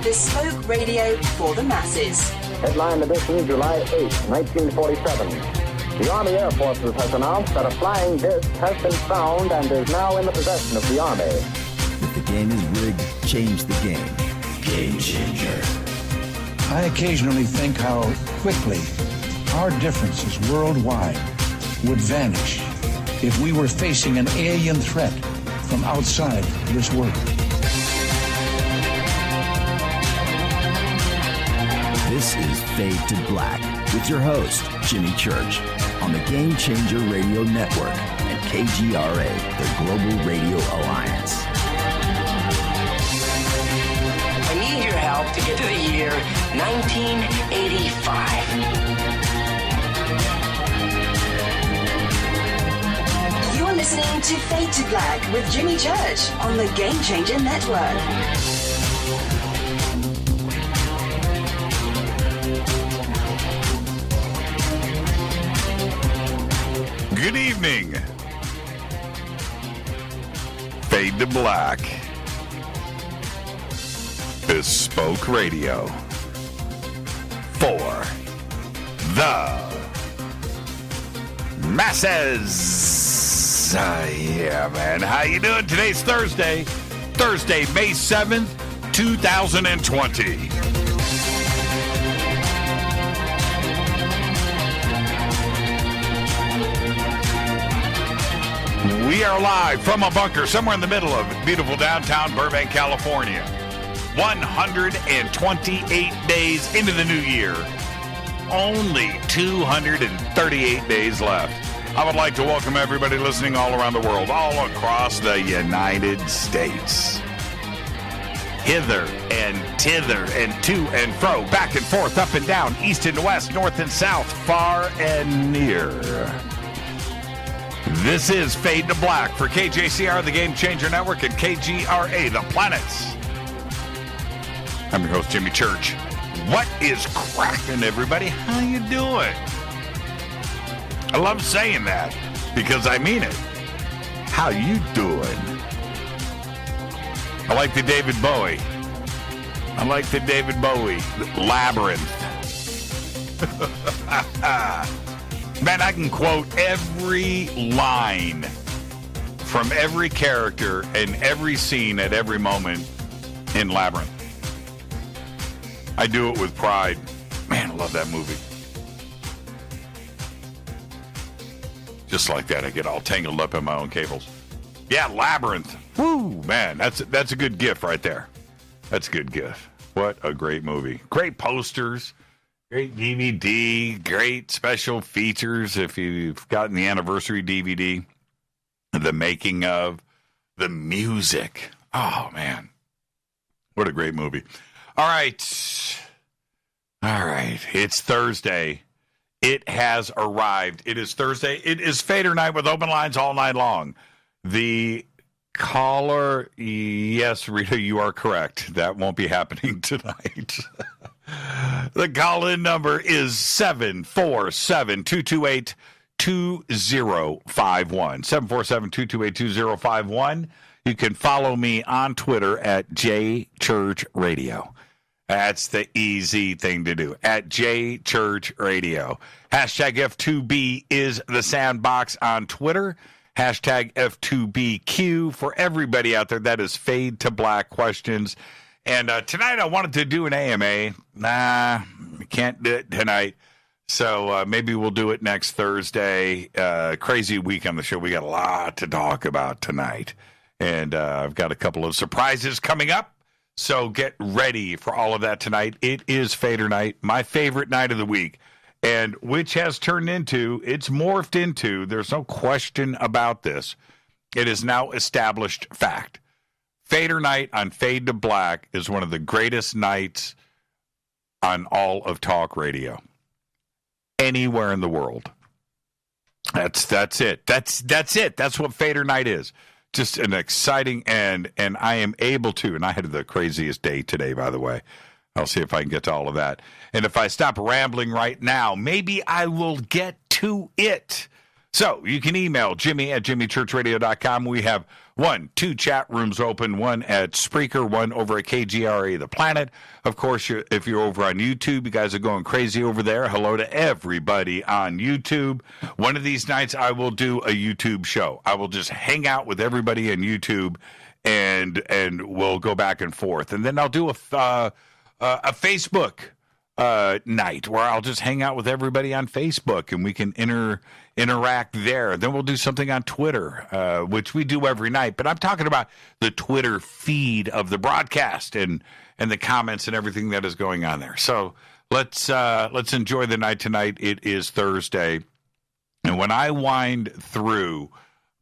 bespoke radio for the masses. Headline edition, July 8, 1947. The Army Air Forces has announced that a flying disc has been found and is now in the possession of the Army. If the game is rigged, change the game. Game changer. I occasionally think how quickly our differences worldwide would vanish if we were facing an alien threat from outside this world. This is Fade to Black with your host, Jimmy Church, on the Game Changer Radio Network and KGRA, the Global Radio Alliance. I need your help to get to the year 1985. You're listening to Fade to Black with Jimmy Church on the Game Changer Network. Good evening. Fade to Black. Bespoke Radio. For the masses. Yeah, man. How you doing? Today's Thursday. Thursday, May 7th, 2020. We are live from a bunker somewhere in the middle of beautiful downtown Burbank, California. 128 days into the new year. Only 238 days left. I would like to welcome everybody listening all around the world, all across the United States. Hither and thither and to and fro, back and forth, up and down, east and west, north and south, far and near. This is Fade to Black for KJCR, the Game Changer Network, and KGRA, the planets. I'm your host, Jimmy Church. What is cracking, everybody? How you doing? I love saying that because I mean it. How you doing? I like the David Bowie. Labyrinth. Man, I can quote every line from every character and every scene at every moment in Labyrinth. I do it with pride. Man, I love that movie. Just like that, I get all tangled up in my own cables. Yeah, Labyrinth. Woo, man, that's a good gift right there. That's a good gift. What a great movie. Great posters. Great DVD, great special features if you've gotten the anniversary DVD, the making of, the music. Oh, man. What a great movie. All right. It's Thursday. It has arrived. It is Thursday. It is Fadernight with open lines all night long. The caller, yes, Rita, you are correct. That won't be happening tonight. The call-in number is 747-228-2051. 747-228-2051. You can follow me on Twitter at JChurchRadio. That's the easy thing to do. At JChurchRadio. Hashtag F2B is the soundbox on Twitter. Hashtag F2BQ for everybody out there. That is Fade to Black questions. And tonight I wanted to do an AMA. Nah, we can't do it tonight. So maybe we'll do it next Thursday. Crazy week on the show. We got a lot to talk about tonight. And I've got a couple of surprises coming up. So get ready for all of that tonight. It is Fadernight, my favorite night of the week. And which has turned into, it's morphed into, there's no question about this. It is now established fact. Fadernight on Fade to Black is one of the greatest nights on all of talk radio. Anywhere in the world. That's it. That's it. That's what Fadernight is. Just an exciting and I am able to, and I had the craziest day today, by the way. I'll see if I can get to all of that. And if I stop rambling right now, maybe I will get to it. So you can email Jimmy at jimmychurchradio.com. We have 2 chat rooms open, one at Spreaker, one over at KGRA The Planet. Of course, if you're over on YouTube, you guys are going crazy over there. Hello to everybody on YouTube. One of these nights, I will do a YouTube show. I will just hang out with everybody on YouTube, and we'll go back and forth. And then I'll do a Facebook night where I'll just hang out with everybody on Facebook, and we can interact there. Then we'll do something on Twitter, which we do every night. But I'm talking about the Twitter feed of the broadcast and the comments and everything that is going on there. So let's enjoy the night tonight. It is Thursday, and when I wind through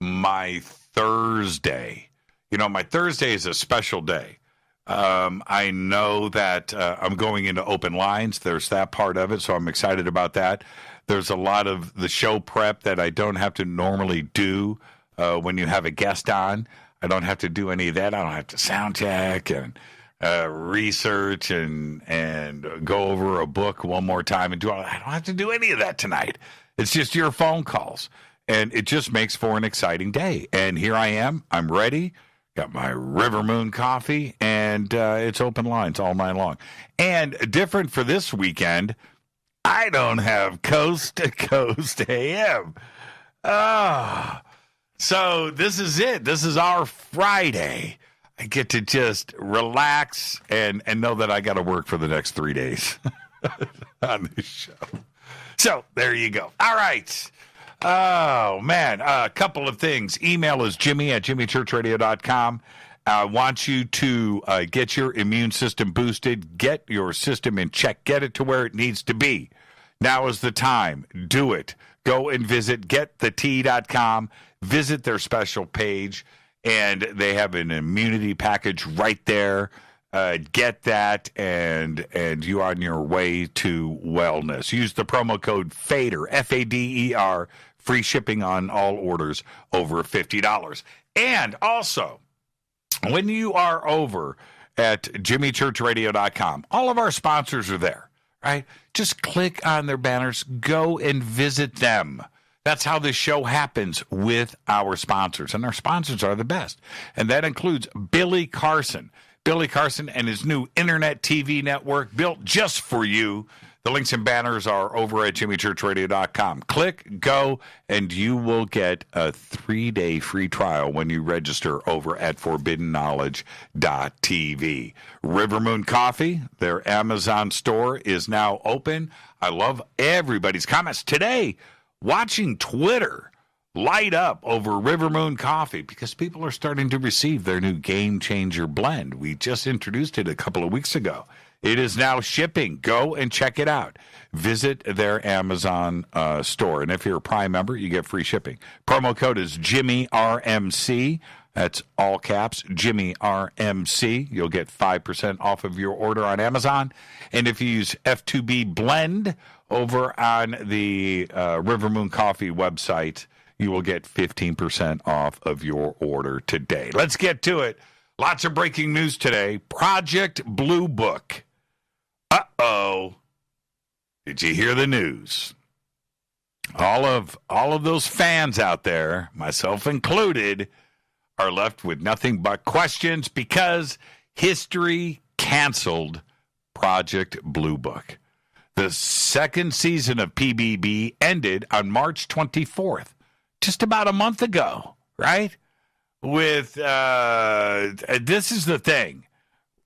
my Thursday, my Thursday is a special day. I know that I'm going into open lines. There's that part of it, so I'm excited about that. There's a lot of the show prep that I don't have to normally do when you have a guest on. I don't have to do any of that. I don't have to sound check and research and go over a book one more time and I don't have to do any of that tonight. It's just your phone calls, and it just makes for an exciting day. And here I am. I'm ready. Got my River Moon coffee, and it's open lines all night long. And different for this weekend, I don't have Coast to Coast AM. So this is it. This is our Friday. I get to just relax and know that I got to work for the next 3 days on this show. So there you go. All right. Oh, man, a couple of things. Email is Jimmy at jimmychurchradio.com. I want you to get your immune system boosted, get your system in check, get it to where it needs to be. Now is the time. Do it. Go and visit getthetea.com, visit their special page, and they have an immunity package right there. Get that, and you're on your way to wellness. Use the promo code FADER, F-A-D-E-R, free shipping on all orders over $50. And also, when you are over at jimmychurchradio.com, all of our sponsors are there, right? Just click on their banners, go and visit them. That's how this show happens with our sponsors, and our sponsors are the best. And that includes Billy Carson. Billy Carson and his new internet TV network built just for you. The links and banners are over at jimmychurchradio.com. Click, go, and you will get a 3-day free trial when you register over at forbiddenknowledge.tv. River Moon Coffee, their Amazon store, is now open. I love everybody's comments today. Watching Twitter light up over River Moon Coffee because people are starting to receive their new Game Changer blend. We just introduced it a couple of weeks ago. It is now shipping. Go and check it out. Visit their Amazon store. And if you're a Prime member, you get free shipping. Promo code is JimmyRMC. That's all caps, JimmyRMC. You'll get 5% off of your order on Amazon. And if you use F2B Blend over on the River Moon Coffee website, you will get 15% off of your order today. Let's get to it. Lots of breaking news today. Project Blue Book. Uh-oh. Did you hear the news? All of those fans out there, myself included, are left with nothing but questions because history canceled Project Blue Book. The second season of PBB ended on March 24th, just about a month ago, right? With, this is the thing.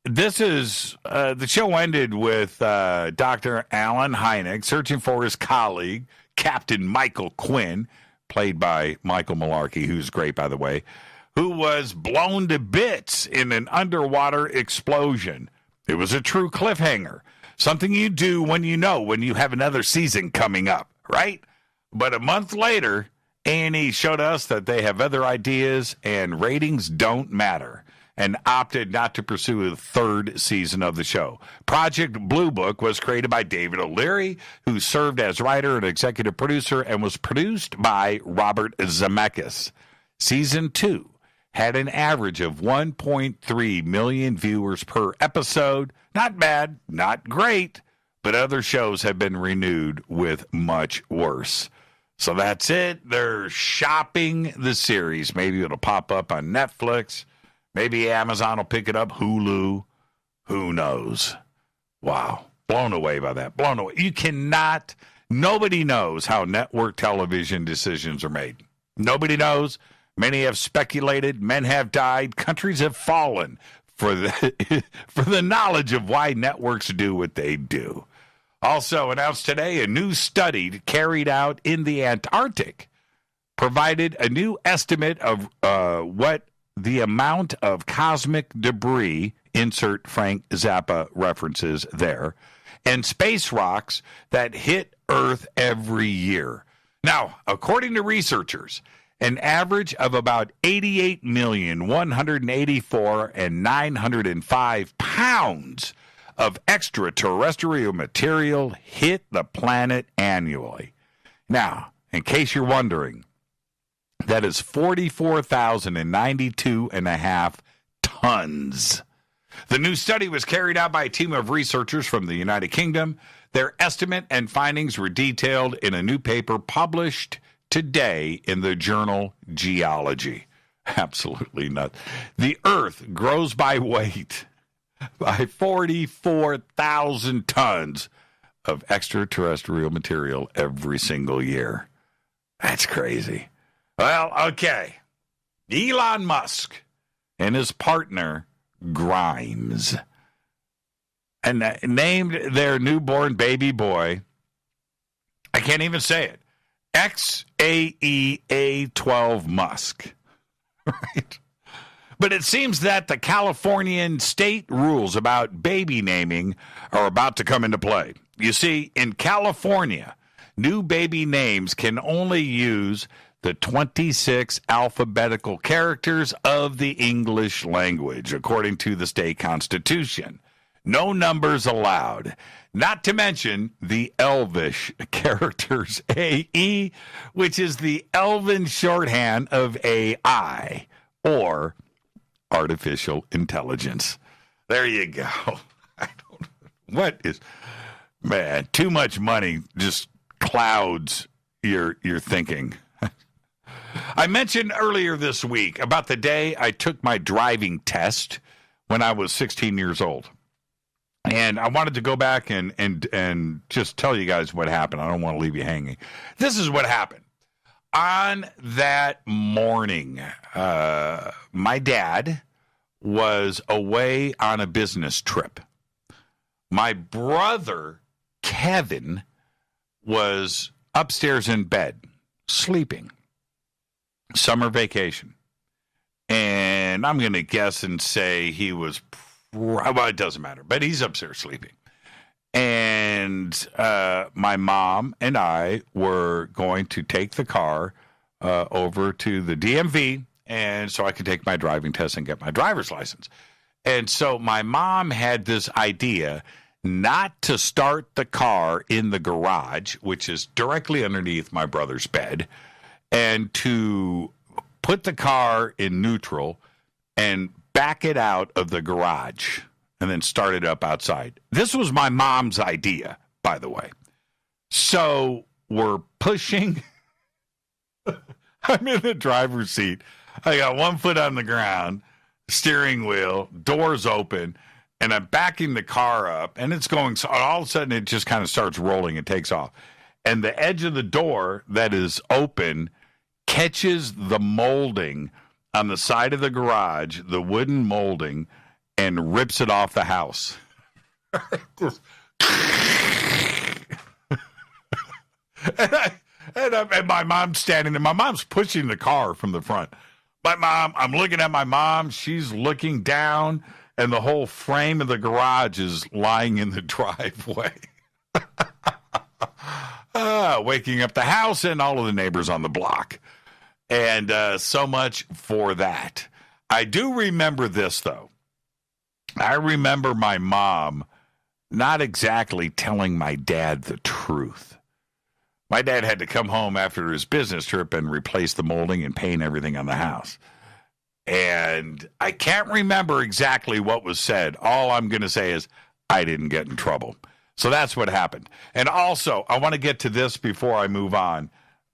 This is, the show ended with Dr. Alan Hynek searching for his colleague, Captain Michael Quinn, played by Michael Malarkey, who's great, by the way, who was blown to bits in an underwater explosion. It was a true cliffhanger. Something you do when you have another season coming up, right? But a month later, A&E showed us that they have other ideas and ratings don't matter and opted not to pursue a third season of the show. Project Blue Book was created by David O'Leary, who served as writer and executive producer and was produced by Robert Zemeckis. Season 2 had an average of 1.3 million viewers per episode. Not bad, not great, but other shows have been renewed with much worse. So that's it. They're shopping the series. Maybe it'll pop up on Netflix. Maybe Amazon will pick it up. Hulu. Who knows? Wow. Blown away by that. Blown away. Nobody knows how network television decisions are made. Nobody knows. Many have speculated. Men have died. Countries have fallen for the knowledge of why networks do what they do. Also announced today, a new study carried out in the Antarctic provided a new estimate of what the amount of cosmic debris, insert Frank Zappa references there, and space rocks that hit Earth every year. Now, according to researchers, an average of about 88,184,905 pounds of extraterrestrial material hit the planet annually. Now, in case you're wondering, that is 44,092.5 tons. The new study was carried out by a team of researchers from the United Kingdom. Their estimate and findings were detailed in a new paper published today in the journal Geology. Absolutely nuts. The Earth grows by weight by 44,000 tons of extraterrestrial material every single year. That's crazy. Well, okay. Elon Musk and his partner, Grimes, and named their newborn baby boy, I can't even say it, XAEA12 Musk. Right? But it seems that the Californian state rules about baby naming are about to come into play. You see, in California, new baby names can only use the 26 alphabetical characters of the English language, according to the state constitution. No numbers allowed. Not to mention the Elvish characters AE, which is the Elven shorthand of AI, or artificial intelligence. There you go. Man, too much money just clouds your thinking. I mentioned earlier this week about the day I took my driving test when I was 16 years old. And I wanted to go back and just tell you guys what happened. I don't want to leave you hanging. This is what happened. On that morning, my dad was away on a business trip. My brother, Kevin, was upstairs in bed, sleeping. Summer vacation. And I'm going to guess and say he was, well, it doesn't matter, but he's upstairs sleeping. And my mom and I were going to take the car over to the DMV, and so I could take my driving test and get my driver's license. And so my mom had this idea not to start the car in the garage, which is directly underneath my brother's bed, and to put the car in neutral and back it out of the garage and then start it up outside. This was my mom's idea, by the way. So we're pushing. I'm in the driver's seat. I got one foot on the ground, steering wheel, doors open, and I'm backing the car up, and it's going, so all of a sudden it just kind of starts rolling and takes off. And the edge of the door that is open catches the molding on the side of the garage, the wooden molding, and rips it off the house. and my mom's standing there. My mom's pushing the car from the front. I'm looking at my mom. She's looking down, and the whole frame of the garage is lying in the driveway. Waking up the house and all of the neighbors on the block. And so much for that. I do remember this, though. I remember my mom not exactly telling my dad the truth. My dad had to come home after his business trip and replace the molding and paint everything on the house. And I can't remember exactly what was said. All I'm going to say is I didn't get in trouble. So that's what happened. And also, I want to get to this before I move on.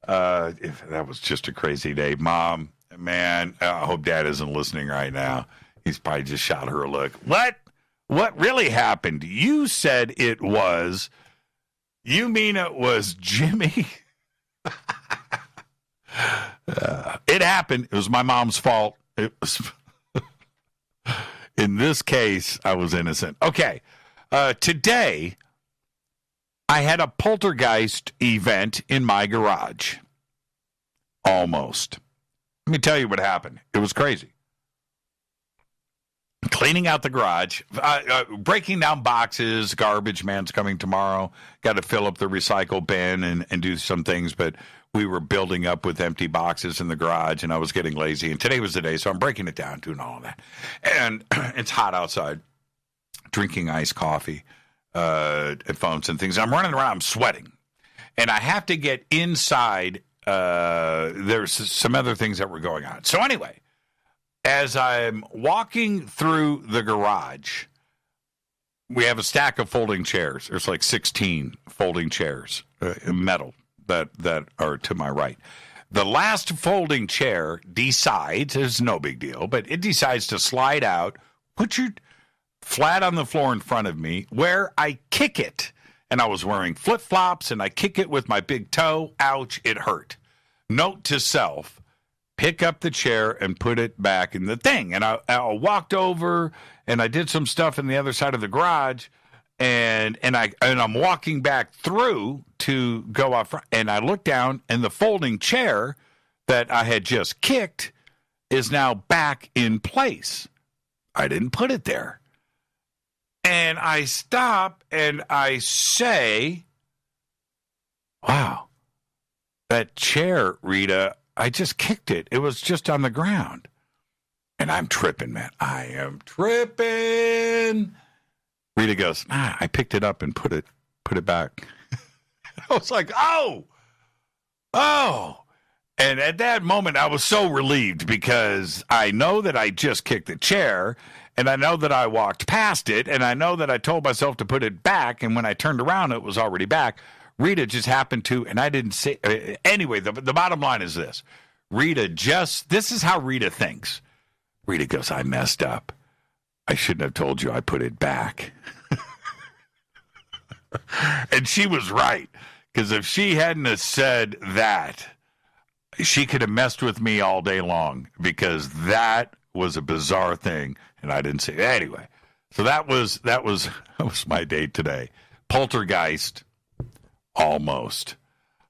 That was just a crazy day. Mom, man, I hope Dad isn't listening right now. He's probably just shot her a look. What really happened? You said it was. You mean it was Jimmy? It happened. It was my mom's fault. It was. In this case, I was innocent. Okay. Today, I had a poltergeist event in my garage. Almost. Let me tell you what happened. It was crazy. Cleaning out the garage, breaking down boxes, garbage man's coming tomorrow. Got to fill up the recycle bin and do some things, but we were building up with empty boxes in the garage, and I was getting lazy. And today was the day, so I'm breaking it down, doing all of that. And it's hot outside, drinking iced coffee, phones and things. I'm running around, I'm sweating. And I have to get inside. There's some other things that were going on. So anyway, as I'm walking through the garage, we have a stack of folding chairs. There's like 16 folding chairs, metal, that are to my right. The last folding chair decides, it's no big deal, but it decides to slide out, put your flat on the floor in front of me, where I kick it. And I was wearing flip-flops, and I kick it with my big toe. Ouch, it hurt. Note to self, pick up the chair and put it back in the thing. And I walked over, and I did some stuff in the other side of the garage, and I'm walking back through to go out front, and I look down, and the folding chair that I had just kicked is now back in place. I didn't put it there. And I stop and I say, wow, that chair, Rita, I just kicked it. It was just on the ground. And I'm tripping, man. I am tripping. Rita goes, I picked it up and put it back. I was like, oh. And at that moment, I was so relieved because I know that I just kicked the chair, and I know that I walked past it, and I know that I told myself to put it back, and when I turned around, it was already back. Rita just happened to, and I didn't say, anyway, the bottom line is this. This is how Rita thinks. Rita goes, I messed up. I shouldn't have told you I put it back. And she was right, because if she hadn't have said that, she could have messed with me all day long, because that was a bizarre thing, and I didn't say it. Anyway, so that was my day today. Poltergeist, almost.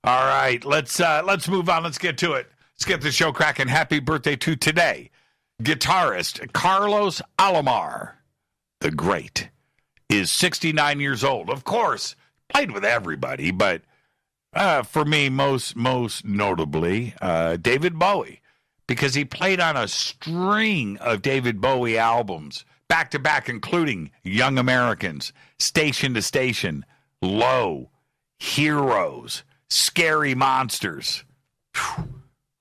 All right, let's move on. Let's get to it. Let's get the show cracking. Happy birthday to today, guitarist Carlos Alomar, the Great, is 69 years old. Of course, played with everybody, but for me, most notably, David Bowie, because he played on a string of David Bowie albums, back-to-back, including Young Americans, Station to Station, Low, Heroes, Scary Monsters. Whew.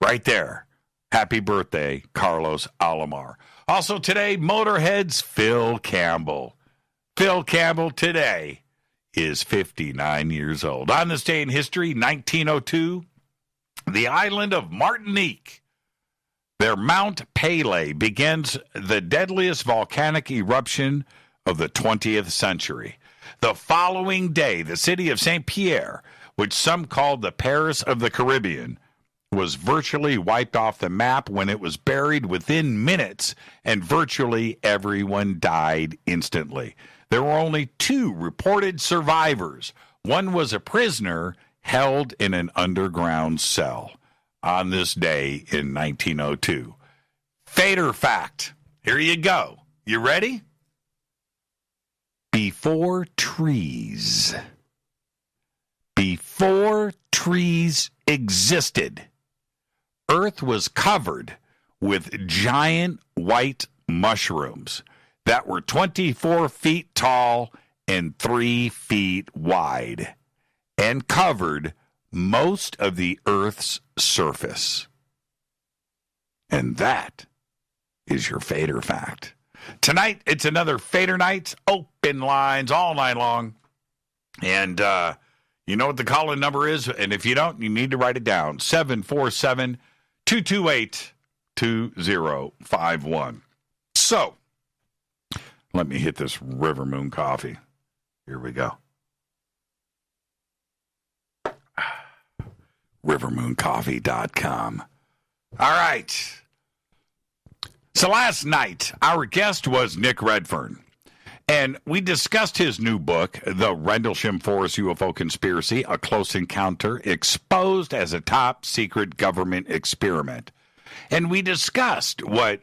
Right there. Happy birthday, Carlos Alomar. Also today, Motorhead's Phil Campbell. Phil Campbell today is 59 years old. On this day in history, 1902, the island of Martinique, their Mount Pelée begins the deadliest volcanic eruption of the 20th century. The following day, the city of St. Pierre, which some called the Paris of the Caribbean, was virtually wiped off the map when it was buried within minutes, and virtually everyone died instantly. There were only 2 reported survivors. One was a prisoner held in an underground cell on this day in 1902. Fader fact. Here you go. You ready? Before trees existed, Earth was covered with giant white mushrooms that were 24 feet tall and 3 feet wide, and covered most of the Earth's surface. And that is your Fader fact. Tonight, it's another Fadernight, open lines all night long. And You know what the call-in number is, and if you don't, you need to write it down. 747-228-2051. So, let me hit this River Moon coffee. Here we go. rivermooncoffee.com. All right. So last night, our guest was Nick Redfern, and we discussed his new book, The Rendlesham Forest UFO Conspiracy, A Close Encounter Exposed as a Top Secret Government Experiment. And we discussed what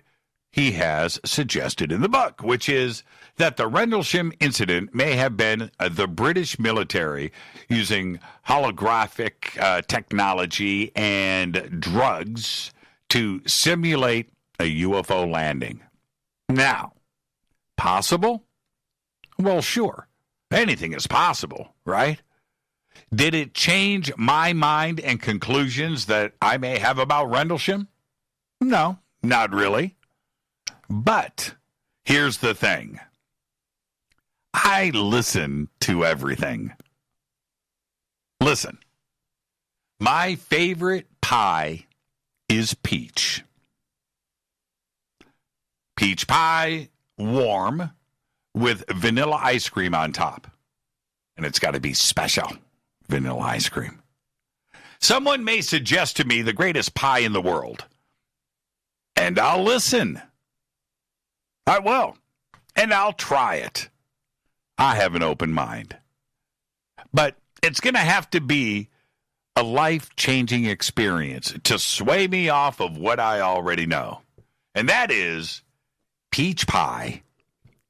he has suggested in the book, which is that the Rendlesham incident may have been the British military using holographic technology and drugs to simulate a UFO landing. Now, possible? Well, sure. Anything is possible, right? Did it change my mind and conclusions that I may have about Rendlesham? No, not really. But here's the thing. I listen to everything. Listen, my favorite pie is peach. Peach pie, warm, with vanilla ice cream on top. And it's got to be special vanilla ice cream. Someone may suggest to me the greatest pie in the world. And I'll listen. I will. And I'll try it. I have an open mind. But it's going to have to be a life-changing experience to sway me off of what I already know. And that is, peach pie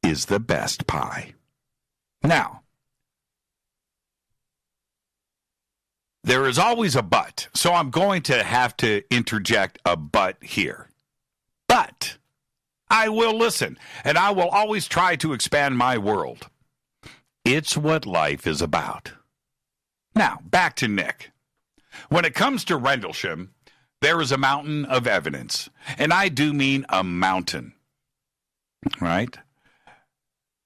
is the best pie. Now, there is always a but, so I'm going to have to interject a but here. But I will listen, and I will always try to expand my world. It's what life is about. Now, back to Nick. When it comes to Rendlesham, there is a mountain of evidence, and I do mean a mountain, right?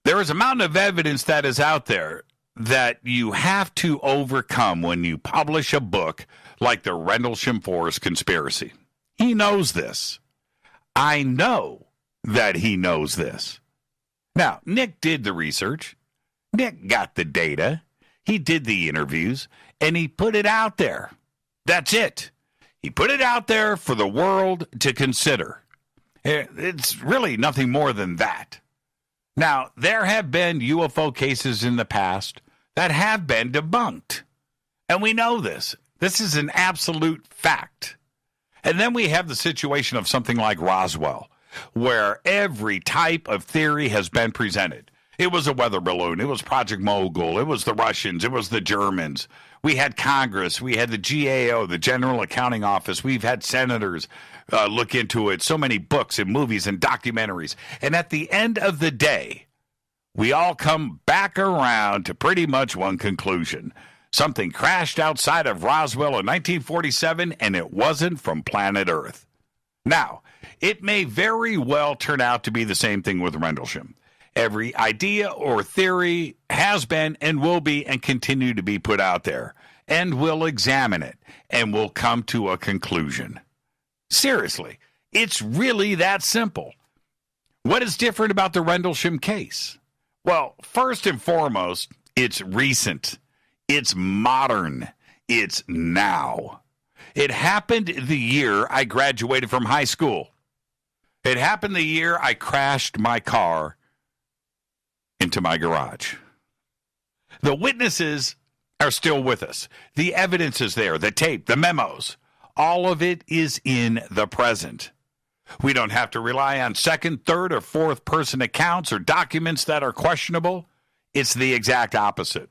There is a mountain of evidence that is out there that you have to overcome when you publish a book like the Rendlesham Forest Conspiracy. He knows this. I know that he knows this. Now, Nick did the research. Nick got the data. He did the interviews, and he put it out there. That's it. He put it out there for the world to consider. It's really nothing more than that. Now, there have been UFO cases in the past that have been debunked. And we know this. This is an absolute fact. And then we have the situation of something like Roswell, where every type of theory has been presented. It was a weather balloon. It was Project Mogul. It was the Russians. It was the Germans. We had Congress. We had the GAO, the General Accounting Office. We've had senators look into it. So many books and movies and documentaries. And at the end of the day, we all come back around to pretty much one conclusion. Something crashed outside of Roswell in 1947, and it wasn't from planet Earth. Now, it may very well turn out to be the same thing with Rendlesham. Every idea or theory has been and will be and continue to be put out there. And we'll examine it and we'll come to a conclusion. Seriously, it's really that simple. What is different about the Rendlesham case? Well, first and foremost, it's recent. It's modern. It's now. It happened the year I graduated from high school. It happened the year I crashed my car into my garage. The witnesses are still with us. The evidence is there, the tape, the memos. All of it is in the present. We don't have to rely on second, third, or fourth person accounts or documents that are questionable. It's the exact opposite.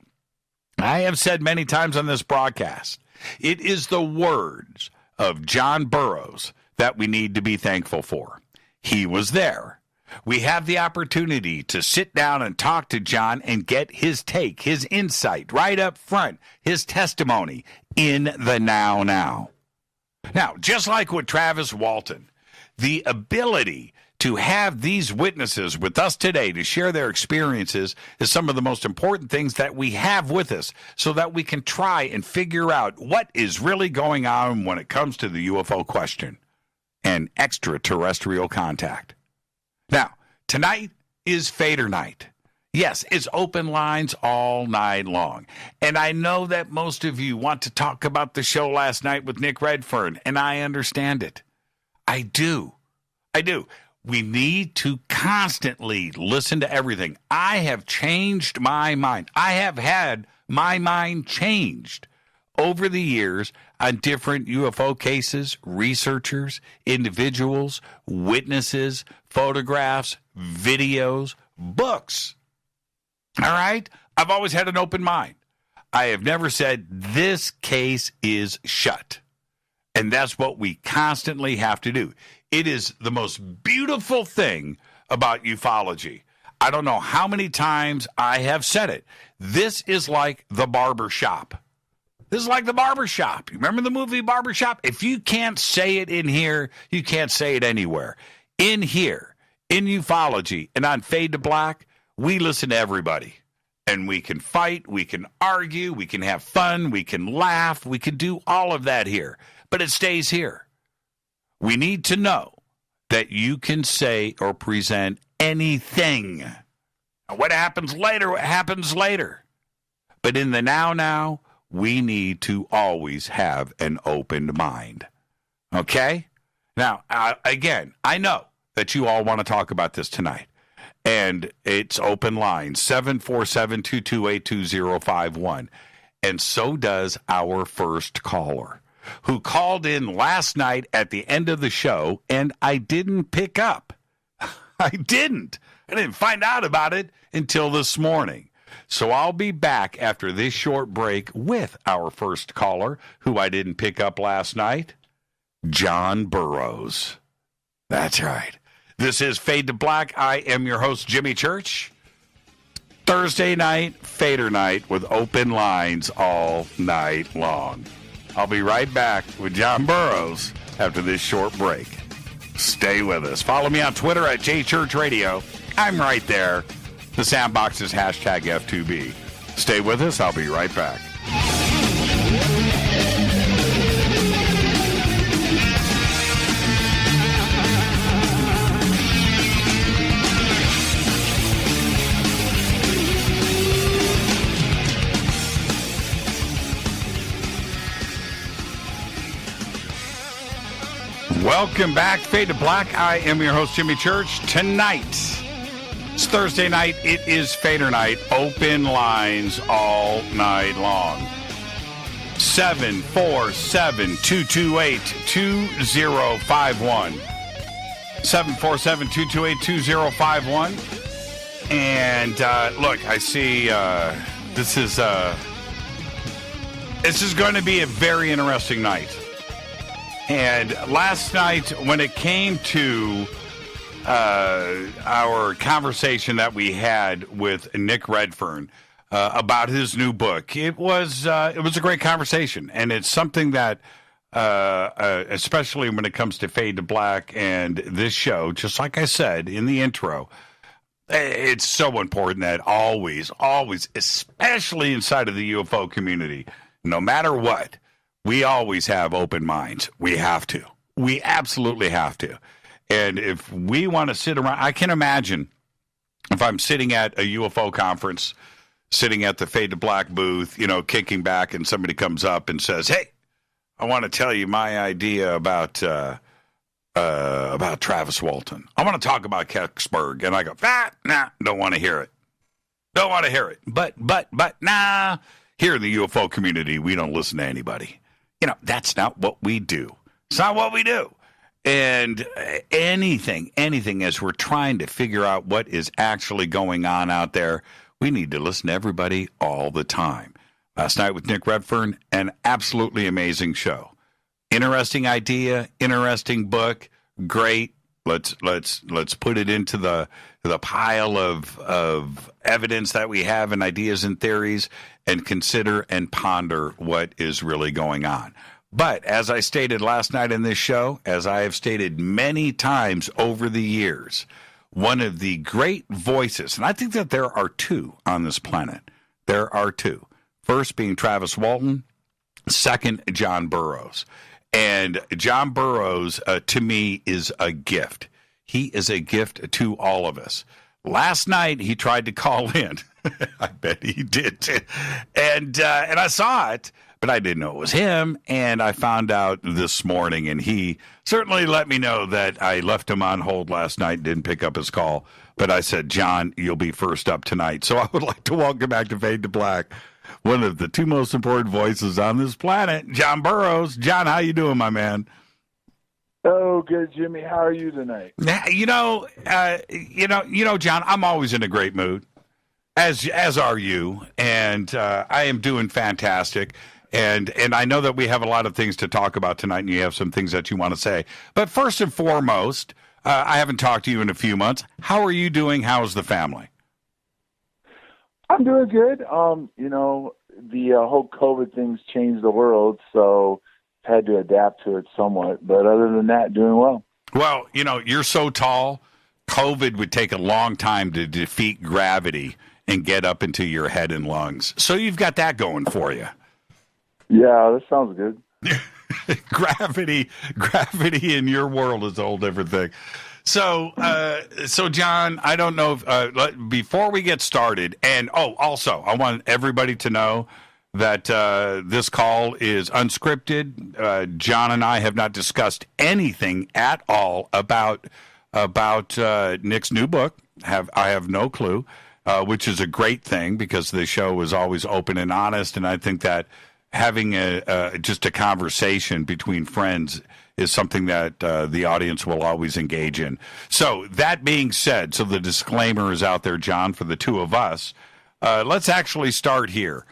I have said many times on this broadcast, it is the words of John Burroughs that we need to be thankful for. He was there. We have the opportunity to sit down and talk to John and get his take, his insight right up front, his testimony in the now. Now, just like with Travis Walton, the ability to have these witnesses with us today to share their experiences is some of the most important things that we have with us so that we can try and figure out what is really going on when it comes to the UFO question and extraterrestrial contact. Now, tonight is Fadernight. Yes, it's open lines all night long. And I know that most of you want to talk about the show last night with Nick Redfern, and I understand it. I do. We need to constantly listen to everything. I have changed my mind. I have had my mind changed over the years on different UFO cases, researchers, individuals, witnesses, photographs, videos, books. All right? I've always had an open mind. I have never said this case is shut. And that's what we constantly have to do. It is the most beautiful thing about ufology. I don't know how many times I have said it. This is like the barber shop. This is like the barber shop. You remember the movie Barber Shop? If you can't say it in here, you can't say it anywhere. In here, in ufology, and on Fade to Black, we listen to everybody. And we can fight, we can argue, we can have fun, we can laugh, we can do all of that here. But it stays here. We need to know that you can say or present anything. Now, what happens later, happens later. But in the now, we need to always have an open mind. Okay? Now, again, I know that you all want to talk about this tonight. And it's open line, 747-228-2051. And so does our first caller, who called in last night at the end of the show, and I didn't pick up. I didn't find out about it until this morning. So I'll be back after this short break with our first caller, who I didn't pick up last night, John Burroughs. That's right. This is Fade to Black. I am your host, Jimmy Church. Thursday night, Fadernight, with open lines all night long. I'll be right back with John Burroughs after this short break. Stay with us. Follow me on Twitter at JChurchRadio. I'm right there. The sandbox is hashtag F2B. Stay with us. I'll be right back. Welcome back, Fade to Black. I am your host, Jimmy Church. Tonight, it's Thursday night. It is Fadernight. Open lines all night long. 747-228-2051. 747-228-2051. And look, I see this is going to be a very interesting night. And last night, when it came to our conversation that we had with Nick Redfern about his new book, it was a great conversation, and it's something that, especially when it comes to Fade to Black and this show, just like I said in the intro, it's so important that always, especially inside of the UFO community, no matter what, we always have open minds. We have to. We absolutely have to. And if we want to sit around, I can imagine if I'm sitting at a UFO conference, sitting at the Fade to Black booth, kicking back, and somebody comes up and says, "Hey, I want to tell you my idea about Travis Walton. I want to talk about Kecksburg." And I go, nah, don't want to hear it. Don't want to hear it. But, nah, here in the UFO community, we don't listen to anybody. That's not what we do. It's not what we do. And anything as we're trying to figure out what is actually going on out there, we need to listen to everybody all the time. Last night with Nick Redfern, an absolutely amazing show. Interesting idea, interesting book, great. Let's put it into the pile of evidence that we have and ideas and theories, and consider and ponder what is really going on. But as I stated last night in this show, as I have stated many times over the years, one of the great voices, and I think that there are two on this planet. There are two. First being Travis Walton, second, John Burroughs. And John Burroughs, to me, is a gift. He is a gift to all of us. Last night, he tried to call in. I bet he did. And I saw it, but I didn't know it was him. And I found out this morning, and he certainly let me know that I left him on hold last night, didn't pick up his call. But I said, John, you'll be first up tonight. So I would like to welcome back to Fade to Black one of the two most important voices on this planet, John Burroughs. John, how you doing, my man? Oh, good, Jimmy. How are you tonight? John, I'm always in a great mood, as are you, and I am doing fantastic. And I know that we have a lot of things to talk about tonight, and you have some things that you want to say. But first and foremost, I haven't talked to you in a few months. How are you doing? How's the family? I'm doing good. The whole COVID thing's changed the world, so had to adapt to it somewhat. But other than that, doing well. Well, you're so tall, COVID would take a long time to defeat gravity and get up into your head and lungs. So you've got that going for you. Yeah, that sounds good. Gravity in your world is a whole different thing. So John, I don't know if, before we get started, and also I want everybody to know that this call is unscripted. John and I have not discussed anything at all about Nick's new book. I have no clue, which is a great thing because the show is always open and honest, and I think that having just a conversation between friends is something that the audience will always engage in. So that being said, so the disclaimer is out there, John, for the two of us. Let's actually start here.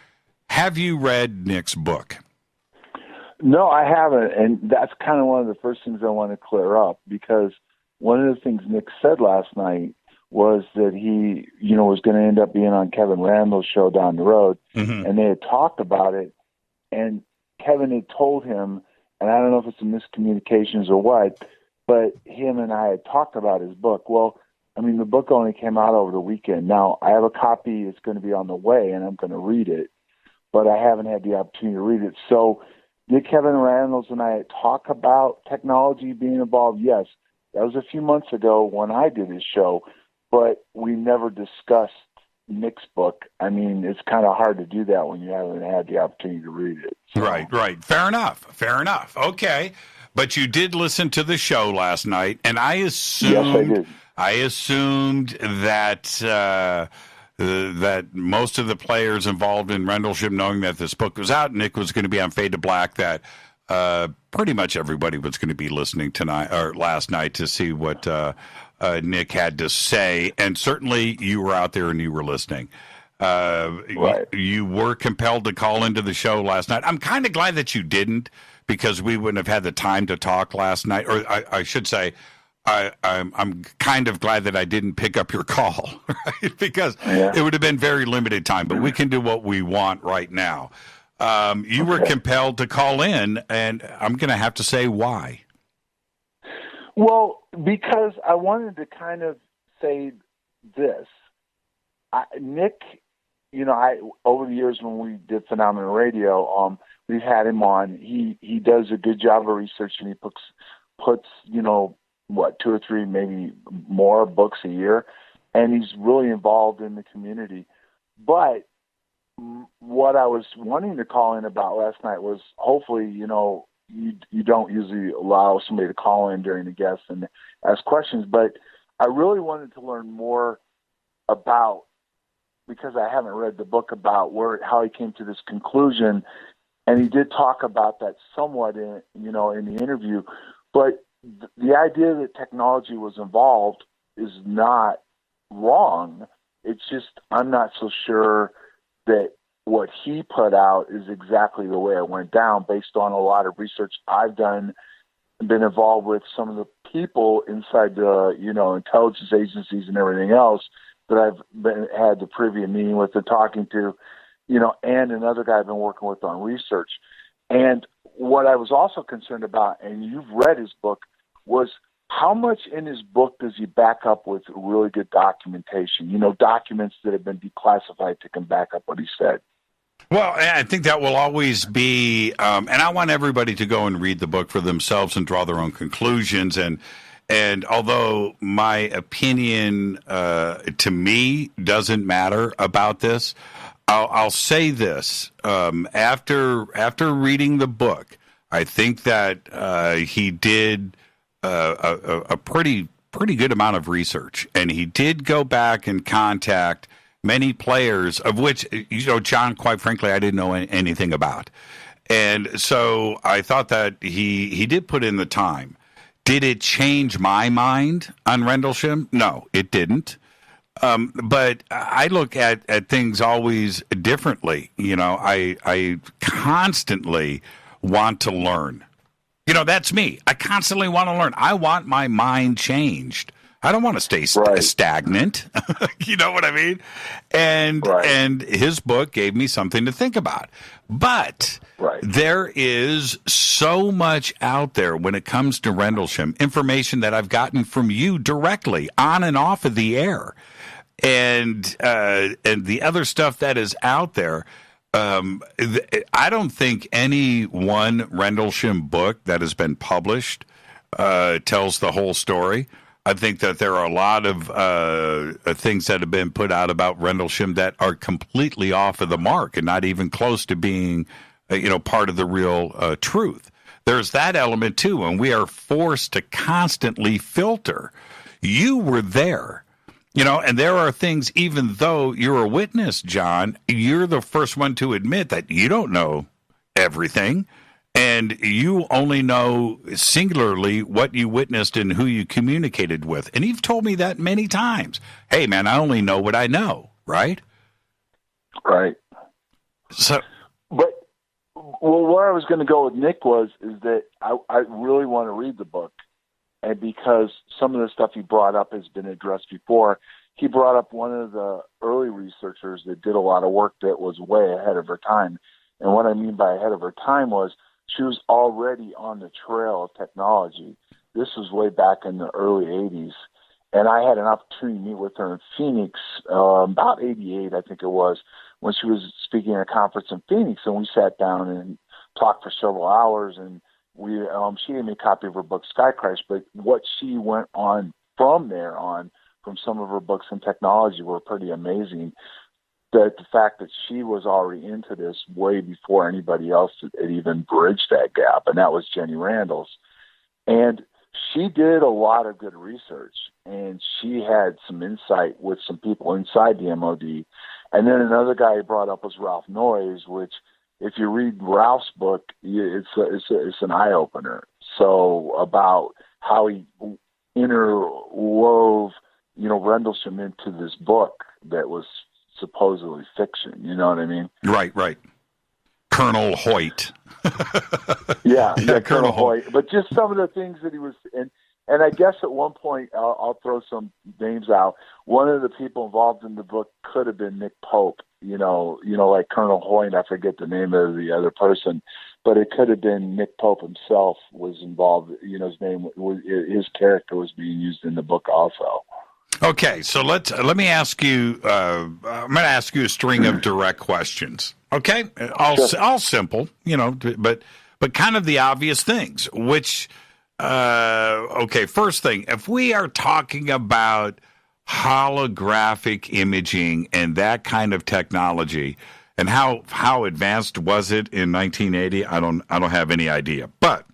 Have you read Nick's book? No, I haven't, and that's kind of one of the first things I want to clear up, because one of the things Nick said last night was that he, was going to end up being on Kevin Randall's show down the road, and they had talked about it, and Kevin had told him, and I don't know if it's a miscommunications or what, but him and I had talked about his book. Well, the book only came out over the weekend. Now, I have a copy. It's going to be on the way, and I'm going to read it, but I haven't had the opportunity to read it. So did Kevin Randalls and I talk about technology being involved? Yes. That was a few months ago when I did his show, but we never discussed Nick's book. It's kind of hard to do that when you haven't had the opportunity to read it. So. Right. Fair enough. Okay. But you did listen to the show last night, and I assumed, yes, I did. I assumed that that most of the players involved in Rendlesham, knowing that this book was out, Nick was going to be on Fade to Black, that pretty much everybody was going to be listening tonight or last night to see what Nick had to say, and certainly you were out there and you were listening. Right. You were compelled to call into the show last night. I'm kind of glad that you didn't, because we wouldn't have had the time to talk last night. Or I should say, I'm kind of glad that I didn't pick up your call, right? Because it would have been very limited time. But we can do what we want right now. You were compelled to call in, and I'm going to have to say why. Well, because I wanted to kind of say this. Nick, over the years when we did Phenomenal Radio, we've had him on. He does a good job of research, and he puts 2 or 3, maybe more books a year, and he's really involved in the community. But what I was wanting to call in about last night was, hopefully, you don't usually allow somebody to call in during the guest and ask questions, but I really wanted to learn more about, because I haven't read the book, about how he came to this conclusion, and he did talk about that somewhat in the interview. But the idea that technology was involved is not wrong. It's just I'm not so sure that what he put out is exactly the way it went down, based on a lot of research I've done, been involved with some of the people inside the intelligence agencies and everything else that I've had the privy meeting with and talking to, and another guy I've been working with on research. And what I was also concerned about, and you've read his book, was how much in his book does he back up with really good documentation? Documents that have been declassified that can back up what he said. Well, I think that will always be, and I want everybody to go and read the book for themselves and draw their own conclusions. And although my opinion to me doesn't matter about this, I'll say this: after reading the book, I think that he did a pretty good amount of research, and he did go back and contact many players, of which, John, quite frankly, I didn't know anything about. And so I thought that he did put in the time. Did it change my mind on Rendlesham? No, it didn't. But I look at things always differently. I constantly want to learn. That's me. I constantly want to learn. I want my mind changed. I don't want to stay stagnant. You know what I mean? And his book gave me something to think about. But there is so much out there when it comes to Rendlesham, information that I've gotten from you directly on and off of the air. And the other stuff that is out there, I don't think any one Rendlesham book that has been published tells the whole story. I think that there are a lot of things that have been put out about Rendlesham that are completely off of the mark and not even close to being, part of the real truth. There's that element too, and we are forced to constantly filter. You were there. And there are things, even though you're a witness, John, you're the first one to admit that you don't know everything, and you only know singularly what you witnessed and who you communicated with. And you've told me that many times. Hey, man, I only know what I know, right? Right. So, but where I was going to go with Nick is that I really want to read the book. And because some of the stuff he brought up has been addressed before, he brought up one of the early researchers that did a lot of work that was way ahead of her time. And what I mean by ahead of her time was she was already on the trail of technology. This was way back in the early 80s. And I had an opportunity to meet with her in Phoenix, about 88, I think it was, when she was speaking at a conference in Phoenix. And we sat down and talked for several hours, and she gave me a copy of her book, Skycrash, but what she went on from there on, from some of her books in technology, were pretty amazing. The fact that she was already into this way before anybody else had even bridged that gap, and that was Jenny Randles. And she did a lot of good research, and she had some insight with some people inside the MOD. And then another guy he brought up was Ralph Noyes, which, if you read Ralph's book, it's an eye-opener. So about how he interwove, Rendlesham into this book that was supposedly fiction. You know what I mean? Right. Colonel Hoyt. yeah, Colonel Hoyt. But just some of the things that he was, and I guess at one point, I'll throw some names out. One of the people involved in the book could have been Nick Pope. Like Colonel Hoyt, I forget the name of the other person, but it could have been Nick Pope himself was involved. His character was being used in the book also. Okay, so let me ask you. I'm going to ask you a string of direct questions. Okay, all simple, but kind of the obvious things. Which, first thing, if we are talking about holographic imaging and that kind of technology, and how advanced was it in 1980? I don't have any idea. But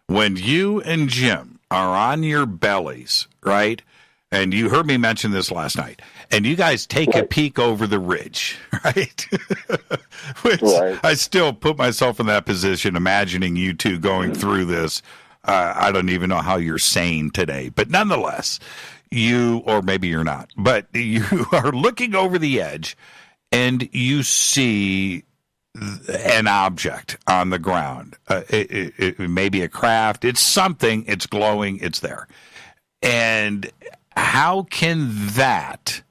when you and Jim are on your bellies, right? And you heard me mention this last night, and you guys take a peek over the ridge, right? Which I still put myself in that position, imagining you two going through this. I don't even know how you're sane today, but nonetheless, or maybe you're not, but you are looking over the edge, and you see an object on the ground. It may be a craft. It's something. It's glowing. It's there. And how can that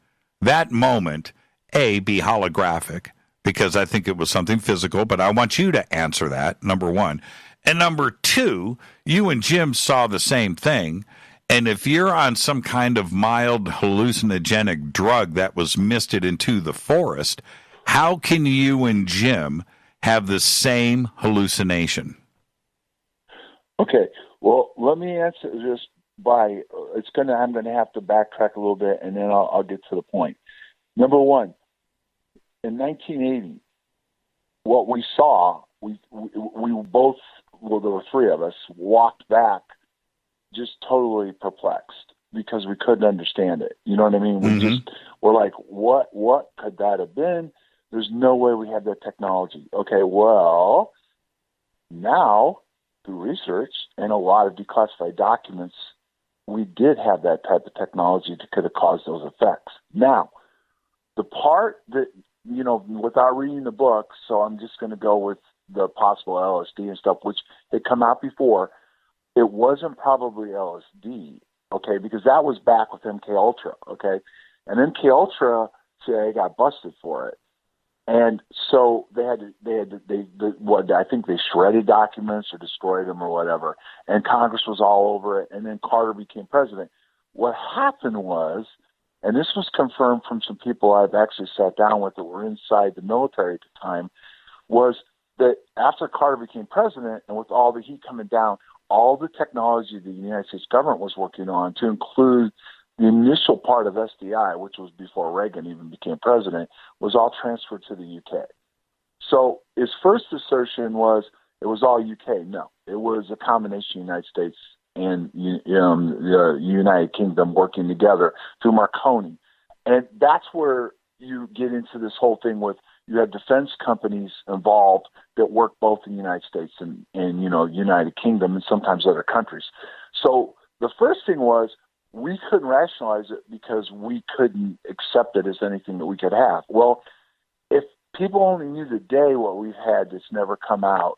moment, A, be holographic, because I think it was something physical, but I want you to answer that, number one. And number two, you and Jim saw the same thing. And if you're on some kind of mild hallucinogenic drug that was misted into the forest, how can you and Jim have the same hallucination? Okay, well, let me answer this by, I'm going to have to backtrack a little bit, and then I'll get to the point. Number one, in 1980, what we saw, we both, well, there were three of us, walked back just totally perplexed because we couldn't understand it. You know what I mean? We're like, what could that have been? There's no way we had that technology. Okay, well, now, through research and a lot of declassified documents, we did have that type of technology that could have caused those effects. Now, the part that, without reading the book, so I'm just going to go with the possible LSD and stuff, which had come out before, it wasn't probably LSD, okay, because that was back with MK Ultra, okay, and MK Ultra, CIA got busted for it. And so I think they shredded documents or destroyed them or whatever, and Congress was all over it, and then Carter became president. What happened was, and this was confirmed from some people I've actually sat down with that were inside the military at the time, was that after Carter became president, and with all the heat coming down, all the technology the United States government was working on, to include the initial part of SDI, which was before Reagan even became president, was all transferred to the UK. So his first assertion was it was all UK. No, it was a combination of the United States and the United Kingdom working together through Marconi. And that's where you get into this whole thing with you have defense companies involved that work both in the United States and United Kingdom and sometimes other countries. So the first thing was, we couldn't rationalize it because we couldn't accept it as anything that we could have. Well, if people only knew today what we've had that's never come out,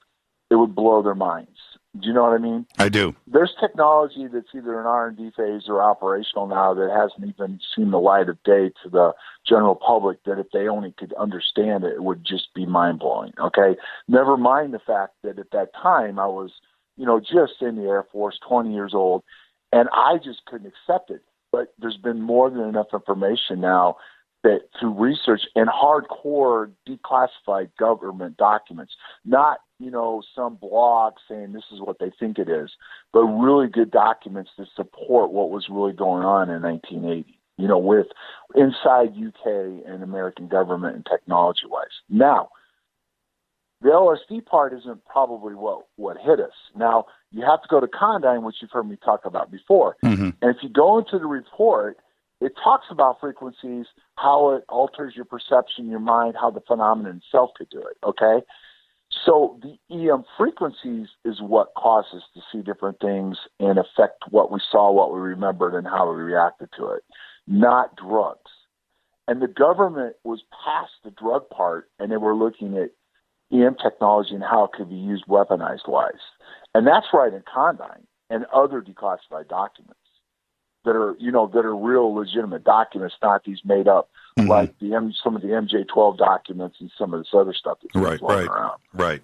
it would blow their minds. Do you know what I mean? I do. There's technology that's either in R&D phase or operational now that hasn't even seen the light of day to the general public, that if they only could understand it, it would just be mind-blowing, okay? Never mind the fact that at that time I was, just in the Air Force, 20 years old, and I just couldn't accept it. But there's been more than enough information now that through research and hardcore declassified government documents, not, some blog saying this is what they think it is, but really good documents to support what was really going on in 1980, with inside UK and American government and technology-wise. Now, the LSD part isn't probably what hit us. Now, you have to go to Condyne, which you've heard me talk about before. Mm-hmm. And if you go into the report, it talks about frequencies, how it alters your perception, your mind, how the phenomenon itself could do it, okay? So the EM frequencies is what caused us to see different things and affect what we saw, what we remembered, and how we reacted to it, not drugs. And the government was past the drug part, and they were looking at EM technology and how it could be used weaponized-wise. And that's right in Condyne and other declassified documents that are real legitimate documents, not these made up, like some of the MJ-12 documents and some of this other stuff that's floating around. Right.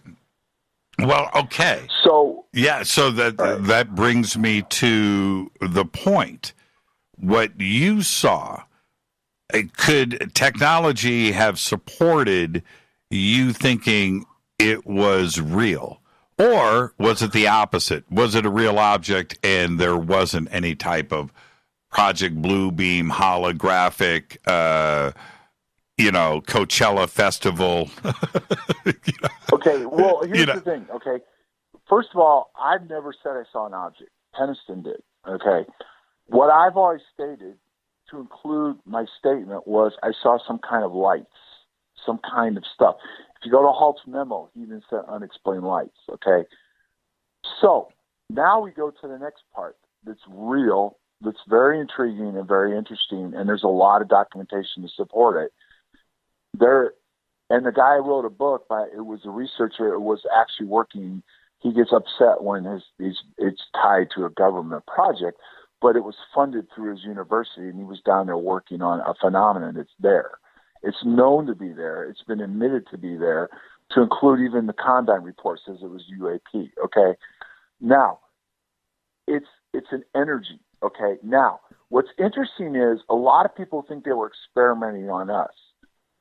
Well, okay. So that brings me to the point. What you saw, could technology have supported you thinking it was real? Or was it the opposite? Was it a real object and there wasn't any type of Project Bluebeam holographic, Coachella festival? Okay, well, here's the thing, okay? First of all, I've never said I saw an object. Peniston did, okay? What I've always stated, to include my statement, was I saw some kind of lights, some kind of stuff. If you go to Halt's memo, he even said unexplained lights, okay? So now we go to the next part that's real, that's very intriguing and very interesting, and there's a lot of documentation to support it. And the guy wrote a book, it was a researcher who was actually working. He gets upset when it's tied to a government project, but it was funded through his university, and he was down there working on a phenomenon that's there. It's known to be there. It's been admitted to be there, to include even the Condign report says it was UAP. Okay. Now, it's an energy. Okay. Now, what's interesting is a lot of people think they were experimenting on us.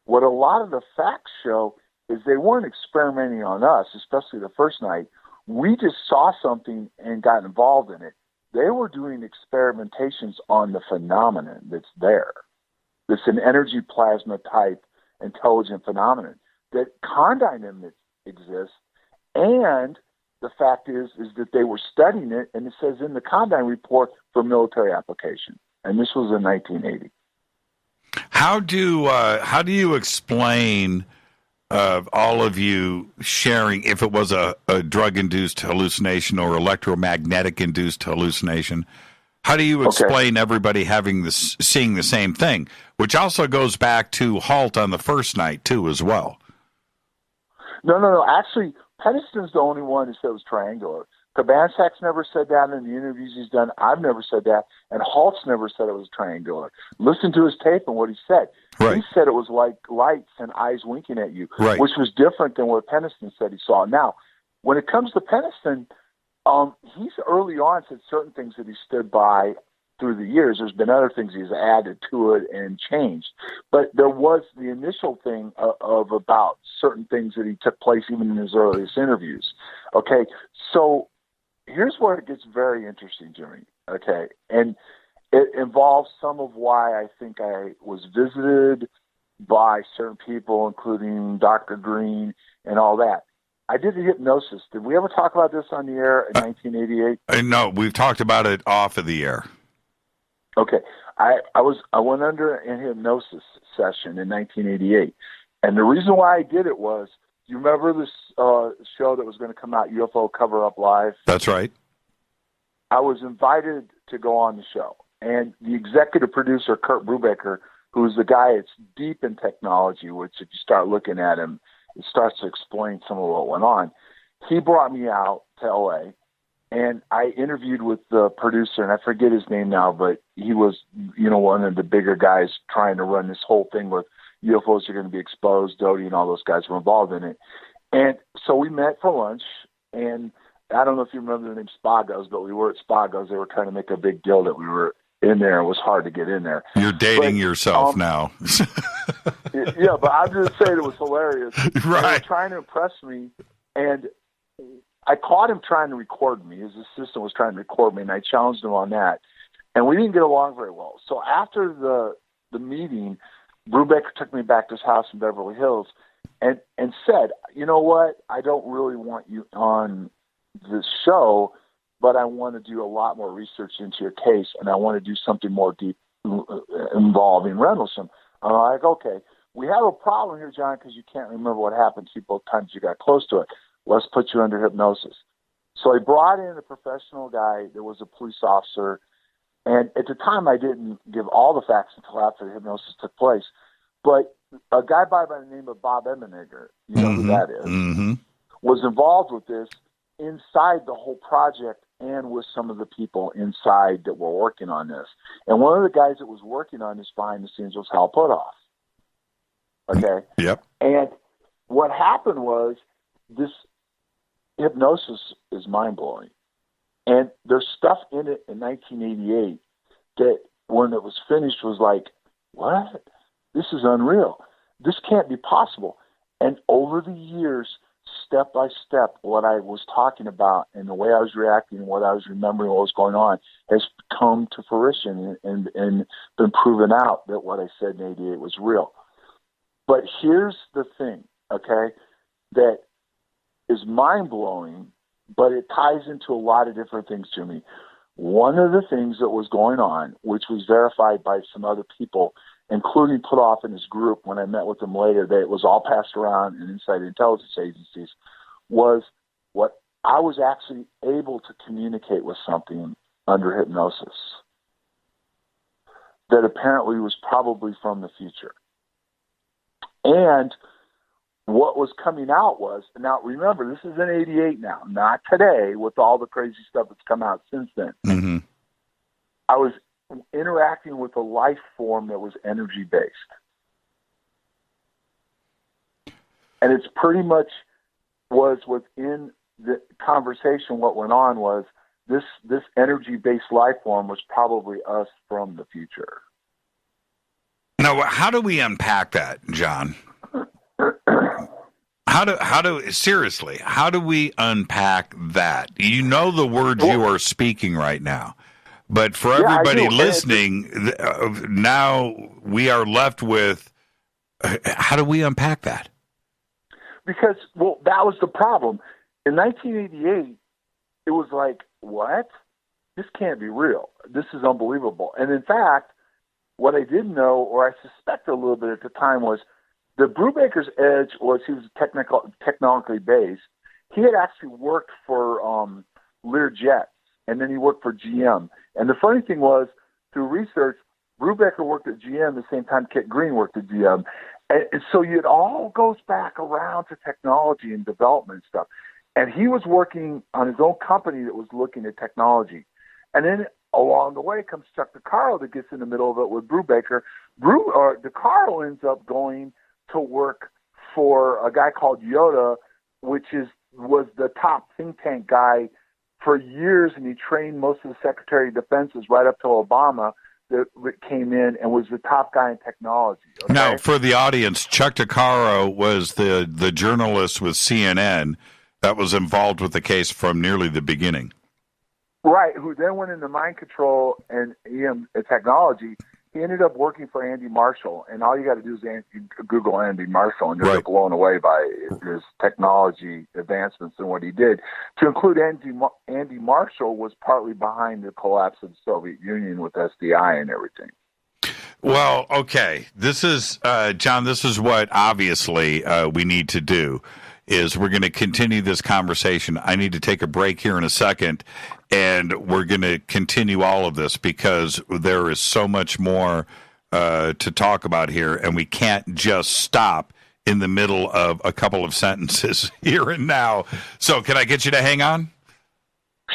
What a lot of the facts show is they weren't experimenting on us, especially the first night. We just saw something and got involved in it. They were doing experimentations on the phenomenon that's there. It's an energy plasma type intelligent phenomenon that Condign exists, and the fact is that they were studying it, and it says in the Condign report for military application, and this was in 1980. How do you explain all of you sharing, if it was a drug-induced hallucination or electromagnetic-induced hallucination? How do you explain everybody seeing the same thing? Which also goes back to Halt on the first night too, as well. No. Actually, Peniston's the only one who said it was triangular. Kabansak's never said that in the interviews he's done. I've never said that. And Halt's never said it was triangular. Listen to his tape and what he said. Right. He said it was like lights and eyes winking at you, right, which was different than what Peniston said he saw. Now, when it comes to Peniston, he's early on said certain things that he stood by through the years. There's been other things he's added to it and changed. But there was the initial thing of about certain things that he took place even in his earliest interviews. Okay, so here's where it gets very interesting, Jimmy, okay? And it involves some of why I think I was visited by certain people, including Dr. Green and all that. I did the hypnosis. Did we ever talk about this on the air in 1988? No, we've talked about it off of the air. Okay. I went under a hypnosis session in 1988. And the reason why I did it was, you remember this show that was going to come out, UFO Cover Up Live? That's right. I was invited to go on the show. And the executive producer, Kurt Brubaker, who's the guy that's deep in technology, which if you start looking at him, it starts to explain some of what went on. He brought me out to L.A., and I interviewed with the producer, and I forget his name now, but he was, one of the bigger guys trying to run this whole thing with UFOs are going to be exposed. Doty and all those guys were involved in it. And so we met for lunch, and I don't know if you remember the name Spagos, but we were at Spagos. They were trying to make a big deal that we were in there. It was hard to get in there. You're dating yourself now. Yeah, but I'm just saying it was hilarious. Right. They were trying to impress me, and I caught him trying to record me. His assistant was trying to record me, and I challenged him on that. And we didn't get along very well. So after the meeting, Brubaker took me back to his house in Beverly Hills and said, you know what, I don't really want you on this show, but I want to do a lot more research into your case, and I want to do something more deep involving Rendlesham. I'm like, okay, we have a problem here, John, because you can't remember what happened to you both times you got close to it. Let's put you under hypnosis. So I brought in a professional guy that was a police officer, and at the time I didn't give all the facts until after the hypnosis took place. But a guy by the name of Bob Emenegger, you know who that is, was involved with this inside the whole project and with some of the people inside that were working on this. And one of the guys that was working on this behind the scenes was Hal Puthoff. Okay? Yep. And what happened was this hypnosis is mind-blowing. And there's stuff in it in 1988 that when it was finished was like, what? This is unreal. This can't be possible. And over the years, step by step, what I was talking about and the way I was reacting and what I was remembering what was going on has come to fruition and been proven out that what I said in 88 was real. But here's the thing, okay, that is mind-blowing, but it ties into a lot of different things, Jimmy. One of the things that was going on, which was verified by some other people, including Puthoff in his group when I met with them later, that it was all passed around in inside intelligence agencies, was what I was actually able to communicate with something under hypnosis that apparently was probably from the future. And what was coming out was, now remember, this is in 88 now, not today with all the crazy stuff that's come out since then. Mm-hmm. I was interacting with a life form that was energy-based. And it's pretty much was within the conversation. What went on was this energy-based life form was probably us from the future. Now, how do we unpack that, John? How do we unpack that? You know the words you are speaking right now, but for everybody listening, now we are left with, how do we unpack that? Because, that was the problem. In 1988, it was like, what? This can't be real. This is unbelievable. And in fact, what I didn't know, or I suspected a little bit at the time, was the Brubaker's edge was he was technologically based. He had actually worked for Learjet, and then he worked for GM. And the funny thing was, through research, Brubaker worked at GM the same time Kit Green worked at GM. And so it all goes back around to technology and development and stuff. And he was working on his own company that was looking at technology. And then along the way comes Chuck DeCaro that gets in the middle of it with Brubaker. DeCaro ends up going to work for a guy called Yoda, which was the top think tank guy for years, and he trained most of the Secretary of Defenses right up to Obama that came in and was the top guy in technology. Okay? Now, for the audience, Chuck DeCaro was the journalist with CNN that was involved with the case from nearly the beginning. Right, who then went into mind control and EM technology. He ended up working for Andy Marshall, and all you got to do is Google Andy Marshall, and you're blown away by his technology advancements and what he did. To include Andy Marshall was partly behind the collapse of the Soviet Union with SDI and everything. Well, okay, this is John. This is what obviously we need to do. Is we're going to continue this conversation. I need to take a break here in a second, and we're going to continue all of this because there is so much more to talk about here, and we can't just stop in the middle of a couple of sentences here and now. So can I get you to hang on?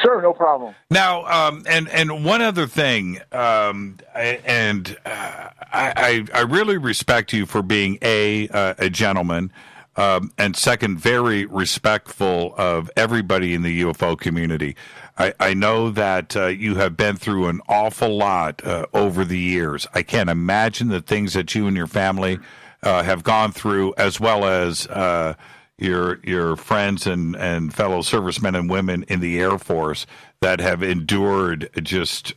Sure, no problem. Now, and one other thing, I really respect you for being a gentleman. And second, very respectful of everybody in the UFO community. I know that you have been through an awful lot over the years. I can't imagine the things that you and your family have gone through, as well as your friends and fellow servicemen and women in the Air Force that have endured just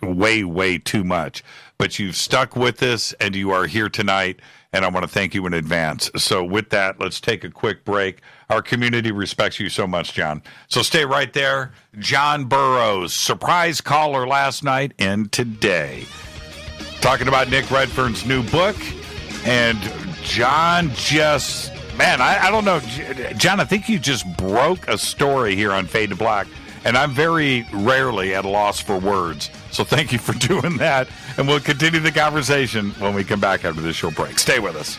way, way too much. But you've stuck with this, and you are here tonight, and I want to thank you in advance. So with that, let's take a quick break. Our community respects you so much, John. So stay right there. John Burroughs, surprise caller last night and today. Talking about Nick Redfern's new book, and John just, man, I don't know. John, I think you just broke a story here on Fade to Black, and I'm very rarely at a loss for words. So thank you for doing that, and we'll continue the conversation when we come back after this short break. Stay with us.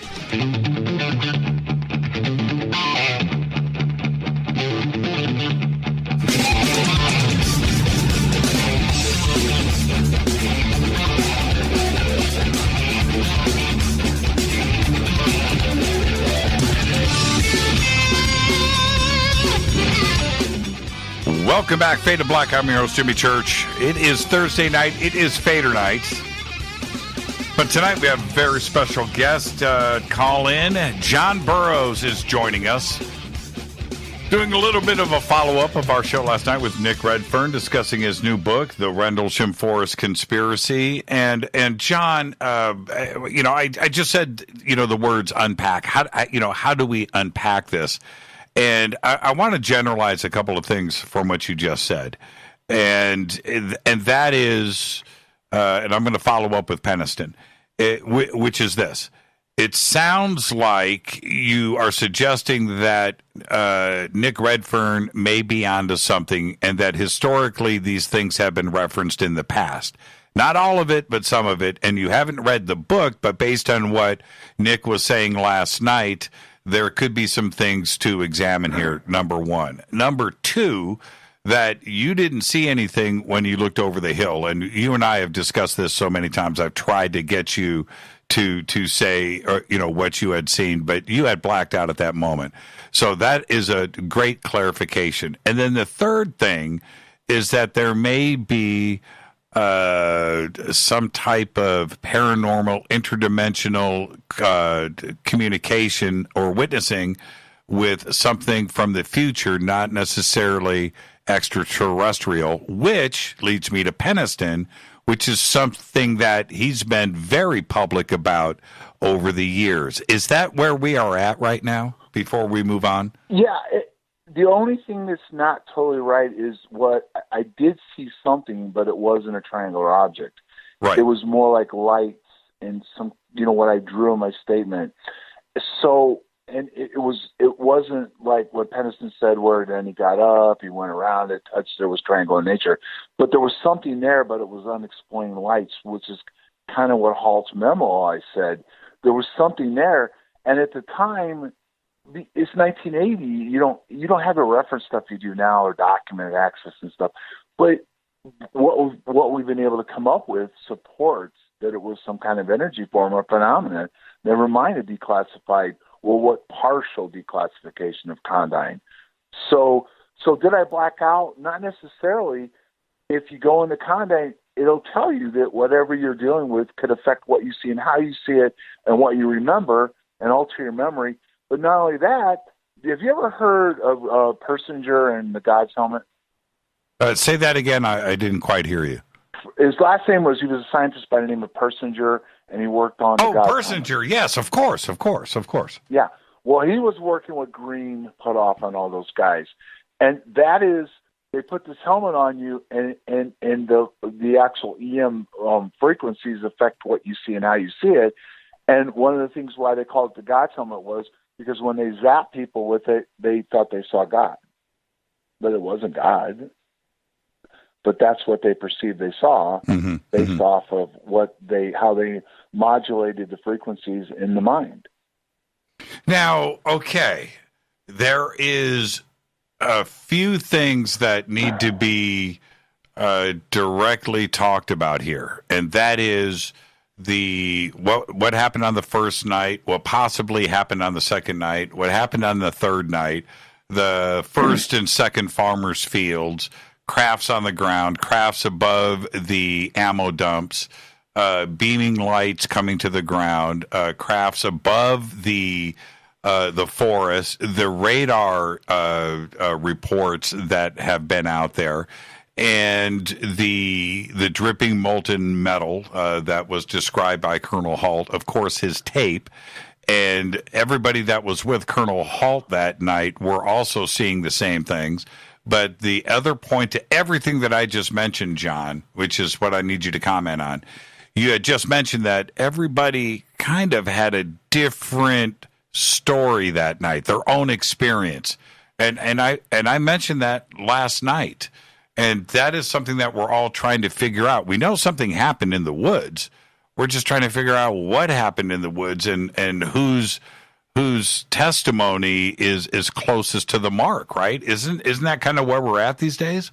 Welcome back, Fade to Black. I'm your host, Jimmy Church. It is Thursday night. It is Fadernight. But tonight we have a very special guest call in. John Burroughs is joining us. Doing a little bit of a follow-up of our show last night with Nick Redfern, discussing his new book, The Rendlesham Forest Conspiracy. And John, I just said, the words unpack. How do we unpack this? And I want to generalize a couple of things from what you just said. And that is, and I'm going to follow up with Peniston, which is this. It sounds like you are suggesting that Nick Redfern may be onto something, and that historically these things have been referenced in the past. Not all of it, but some of it. And you haven't read the book, but based on what Nick was saying last night, there could be some things to examine here, number one. Number two, that you didn't see anything when you looked over the hill. And you and I have discussed this so many times. I've tried to get you to say, or, what you had seen, but you had blacked out at that moment. So that is a great clarification. And then the third thing is that there may be some type of paranormal, interdimensional communication or witnessing with something from the future, not necessarily extraterrestrial, which leads me to Peniston, which is something that he's been very public about over the years. Is that where we are at right now before we move on? Yeah. The only thing that's not totally right is what I did see something, but it wasn't a triangular object. Right. It was more like lights and some, what I drew in my statement. So, and it wasn't like what Peniston said, where then he got up, he went around, it touched, there was triangular nature, but there was something there, but it was unexplained lights, which is kind of what Halt's memo I said. There was something there, and at the time, it's 1980. You don't have the reference stuff you do now, or documented access and stuff. But what we've been able to come up with supports that it was some kind of energy form or phenomenon. Never mind a declassified, what partial declassification of Condyne. So did I black out? Not necessarily. If you go into Condyne, it'll tell you that whatever you're dealing with could affect what you see and how you see it and what you remember and alter your memory. But not only that, have you ever heard of Persinger and the God's Helmet? Say that again. I didn't quite hear you. His last name he was a scientist by the name of Persinger, and he worked on the God's Persinger, Helmet. Yes, of course. Yeah. Well, he was working with Green put off on all those guys. And that is, they put this helmet on you, and the actual EM frequencies affect what you see and how you see it. And one of the things why they called it the God's Helmet was because when they zapped people with it, they thought they saw God. But it wasn't God. But that's what they perceived they saw based off of how they modulated the frequencies in the mind. Now, okay, there is a few things that need to be directly talked about here, and that is what happened on the first night, what possibly happened on the second night, what happened on the third night, the first and second farmers' fields, crafts on the ground, crafts above the ammo dumps, beaming lights coming to the ground, crafts above the forest, the radar reports that have been out there, and the dripping molten metal that was described by Colonel Halt, of course, his tape. And everybody that was with Colonel Halt that night were also seeing the same things. But the other point to everything that I just mentioned, John, which is what I need you to comment on, you had just mentioned that everybody kind of had a different story that night, their own experience. And I mentioned that last night. And that is something that we're all trying to figure out. We know something happened in the woods. We're just trying to figure out what happened in the woods and whose testimony is closest to the mark, right? Isn't that kind of where we're at these days?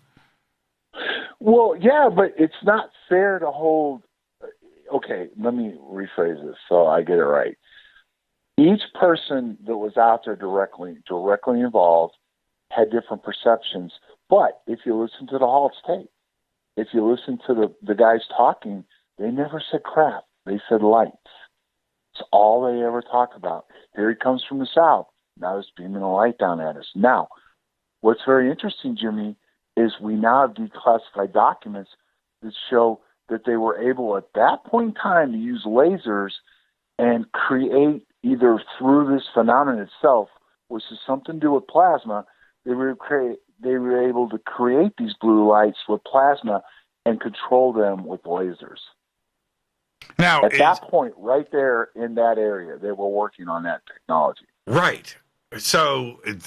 Well, yeah, but it's not fair to hold. Okay, let me rephrase this so I get it right. Each person that was out there directly involved had different perceptions. But if you listen to the Halt's tape, if you listen to the guys talking, they never said crap. They said lights. It's all they ever talk about. Here he comes from the south. Now he's beaming a light down at us. Now, what's very interesting, Jimmy, is we now have declassified documents that show that they were able at that point in time to use lasers and create, either through this phenomenon itself, which is something to do with plasma, they were able to create these blue lights with plasma and control them with lasers. Now, at that point, right there in that area, they were working on that technology. Right. So is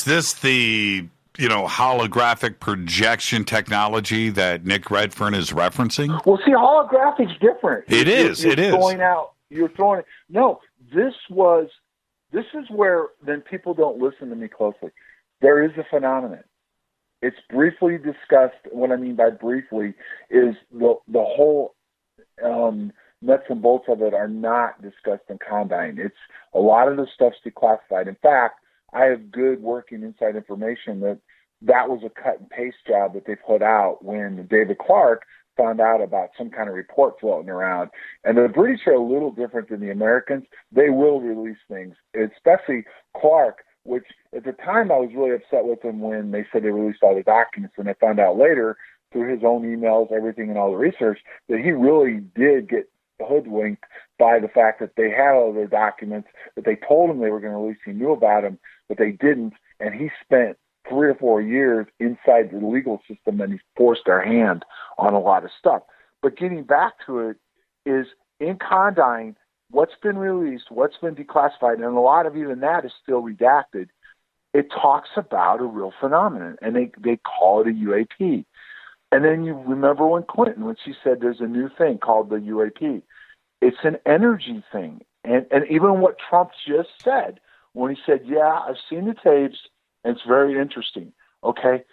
this the holographic projection technology that Nick Redfern is referencing? Well, see, holographic's different. It is. Going out. You're throwing it. No, this is where then people don't listen to me closely. There is a phenomenon. It's briefly discussed. What I mean by briefly is the whole nuts and bolts of it are not discussed in Condign. It's a lot of the stuff's declassified. In fact, I have good working inside information that was a cut and paste job that they put out when David Clark found out about some kind of report floating around. And the British are a little different than the Americans. They will release things, especially Clark, which at the time I was really upset with him when they said they released all the documents. And I found out later through his own emails, everything, and all the research that he really did get hoodwinked by the fact that they had all their documents, that they told him they were going to release. He knew about them, but they didn't. And he spent 3 or 4 years inside the legal system, and he forced their hand on a lot of stuff. But getting back to it is in Condign, what's been released, what's been declassified, and a lot of even that is still redacted. It talks about a real phenomenon, and they call it a UAP. And then you remember when she said there's a new thing called the UAP. It's an energy thing. And even what Trump just said, when he said, yeah, I've seen the tapes, and it's very interesting, okay?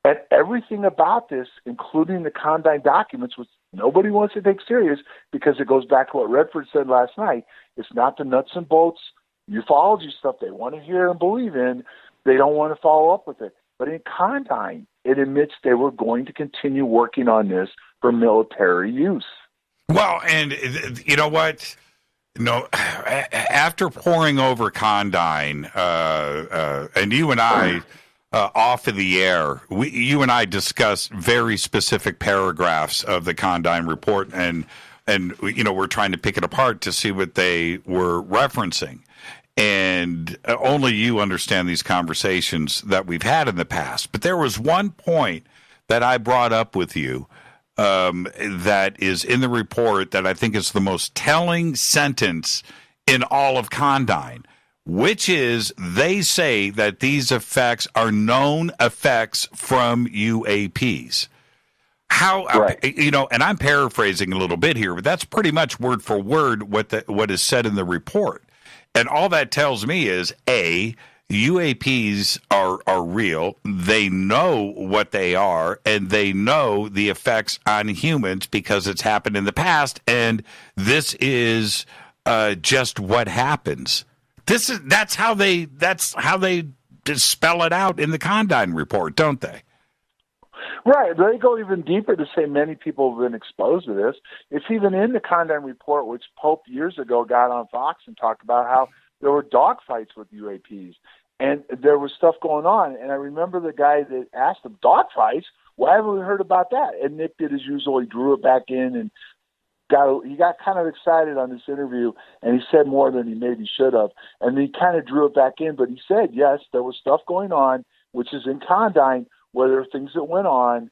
And everything about this, including the Condign documents, which nobody wants to take serious because it goes back to what Redfern said last night. It's not the nuts and bolts ufology stuff they want to hear and believe in. They don't want to follow up with it. But in Condign, it admits they were going to continue working on this for military use. Well, and you know what? No, after poring over Condign, and you and I, off of the air, you and I discussed very specific paragraphs of the Condign report, and we're trying to pick it apart to see what they were referencing. And only you understand these conversations that we've had in the past. But there was one point that I brought up with you that is in the report that I think is the most telling sentence in all of Condign, which is they say that these effects are known effects from UAPs. How, right. And I'm paraphrasing a little bit here, but that's pretty much word for word what is said in the report. And all that tells me is, A, UAPs are real. They know what they are, and they know the effects on humans because it's happened in the past, and this is just what happens. That's how they just spell it out in the Condign report, don't they? Right. They go even deeper to say many people have been exposed to this. It's even in the Condign report, which Pope years ago got on Fox and talked about how there were dogfights with UAPs. And there was stuff going on. And I remember the guy that asked him, dogfights? Why haven't we heard about that? And Nick did as usual. He drew it back in and he got kind of excited on this interview, and he said more than he maybe should have. And he kind of drew it back in, but he said, yes, there was stuff going on, which is in Condign, where there are things that went on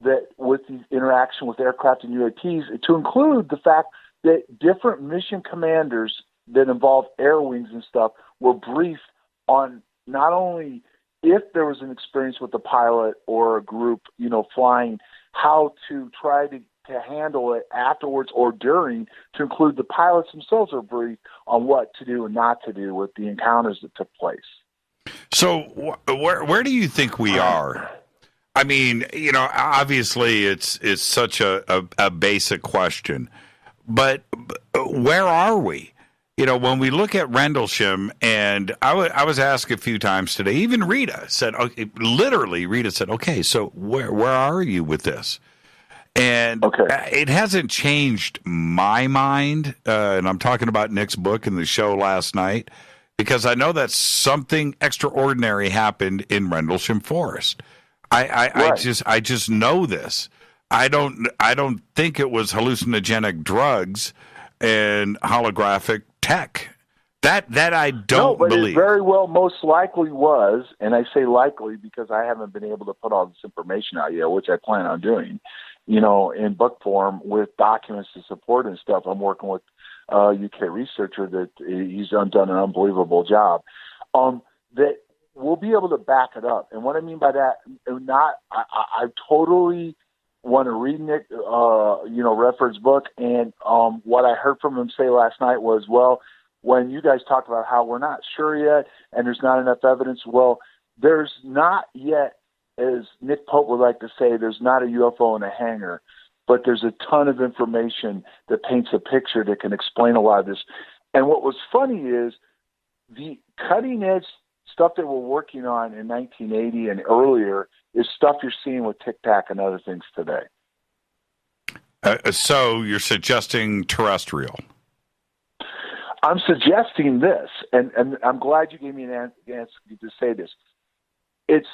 that with the interaction with aircraft and UAPs, to include the fact that different mission commanders that involve air wings and stuff were briefed on not only if there was an experience with the pilot or a group, flying, how to try to handle it afterwards or during, to include the pilots themselves are briefed on what to do and not to do with the encounters that took place. So where do you think we are? I mean, obviously it's such a basic question, but where are we? When we look at Rendlesham, and I was asked a few times today, even Rita said, Rita said, okay, so where are you with this? And It hasn't changed my mind, and I'm talking about Nick's book and the show last night, because I know that something extraordinary happened in Rendlesham Forest. I just know this. I don't think it was hallucinogenic drugs and holographic tech. That I don't believe. It very well most likely was, and I say likely because I haven't been able to put all this information out yet, which I plan on doing, in book form with documents to support and stuff. I'm working with a UK researcher that he's done an unbelievable job. That we'll be able to back it up. And what I mean by that, I totally want to read Nick, Redfern's book. And what I heard from him say last night was, well, when you guys talked about how we're not sure yet and there's not enough evidence, well, there's not yet, as Nick Pope would like to say, there's not a UFO in a hangar. but there's a ton of information that paints a picture that can explain a lot of this. And what was funny is the cutting edge stuff that we're working on in 1980 and earlier is stuff you're seeing with Tic Tac and other things today. So you're suggesting terrestrial? I'm suggesting this, and I'm glad you gave me an answer to say this. It's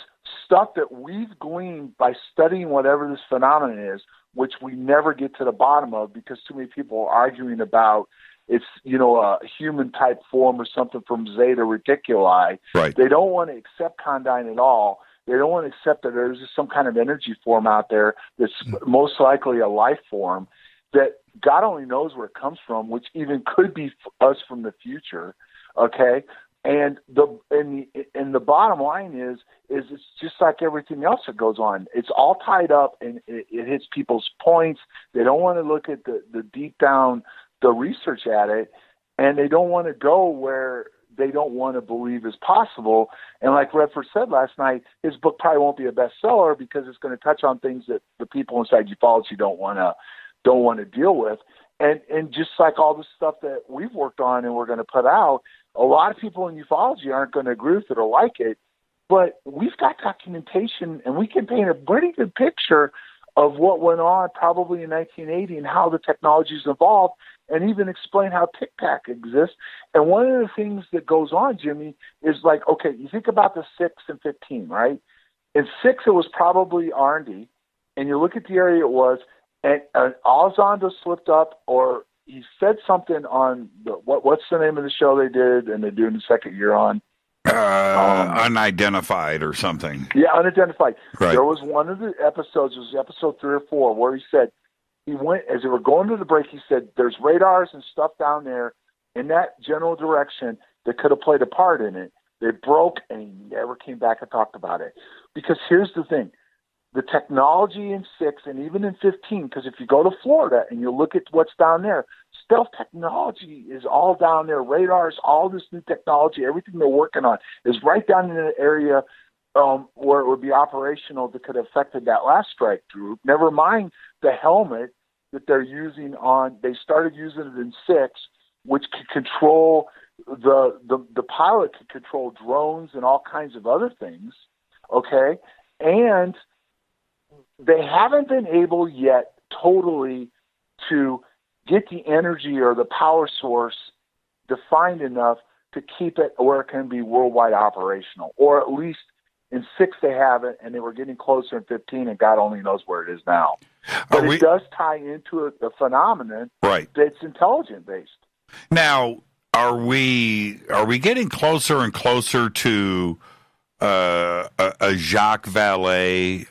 stuff that we've gleaned by studying whatever this phenomenon is, which we never get to the bottom of because too many people are arguing about it's, a human type form or something from Zeta Reticuli. Right. They don't want to accept Condyne at all. They don't want to accept that there's just some kind of energy form out there that's most likely a life form that God only knows where it comes from, which even could be us from the future. Okay. And the bottom line is it's just like everything else that goes on. It's all tied up and it hits people's points. They don't want to look at the deep down, the research at it, and they don't want to go where they don't want to believe is possible. And like Redfern said last night, his book probably won't be a bestseller because it's going to touch on things that the people inside ufology don't want to deal with. And just like all the stuff that we've worked on and we're going to put out, a lot of people in ufology aren't going to agree with it or like it, but we've got documentation and we can paint a pretty good picture of what went on probably in 1980 and how the technology's evolved, and even explain how Tic Tac exists. And one of the things that goes on, Jimmy, is like, okay, you think about the 6 and 15, right? In 6, it was probably R&D, and you look at the area it was, and Elizondo slipped up, or he said something on what's the name of the show they did, and they're doing the second year on? Unidentified or something. Yeah, unidentified. Right. There was one of the episodes, it was episode 3 or 4, where he said, he went, as they were going to the break, he said, there's radars and stuff down there in that general direction that could have played a part in it. They broke, and he never came back and talked about it. Because here's the thing. The technology in 6 and even in 15, because if you go to Florida and you look at what's down there, stealth technology is all down there. Radars, all this new technology, everything they're working on is right down in the area where it would be operational that could have affected that last strike group. Never mind the helmet that they're using on. They started using it in 6, which could control the pilot could control drones and all kinds of other things. Okay, and they haven't been able yet totally to get the energy or the power source defined enough to keep it where it can be worldwide operational, or at least in 6 they have it, and they were getting closer in 15, and God only knows where it is now. But it does tie into a phenomenon that's intelligent-based. Now, are we getting closer and closer to a Jacques Vallée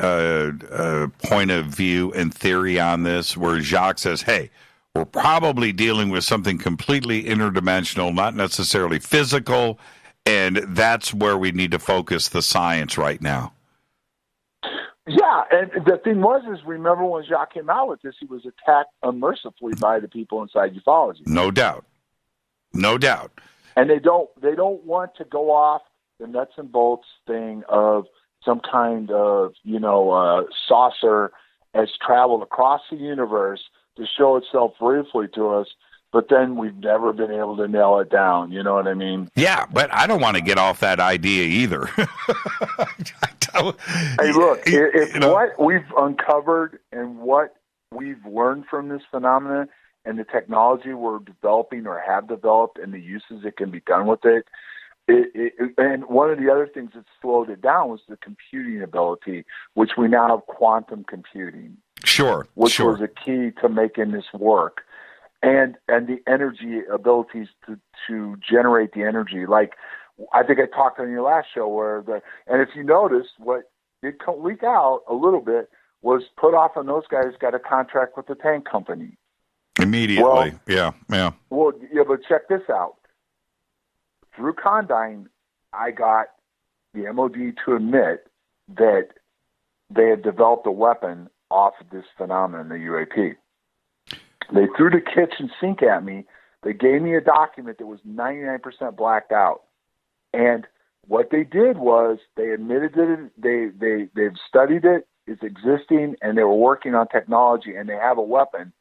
point of view and theory on this, where Jacques says, hey, we're probably dealing with something completely interdimensional, not necessarily physical, and that's where we need to focus the science right now? Yeah, and the thing is remember when Jacques came out with this, he was attacked unmercifully by the people inside ufology. No doubt. No doubt. And they don't want to go off the nuts and bolts thing of some kind of, saucer has traveled across the universe to show itself briefly to us, but then we've never been able to nail it down. You know what I mean? Yeah, but I don't want to get off that idea either. Hey, look, what we've uncovered and what we've learned from this phenomenon and the technology we're developing or have developed and the uses that can be done with it, and one of the other things that slowed it down was the computing ability, which we now have quantum computing. Sure. Which was a key to making this work. And the energy abilities to generate the energy. Like, I think I talked on your last show and if you notice, what did leak out a little bit was put off on those guys got a contract with the tank company. Immediately. Well, yeah. Well, yeah, but check this out. Through Condyne, I got the MOD to admit that they had developed a weapon off of this phenomenon, the UAP. They threw the kitchen sink at me. They gave me a document that was 99% blacked out. And what they did was they admitted that they've studied it. is existing, and they were working on technology, and they have a weapon.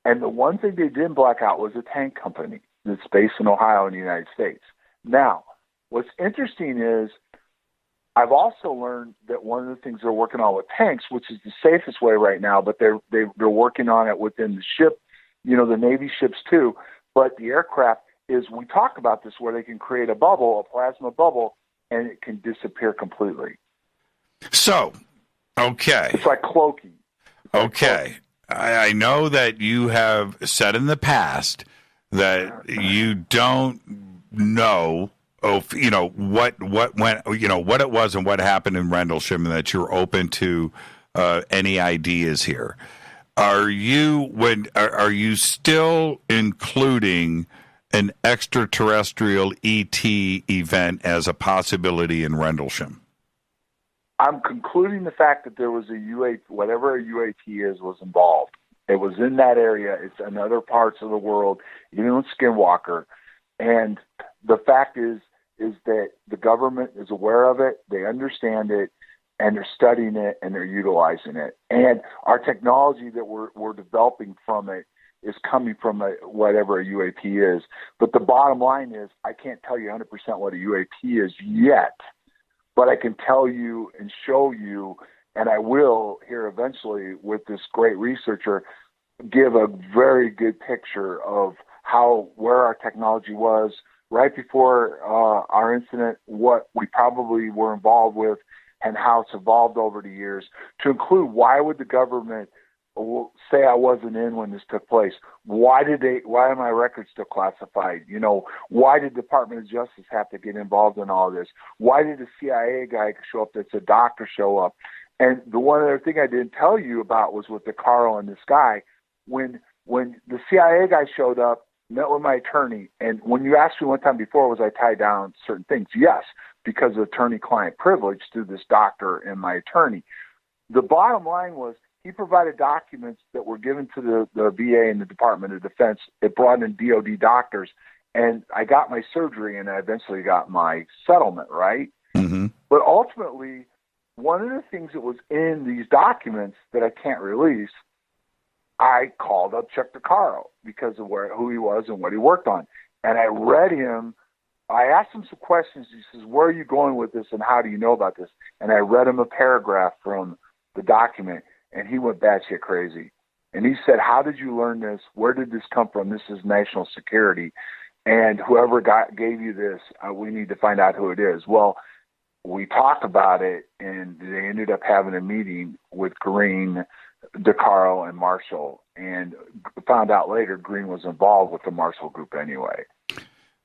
And the one thing they didn't black out was a tank company that's based in Ohio in the United States. Now, what's interesting is I've also learned that one of the things they're working on with tanks, which is the safest way right now, but they're working on it within the ship, the Navy ships too. But the aircraft is, we talk about this, where they can create a bubble, a plasma bubble, and it can disappear completely. So, okay. It's like cloaking. Okay. I know that you have said in the past that you don't know what went, what it was and what happened in Rendlesham, and that you're open to any ideas here. Are you still including an extraterrestrial ET event as a possibility in Rendlesham? I'm concluding the fact that there was a UAP, whatever a UAP is, was involved. It was in that area. It's in other parts of the world, even with Skinwalker. And the fact is that the government is aware of it, they understand it, and they're studying it, and they're utilizing it. And our technology that we're developing from it is coming from whatever a UAP is. But the bottom line is, I can't tell you 100% what a UAP is yet, but I can tell you and show you, and I will here eventually with this great researcher, give a very good picture of where our technology was right before our incident, what we probably were involved with, and how it's evolved over the years, to include why would the government say I wasn't in when this took place? Why are my records still classified? Why did the Department of Justice have to get involved in all this? Why did the CIA guy show up that's a doctor show up? And the one other thing I didn't tell you about was with the Carl and this guy. When the CIA guy showed up, met with my attorney, and when you asked me one time before, was I tied down to certain things? Yes, because of attorney-client privilege through this doctor and my attorney. The bottom line was, he provided documents that were given to the VA and the Department of Defense. It brought in DOD doctors, and I got my surgery, and I eventually got my settlement, right? Mm-hmm. But ultimately, one of the things that was in these documents that I can't release, I called up Chuck DeCaro because of who he was and what he worked on. And I read him. I asked him some questions. He says, where are you going with this, and how do you know about this? And I read him a paragraph from the document, and he went batshit crazy. And he said, how did you learn this? Where did this come from? This is national security. And whoever gave you this, we need to find out who it is. Well, we talked about it, and they ended up having a meeting with Green, DeCaro, and Marshall, and found out later Green was involved with the Marshall Group anyway.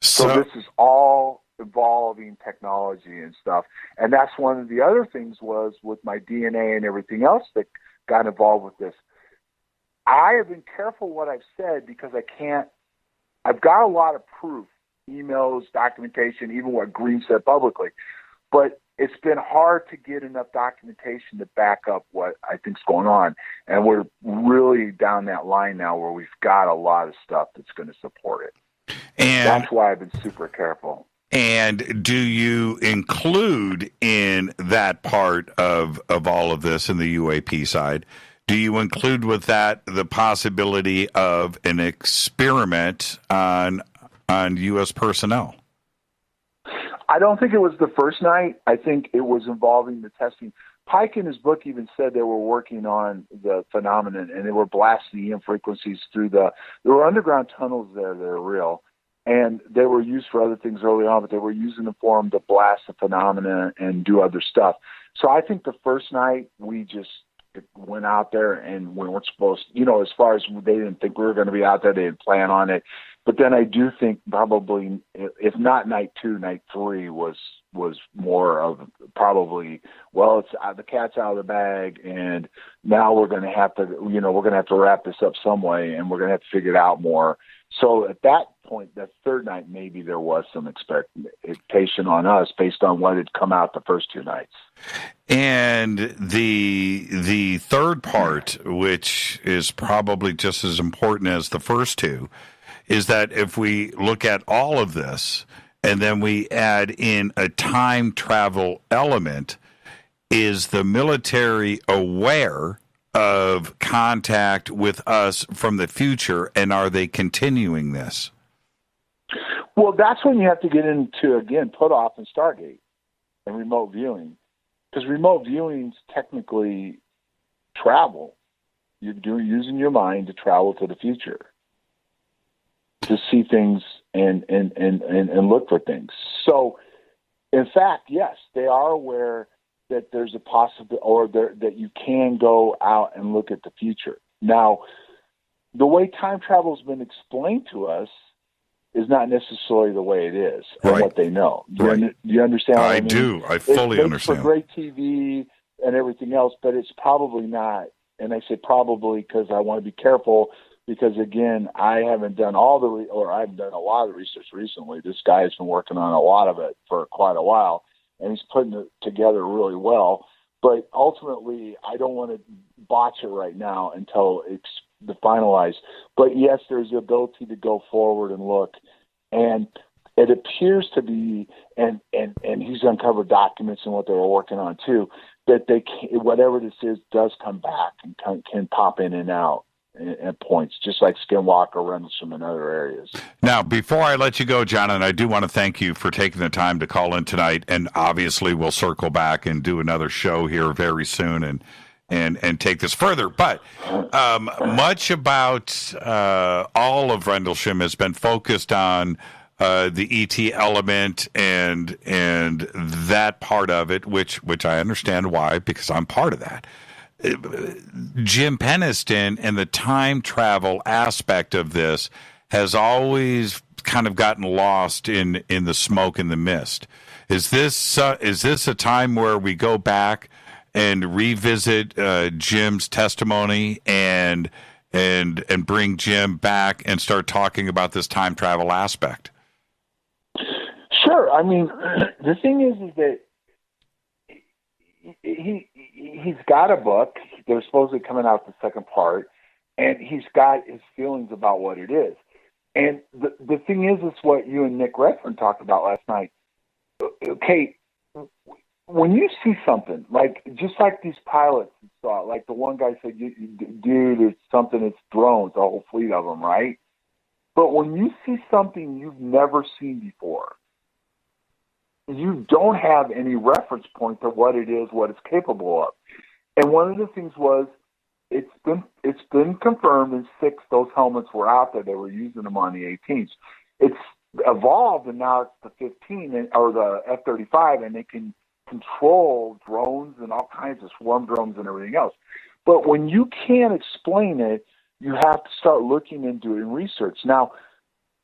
So this is all evolving technology and stuff. And that's one of the other things was with my DNA and everything else that got involved with this. I have been careful what I've said because I've got a lot of proof, emails, documentation, even what Green said publicly. But it's been hard to get enough documentation to back up what I think's going on. And we're really down that line now where we've got a lot of stuff that's going to support it. And that's why I've been super careful. And do you include in that part of all of this in the UAP side, do you include with that the possibility of an experiment on U.S. personnel? I don't think it was the first night. I think it was involving the testing. Pike in his book even said they were working on the phenomenon, and they were blasting EM frequencies through there were underground tunnels there that are real, and they were used for other things early on, but they were using them for them to blast the phenomena and do other stuff. So I think the first night we just went out there and we weren't supposed to, as far as they didn't think we were going to be out there, they didn't plan on it. But then I do think probably, if not night 2, night 3 was more of probably, well, it's the cat's out of the bag, and now we're going to have to, we're going to have to wrap this up some way, and we're going to have to figure it out more. So at that point, that third night, maybe there was some expectation on us based on what had come out the first 2 nights. And the third part, which is probably just as important as the first 2, is that if we look at all of this and then we add in a time travel element, is the military aware of contact with us from the future, and are they continuing this? Well, that's when you have to get into, again, put off and Stargate and remote viewing. Because remote viewing's technically travel. You're using your mind to travel to the future, to see things and look for things. So, in fact, yes, they are aware that there's a possibility, or that you can go out and look at the future. Now, the way time travel has been explained to us is not necessarily the way it is, and Right. what they know. Do Right. you understand what I mean? do. I fully It's understand. for great TV and everything else, but it's probably not. And I say probably because I want to be careful, because, again, I haven't done I've done a lot of research recently. This guy has been working on a lot of it for quite a while, and he's putting it together really well. But ultimately, I don't want to botch it right now until it's finalized. But yes, there's the ability to go forward and look, and it appears to be, and he's uncovered documents and what they were working on too, that they can, whatever this is does come back and can pop in and out at points, just like Skinwalker, Rendlesham, and other areas. Now, before I let you go, Jonathan, I do want to thank you for taking the time to call in tonight, and obviously we'll circle back and do another show here very soon and take this further. But much about all of Rendlesham has been focused on the ET element and that part of it, which I understand why, because I'm part of that. Jim Peniston and the time travel aspect of this has always kind of gotten lost in the smoke and the mist. Is this a time where we go back and revisit Jim's testimony and bring Jim back and start talking about this time travel aspect? Sure. I mean, the thing is that he's got a book. They're supposedly coming out the second part, and he's got his feelings about what it is. And the thing is, it's what you and Nick Redfern talked about last night. Okay, when you see something, like just like these pilots saw, like the one guy said, dude, it's something, it's drones, a whole fleet of them, right? But when you see something you've never seen before, you don't have any reference point to what it is, what it's capable of. And one of the things was, it's been confirmed in 6 those helmets were out there. They were using them on the 18s. It's evolved, and now it's the 15 or the F-35, and they can control drones and all kinds of swarm drones and everything else. But when you can't explain it, you have to start looking and doing research. Now,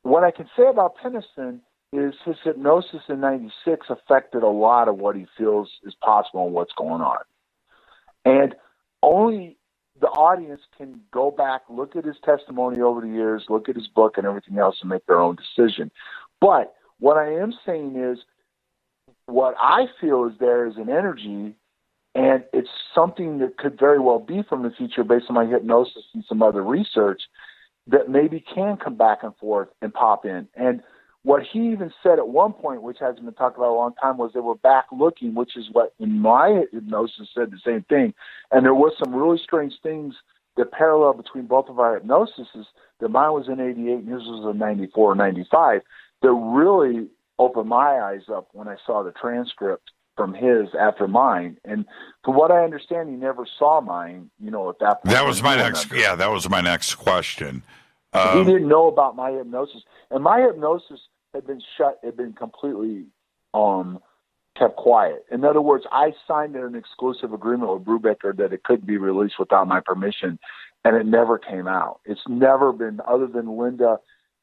what I can say about Peniston is his hypnosis in 96 affected a lot of what he feels is possible and what's going on. And only the audience can go back, look at his testimony over the years, look at his book and everything else, and make their own decision. But what I am saying is, what I feel is there is an energy, and it's something that could very well be from the future based on my hypnosis and some other research that maybe can come back and forth and pop in. And what he even said at one point, which hasn't been talked about a long time, was they were back looking, which is what in my hypnosis said the same thing. And there was some really strange things that parallel between both of our hypnoses. That mine was in 88 and his was in 94 or 95. That really opened my eyes up when I saw the transcript from his after mine. And from what I understand, he never saw mine, at that point. That was my next question. He didn't know about my hypnosis. And my hypnosis had been completely kept quiet. In other words, I signed an exclusive agreement with Brubaker that it couldn't be released without my permission, and it never came out. It's never been, other than Linda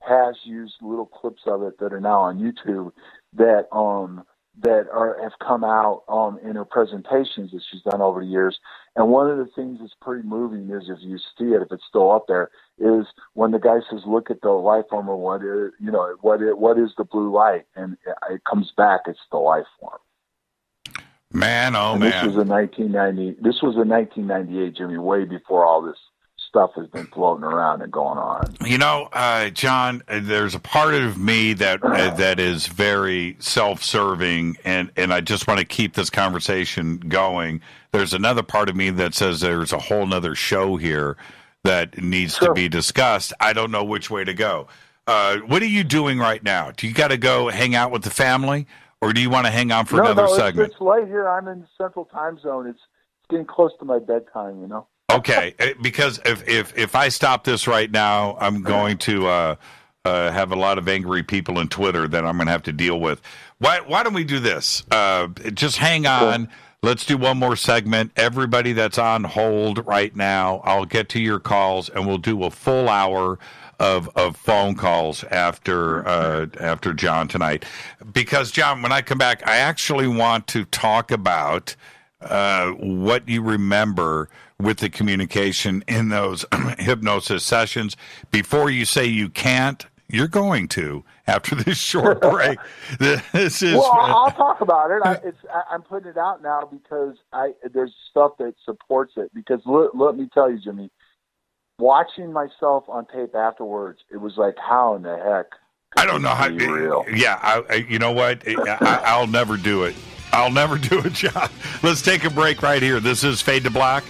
has used little clips of it that are now on YouTube that have come out in her presentations that she's done over the years. And one of the things that's pretty moving is, if you see it, if it's still up there, is when the guy says, "Look at the life form," or what is the blue light, and it comes back, it's the life form. Man, oh and man! This was in 1990. This was in 1998, Jimmy, way before all this stuff has been floating around and going on. You know, John, there's a part of me that is very self-serving, and I just want to keep this conversation going. There's another part of me that says there's a whole nother show here that needs to be discussed. I don't know which way to go. What are you doing right now? Do you got to go hang out with the family, or do you want to hang on for another segment? It's late here. I'm in Central Time Zone. It's getting close to my bedtime, you know. Okay, because if I stop this right now, I'm going to have a lot of angry people on Twitter that I'm going to have to deal with. Why don't we do this? Just hang on. Let's do one more segment. Everybody that's on hold right now, I'll get to your calls, and we'll do a full hour of phone calls after John tonight. Because, John, when I come back, I actually want to talk about what you remember with the communication in those hypnosis sessions. Before you say you can't, you're going to after this short break. This is I'll talk about it. I'm putting it out now because there's stuff that supports it. Because let me tell you, Jimmy, watching myself on tape afterwards, it was like, how in the heck? I don't know how. Real? Yeah, you know what? I'll never do it. I'll never do it, John. Let's take a break right here. This is Fade to Black.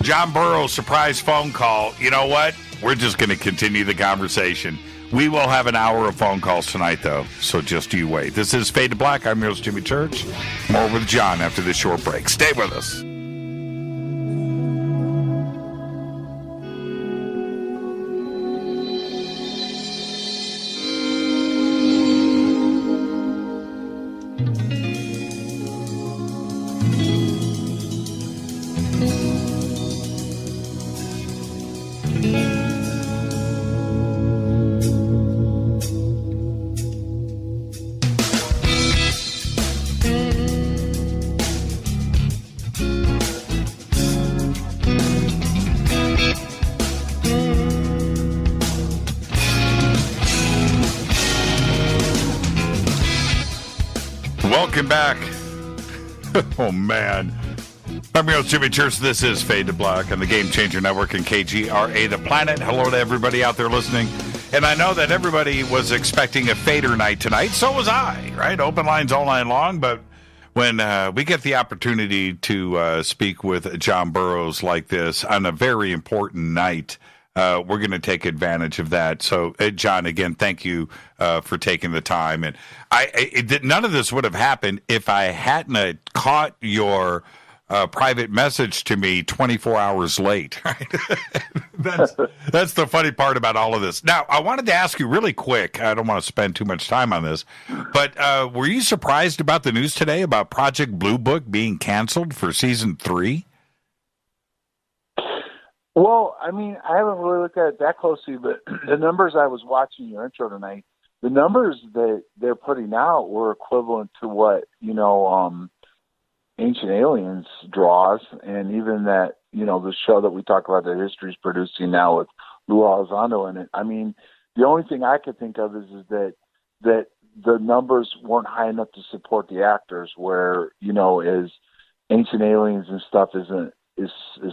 John Burroughs, surprise phone call. You know what? We're just going to continue the conversation. We will have an hour of phone calls tonight, though, so just you wait. This is Fade to Black. I'm your host, Jimmy Church. More with John after this short break. Stay with us. Welcome back. Oh, man. I'm your host, Jimmy Church. This is Fade to Black on the Game Changer Network and KGRA, The Planet. Hello to everybody out there listening. And I know that everybody was expecting a Fadernight tonight. So was I, right? Open lines all night long. But when we get the opportunity to speak with John Burroughs like this on a very important night, we're going to take advantage of that. So, John, again, thank you for taking the time. And none of this would have happened if I hadn't caught your private message to me 24 hours late. Right? That's the funny part about all of this. Now, I wanted to ask you really quick. I don't want to spend too much time on this, but were you surprised about the news today about Project Blue Book being canceled for season 3? Well, I mean, I haven't really looked at it that closely, but the numbers I was watching your intro tonight, the numbers that they're putting out were equivalent to what, Ancient Aliens draws, and even that, the show that we talk about that History's producing now with Lou Elizondo in it. I mean, the only thing I could think of is that the numbers weren't high enough to support the actors, where, as Ancient Aliens and stuff is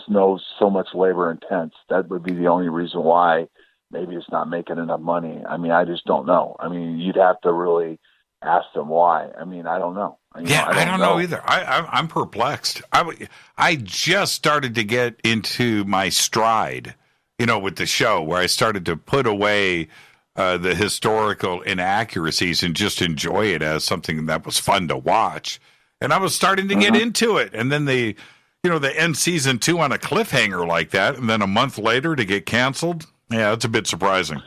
no so much labor intense. That would be the only reason why maybe it's not making enough money. I mean, I just don't know. I mean, you'd have to really ask them why. I mean, I don't know. I don't know either. I'm perplexed. I just started to get into my stride, with the show, where I started to put away the historical inaccuracies and just enjoy it as something that was fun to watch. And I was starting to get into it. And then they end season 2 on a cliffhanger like that, and then a month later to get canceled. Yeah, it's a bit surprising.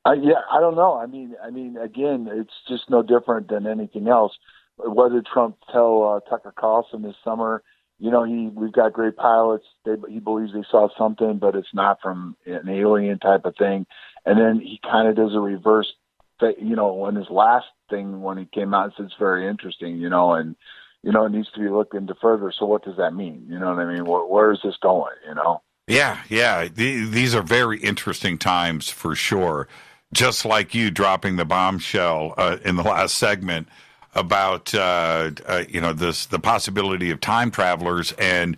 Yeah, I don't know. I mean, again, it's just no different than anything else. What did Trump tell Tucker Carlson this summer? We've got great pilots. He believes they saw something, but it's not from an alien type of thing. And then he kind of does a reverse, in his last thing when he came out, it's very interesting, and it needs to be looked into further. So what does that mean? You know what I mean? Where is this going? Yeah. These are very interesting times for sure. Just like you dropping the bombshell in the last segment about the possibility of time travelers and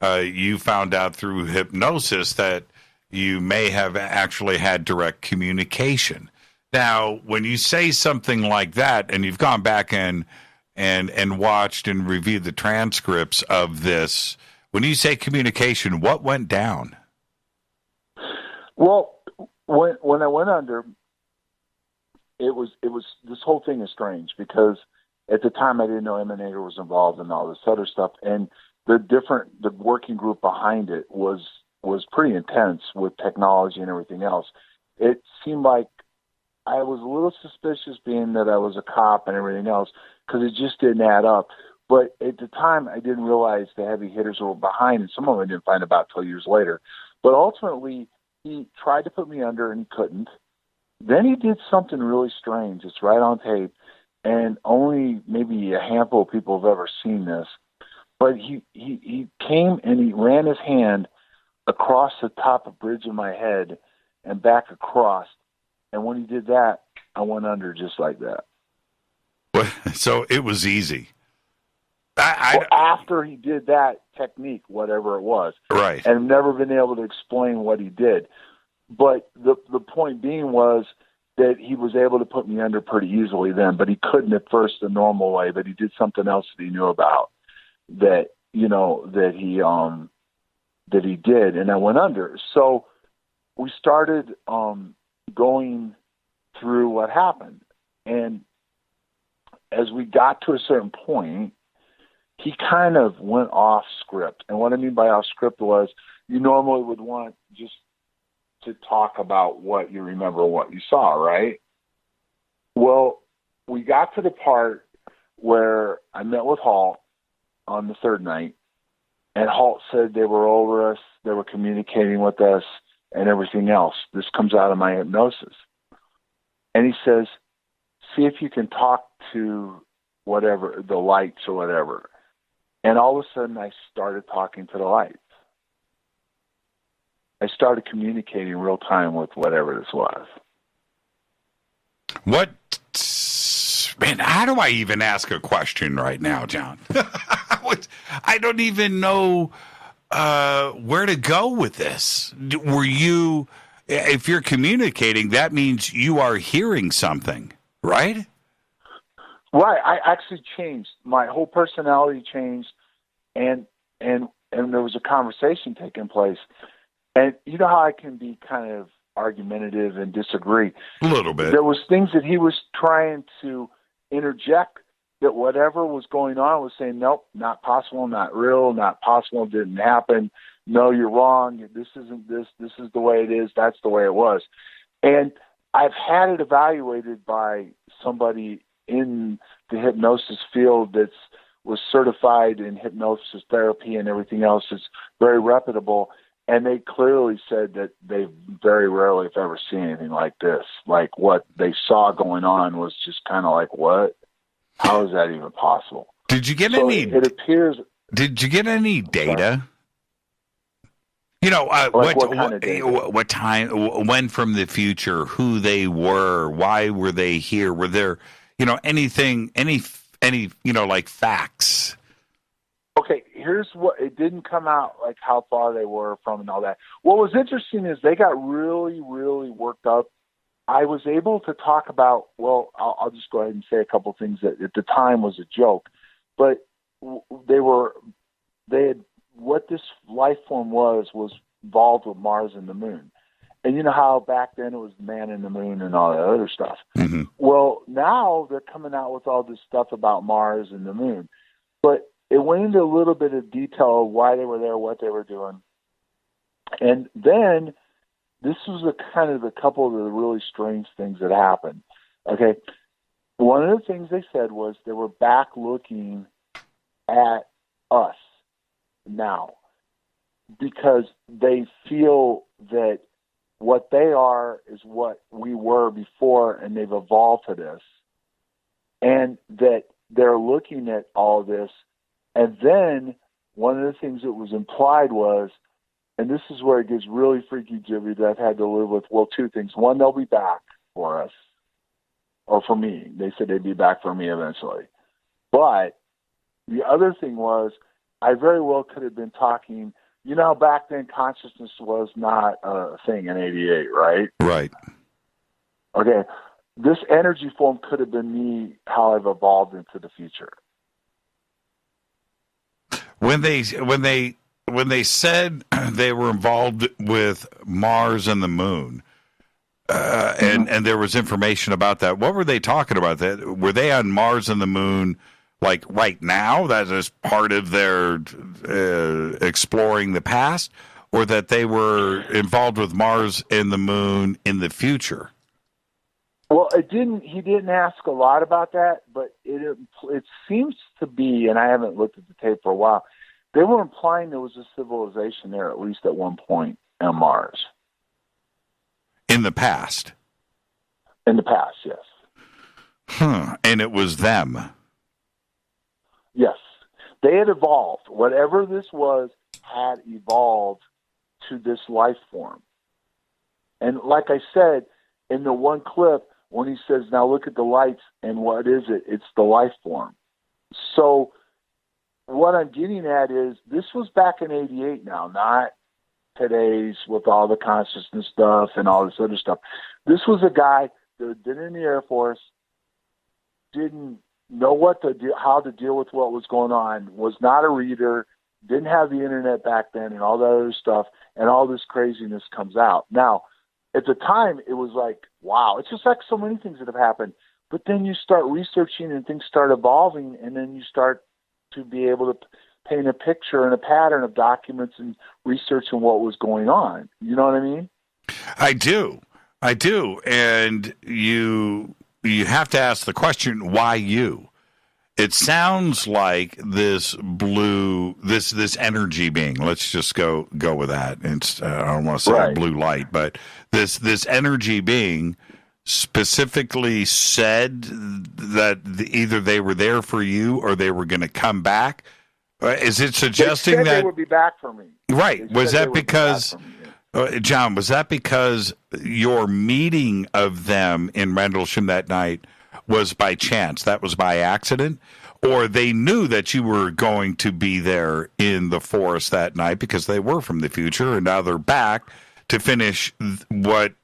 you found out through hypnosis that you may have actually had direct communication. Now, when you say something like that, and you've gone back and watched and reviewed the transcripts of this, when you say communication, what went down? Well, when I went under, it was this whole thing is strange because at the time I didn't know Emanator was involved in all this other stuff, and the working group behind it was pretty intense with technology and everything else. It seemed like I was a little suspicious, being that I was a cop and everything else, because it just didn't add up. But at the time, I didn't realize the heavy hitters were behind, and some of them I didn't find about till years later. But ultimately, he tried to put me under, and he couldn't. Then he did something really strange. It's right on tape, and only maybe a handful of people have ever seen this. But he came and he ran his hand across the top of the bridge of my head and back across. And when he did that, I went under just like that. So it was easy. After he did that technique, whatever it was. Right. And I've never been able to explain what he did. But the point being was that he was able to put me under pretty easily then, but he couldn't at first the normal way, but he did something else that he knew about that he did, and I went under. So we started going through what happened. And as we got to a certain point, he kind of went off script. And what I mean by off script was you normally would want just to talk about what you remember, what you saw, right? Well, we got to the part where I met with Halt on the third night, and Halt said they were over us, they were communicating with us, and everything else. This comes out of my hypnosis. And he says, see if you can talk to whatever, the lights or whatever. And all of a sudden, I started talking to the lights. I started communicating real time with whatever this was. What? Man, how do I even ask a question right now, John? I don't even know where to go with this. Were you, if you're communicating, that means you are hearing something, right? Right. I actually changed. My whole personality changed, and there was a conversation taking place. And you know how I can be kind of argumentative and disagree? A little bit. There was things that he was trying to interject that whatever was going on was saying, nope, not possible, not real, not possible, didn't happen. No, you're wrong. This isn't this. This is the way it is. That's the way it was. And I've had it evaluated by somebody in the hypnosis field that was certified in hypnosis therapy and everything else. It's very reputable. And they clearly said that they very rarely have ever seen anything like this. Like what they saw going on was just kind of like, what? How is that even possible? Did you get It appears. Did you get any data? You know, what time, when from the future, who they were, why were they here? Were there, anything, any, like facts? Okay, here's what, it didn't come out, like how far they were from and all that. What was interesting is they got really, really worked up. I was able to talk about, I'll just go ahead and say a couple things that at the time was a joke, but what this life form was involved with Mars and the moon. And you know how back then it was the man in the moon and all that other stuff. Mm-hmm. Well, now they're coming out with all this stuff about Mars and the moon. But it went into a little bit of detail of why they were there, what they were doing. And then this was a couple of the really strange things that happened. Okay. One of the things they said was they were back looking at us now because they feel that what they are is what we were before, and they've evolved to this, and that they're looking at all this. And then one of the things that was implied was, and this is where it gets really freaky, Jimmy, that I've had to live with, two things. One, they'll be back for us, or for me. They said they'd be back for me eventually. But the other thing was I very well could have been talking. You know, back then consciousness was not a thing in '88, right? Right. Okay. This energy form could have been me, how I've evolved into the future. When they said they were involved with Mars and the moon, and there was information about that, what were they talking about? That were they on Mars and the moon like right now? That is part of their exploring the past, or that they were involved with Mars and the moon in the future? Well, he didn't ask a lot about that, but it seems to be, and I haven't looked at the tape for a while, they were implying there was a civilization there, at least at one point, on Mars. In the past? In the past, yes. And it was them? Yes. They had evolved. Whatever this was had evolved to this life form. And like I said, in the one clip, when he says, now look at the lights, and what is it? It's the life form. So what I'm getting at is this was back in '88 now, not today's with all the consciousness stuff and all this other stuff. This was a guy that had been in the Air Force, didn't know how to deal with what was going on, was not a reader, didn't have the internet back then and all that other stuff, and all this craziness comes out. Now, at the time, it was like, wow, it's just like so many things that have happened. But then you start researching and things start evolving, and then you start to be able to paint a picture and a pattern of documents and researching what was going on. You know what I mean? I do. And you have to ask the question, why you? It sounds like this this energy being, let's just go with that. It's, I don't want to say right. Blue light, but this energy being specifically said that either they were there for you or they were going to come back. Is it suggesting they said that they would be back for me? Right. Was that because, John, was that because your meeting of them in Rendlesham that night was by chance? That was by accident? Or they knew that you were going to be there in the forest that night because they were from the future and now they're back to finish what,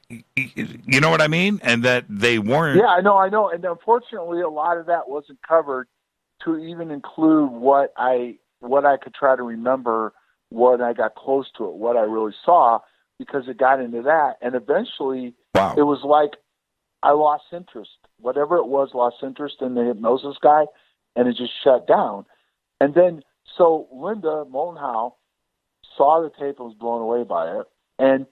you know what I mean? And that they weren't. Yeah, I know. And unfortunately, a lot of that wasn't covered to even include what I could try to remember when I got close to it, what I really saw, because it got into that. And eventually, It was like I lost interest. Whatever it was, lost interest in the hypnosis guy, and it just shut down. And then, so Linda Moldenhau saw the tape and was blown away by it. And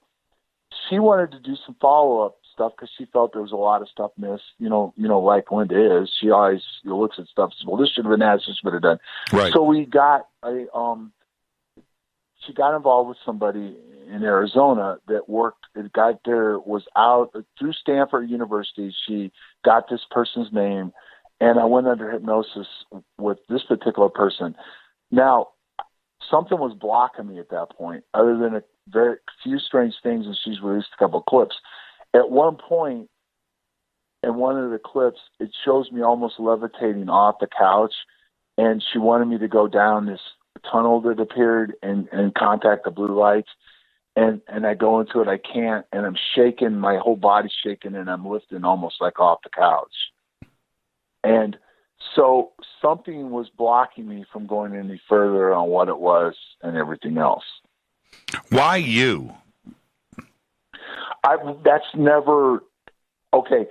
she wanted to do some follow-up stuff because she felt there was a lot of stuff missed. You know, like Linda is. She always looks at stuff and says, well, this should have been asked, this should have been done. Right. So we got she got involved with somebody in Arizona that was out through Stanford University. She got this person's name, and I went under hypnosis with this particular person. Now, something was blocking me at that point, other than a very few strange things, and she's released a couple of clips. At one point, in one of the clips, it shows me almost levitating off the couch, and she wanted me to go down this tunnel that appeared and contact the blue lights. And I go into it, I can't, and I'm shaking, my whole body's shaking, and I'm lifting almost like off the couch. And so something was blocking me from going any further on what it was and everything else. Why you? That's never, okay,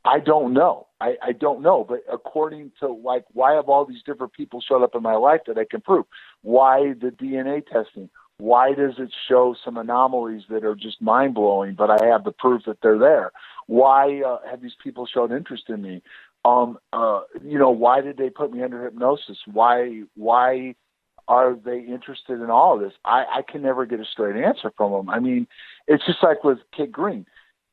I don't know. I don't know, but according to, like, why have all these different people showed up in my life that I can prove? Why the DNA testing? Why does it show some anomalies that are just mind-blowing, but I have the proof that they're there? Why have these people shown interest in me? Why did they put me under hypnosis? Why are they interested in all of this? I can never get a straight answer from them. I mean, it's just like with Kid Green.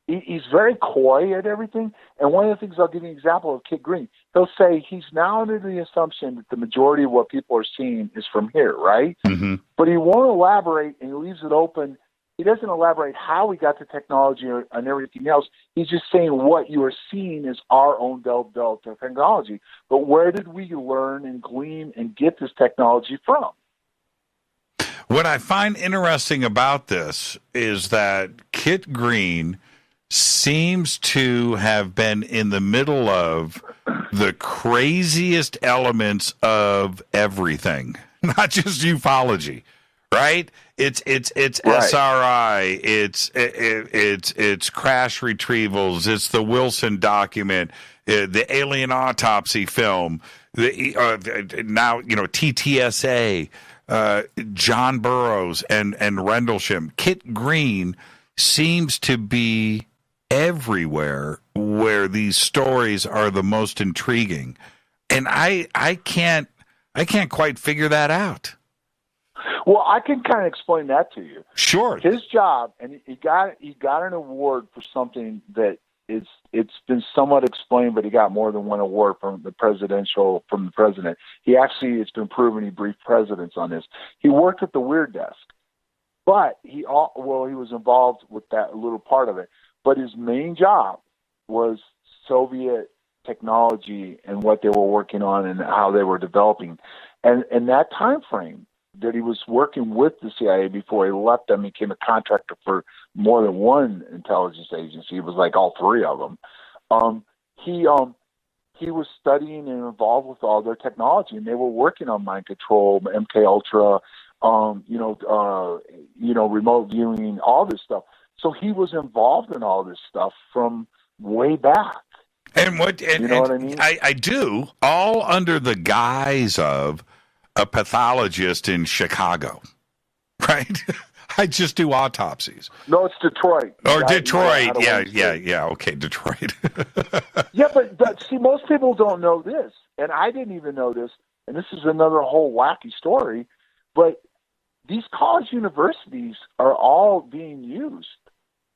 He's very coy at everything. And one of the things, I'll give you an example of Kid Green. He'll say he's now under the assumption that the majority of what people are seeing is from here, right? Mm-hmm. But he won't elaborate, and he leaves it open He doesn't elaborate how we got the technology and everything else. He's just saying what you are seeing is our own Delta technology. But where did we learn and glean and get this technology from? What I find interesting about this is that Kit Green seems to have been in the middle of the craziest elements of everything, not just ufology, right? It's right. SRI, it's crash retrievals, it's the Wilson document, the alien autopsy film, now TTSA, John Burroughs and Rendlesham. Kit Green seems to be everywhere where these stories are the most intriguing, and I can't quite figure that out. Well, I can kind of explain that to you. Sure. His job, and he got an award for something that it's been somewhat explained, but he got more than one award from the president. He actually, it's been proven he briefed presidents on this. He worked at the Weird Desk, but he was involved with that little part of it. But his main job was Soviet technology and what they were working on and how they were developing. And in that time frame that he was working with the CIA before he left them, he became a contractor for more than one intelligence agency. It was like all three of them. He was studying and involved with all their technology, and they were working on mind control, MK Ultra, remote viewing, all this stuff. So he was involved in all this stuff from way back. You know what I mean? I do, all under the guise of a pathologist in Chicago, right? I just do autopsies. No, it's Detroit. Detroit. Yeah. Okay, Detroit. Yeah, but see, most people don't know this, and I didn't even know this, and this is another whole wacky story, but these college universities are all being used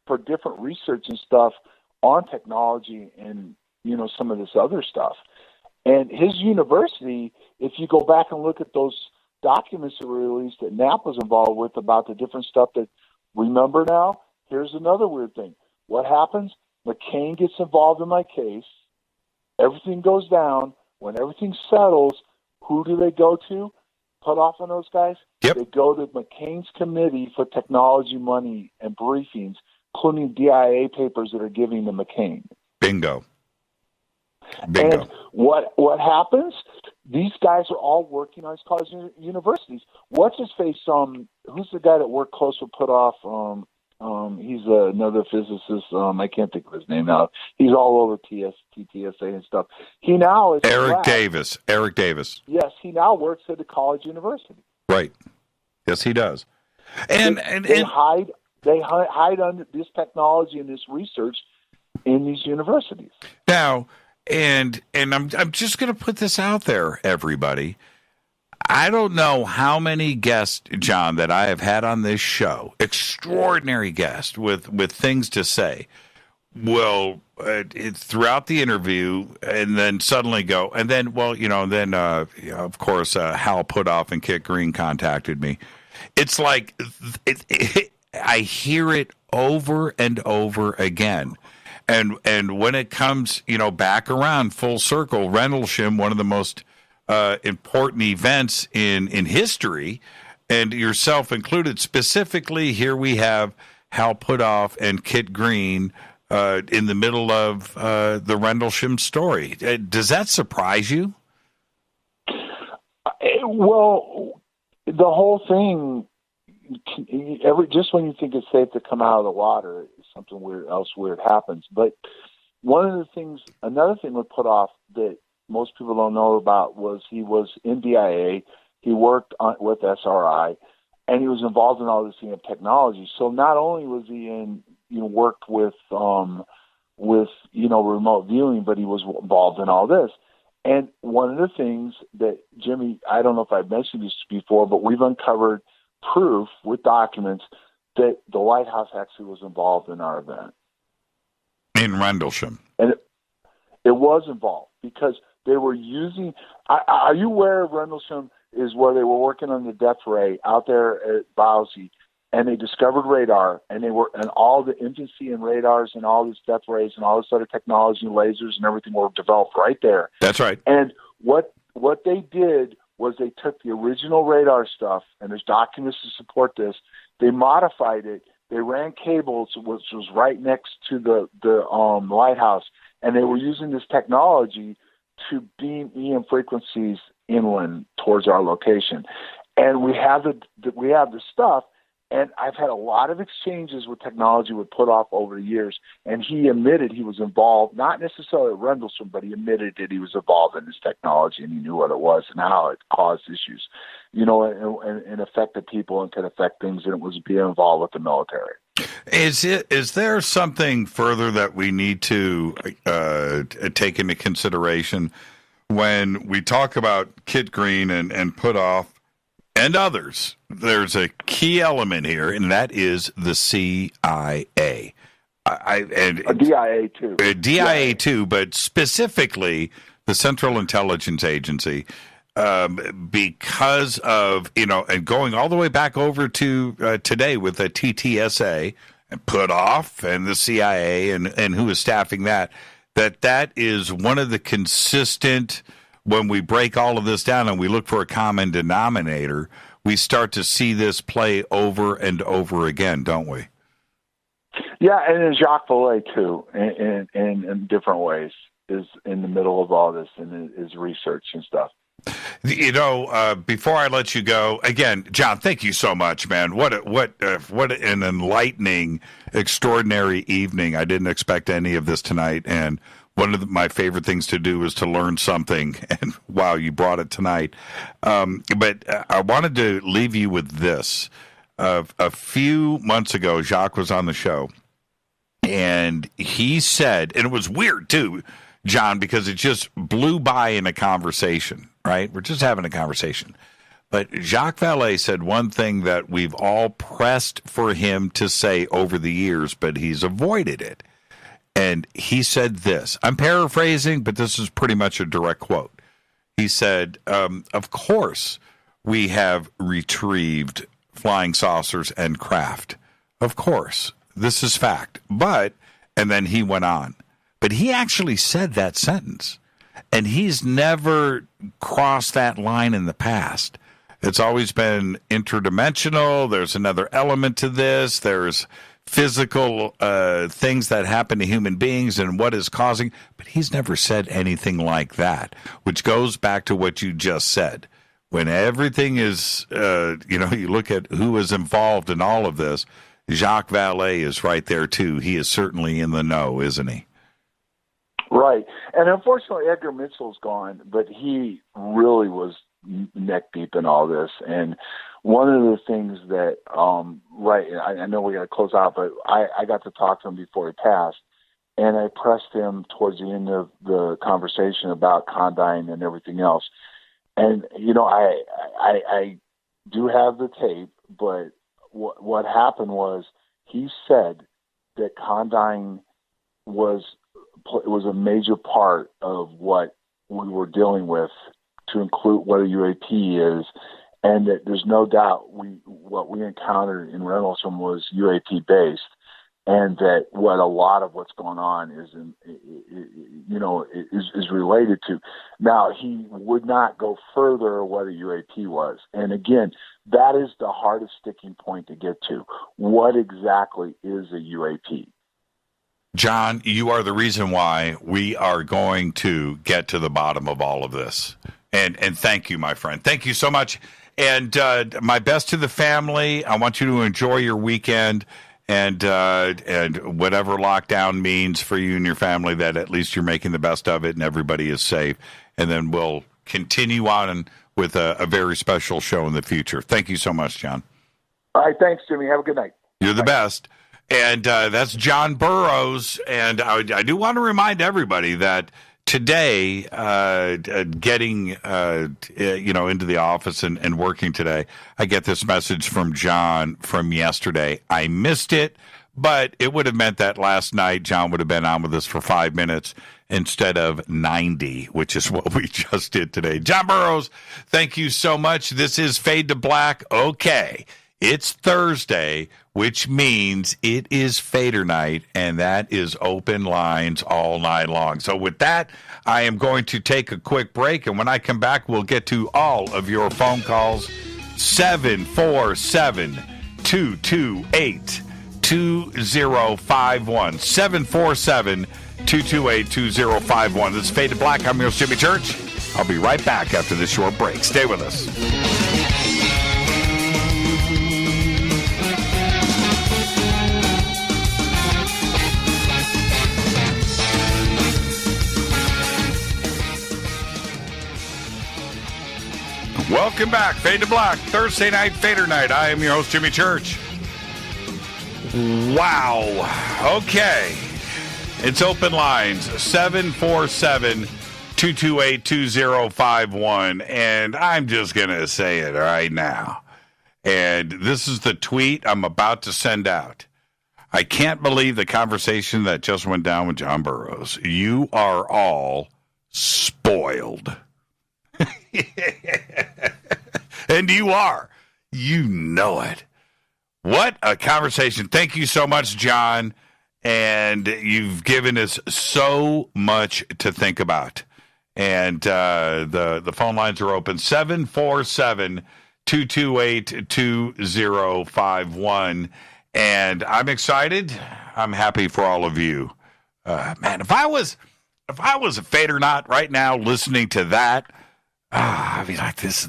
for different research and stuff on technology and, some of this other stuff. And his university, if you go back and look at those documents that were released that Knapp was involved with about the different stuff that, remember now, here's another weird thing. What happens? McCain gets involved in my case. Everything goes down. When everything settles, who do they go to? Put off on those guys? Yep. They go to McCain's Committee for Technology Money and Briefings, including DIA papers that are given to McCain. Bingo. And what happens? These guys are all working on his college universities. What's his face? Who's the guy that worked close with Putoff? He's another physicist. I can't think of his name now. He's all over TTSA and stuff. He now is Eric Davis. Yes, he now works at the college university. Right. Yes, he does. And they hide under this technology and this research in these universities. Now, and I'm just going to put this out there, everybody. I don't know how many guests, John, that I have had on this show, extraordinary guests with things to say, will throughout the interview and then suddenly go, and then, of course, Hal Putoff and Kit Green contacted me. It's like I hear it over and over again. And when it comes, back around full circle, Rendlesham, one of the most important events in history, and yourself included, specifically, here we have Hal Putoff and Kit Green in the middle of the Rendlesham story. Does that surprise you? Well, the whole thing, just when you think it's safe to come out of the water, something weird happens. But another thing we put off that most people don't know about was he was in DIA, he worked with SRI, and he was involved in all this technology. So not only was he worked with remote viewing, but he was involved in all this. And one of the things that, Jimmy, I don't know if I've mentioned this before, but we've uncovered proof with documents that the White House actually was involved in our event. In Rendlesham. And it was involved because they were using... Are you aware of Rendlesham is where they were working on the death ray out there at Bowsy, and they discovered radar, and all the infancy in radars and all this depth rays and all this other technology, lasers and everything were developed right there. That's right. And what they did was they took the original radar stuff, and there's documents to support this. They modified it. They ran cables, which was right next to the lighthouse, and they were using this technology to beam EM frequencies inland towards our location. And we have the stuff. And I've had a lot of exchanges with technology with Put Off over the years, and he admitted he was involved, not necessarily at Rendlesham, but he admitted that he was involved in this technology, and he knew what it was and how it caused issues, and affected people and could affect things, and it was being involved with the military. Is there something further that we need to take into consideration when we talk about Kit Green and Put Off and others? There's a key element here, and that is the CIA. DIA too. DIA too, but specifically the Central Intelligence Agency, because of, and going all the way back over to today with the TTSA and Put Off and the CIA and who is staffing that is one of the consistent, when we break all of this down and we look for a common denominator, we start to see this play over and over again, don't we? Yeah, and then Jacques Vallée, too, in different ways, is in the middle of all this and his research and stuff. Before I let you go, again, John, thank you so much, man. What an enlightening, extraordinary evening. I didn't expect any of this tonight, and one of my favorite things to do is to learn something, and wow, you brought it tonight. But I wanted to leave you with this. A few months ago, Jacques was on the show, and he said, and it was weird too, John, because it just blew by in a conversation, right? We're just having a conversation. But Jacques Vallée said one thing that we've all pressed for him to say over the years, but he's avoided it. And he said this, I'm paraphrasing, but this is pretty much a direct quote. He said, of course, we have retrieved flying saucers and craft. Of course, this is fact. But, and then he went on. But he actually said that sentence. And he's never crossed that line in the past. It's always been interdimensional. There's another element to this. There's physical things that happen to human beings and what is causing, but he's never said anything like that, which goes back to what you just said. When everything is, you look at who is involved in all of this, Jacques Vallée is right there too. He is certainly in the know, isn't he? Right. And unfortunately, Edgar Mitchell's gone, but he really was neck deep in all this. And one of the things that, I know we got to close out, but I got to talk to him before he passed, and I pressed him towards the end of the conversation about Condyne and everything else. And, I do have the tape, but what happened was he said that Condyne was a major part of what we were dealing with, to include what a UAP is, and that there's no doubt what we encountered in Rendlesham was UAP based, and that what a lot of what's going on is related to. Now, he would not go further what a UAP was, and again, that is the hardest sticking point to get to. What exactly is a UAP? John, you are the reason why we are going to get to the bottom of all of this. And thank you, my friend. Thank you so much. And my best to the family. I want you to enjoy your weekend and whatever lockdown means for you and your family, that at least you're making the best of it and everybody is safe. And then we'll continue on with a very special show in the future. Thank you so much, John. All right. Thanks, Jimmy. Have a good night. You're the best. And that's John Burroughs. And I do want to remind everybody that today, getting into the office and working today, I get this message from John from yesterday. I missed it, but it would have meant that last night John would have been on with us for 5 minutes instead of 90, which is what we just did today. John Burroughs, thank you so much. This is Fade to Black. Okay. It's Thursday, which means it is Fadernight, and that is open lines all night long. So with that, I am going to take a quick break, and when I come back, we'll get to all of your phone calls. 747-228-2051. 747-228-2051. This is Fade to Black. I'm your host, Jimmy Church. I'll be right back after this short break. Stay with us. Welcome back, Fade to Black, Thursday night, Fader Night. I am your host, Jimmy Church. Wow. Okay. It's open lines, 747-228-2051. And I'm just going to say it right now. And this is the tweet I'm about to send out. I can't believe the conversation that just went down with John Burroughs. You are all spoiled. And you are. You know it. What a conversation. Thank you so much, John. And you've given us so much to think about. And the phone lines are open. 747-228-2051. And I'm excited. I'm happy for all of you. Man, if I was a Fadernaut right now listening to that, I'd be like, this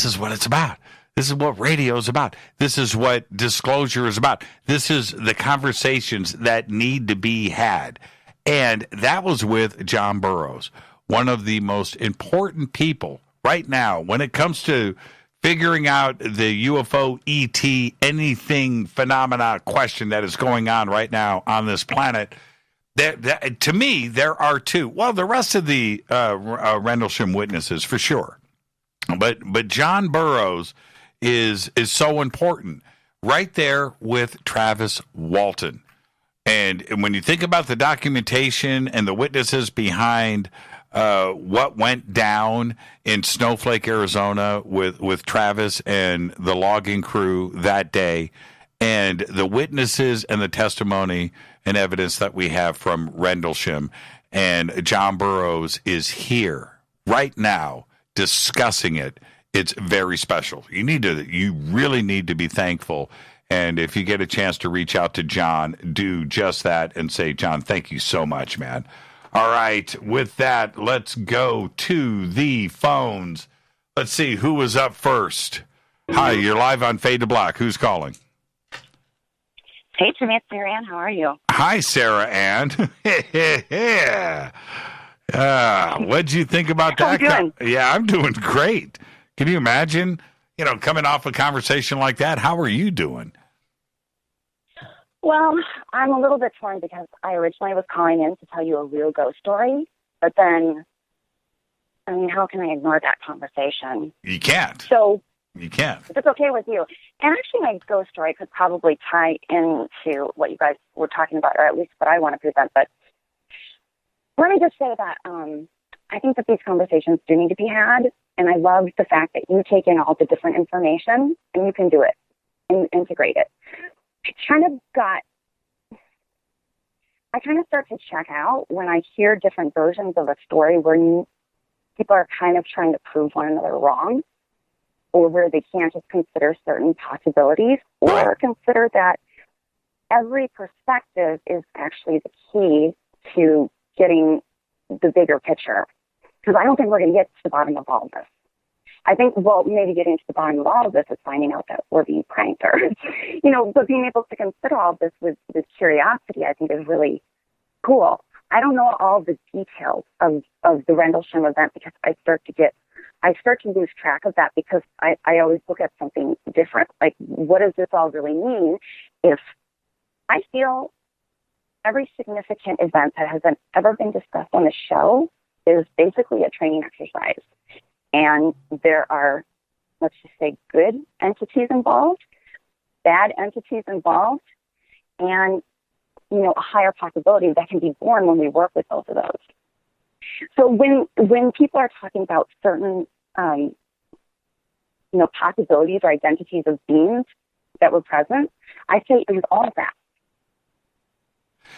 is what it's about. This is what radio is about. This is what disclosure is about. This is the conversations that need to be had. And that was with John Burroughs, one of the most important people right now when it comes to figuring out the UFO, ET, anything phenomena question that is going on right now on this planet. To me, there are two. Well, the rest of the Rendlesham witnesses, for sure. But John Burroughs is so important, right there with Travis Walton. And when you think about the documentation and the witnesses behind what went down in Snowflake, Arizona with Travis and the logging crew that day, and the witnesses and the testimony and evidence that we have from Rendlesham, and John Burroughs is here right now discussing it. It's very special. You really need to be thankful. And if you get a chance to reach out to John, do just that and say, John, thank you so much, man. All right. With that, let's go to the phones. Let's see who was up first. Hi, you're live on Fade to Black. Who's calling? Hey, Jimmy, it's Sarah Ann. How are you? Hi, Sarah Ann. What'd you think about that? How you doing? Yeah, I'm doing great. Can you imagine, coming off a conversation like that? How are you doing? Well, I'm a little bit torn because I originally was calling in to tell you a real ghost story, but then, how can I ignore that conversation? You can't. So, you can't. If it's okay with you. And actually, my ghost story could probably tie into what you guys were talking about, or at least what I want to present. But let me just say that I think that these conversations do need to be had. And I love the fact that you take in all the different information and you can do it and integrate it. I kind of start to check out when I hear different versions of a story where people are kind of trying to prove one another wrong, or where they can't just consider certain possibilities, or consider that every perspective is actually the key to getting the bigger picture. Because I don't think we're going to get to the bottom of all of this. I think, maybe getting to the bottom of all of this is finding out that we're being pranked, or, but being able to consider all of this with curiosity, I think is really cool. I don't know all the details of the Rendlesham event because I start to lose track of that because I always look at something different. Like, what does this all really mean? If I feel every significant event that has ever been discussed on the show is basically a training exercise. And there are, let's just say, good entities involved, bad entities involved, and, a higher possibility that can be born when we work with both of those. So when people are talking about certain possibilities or identities of beings that were present, I say it was all of that.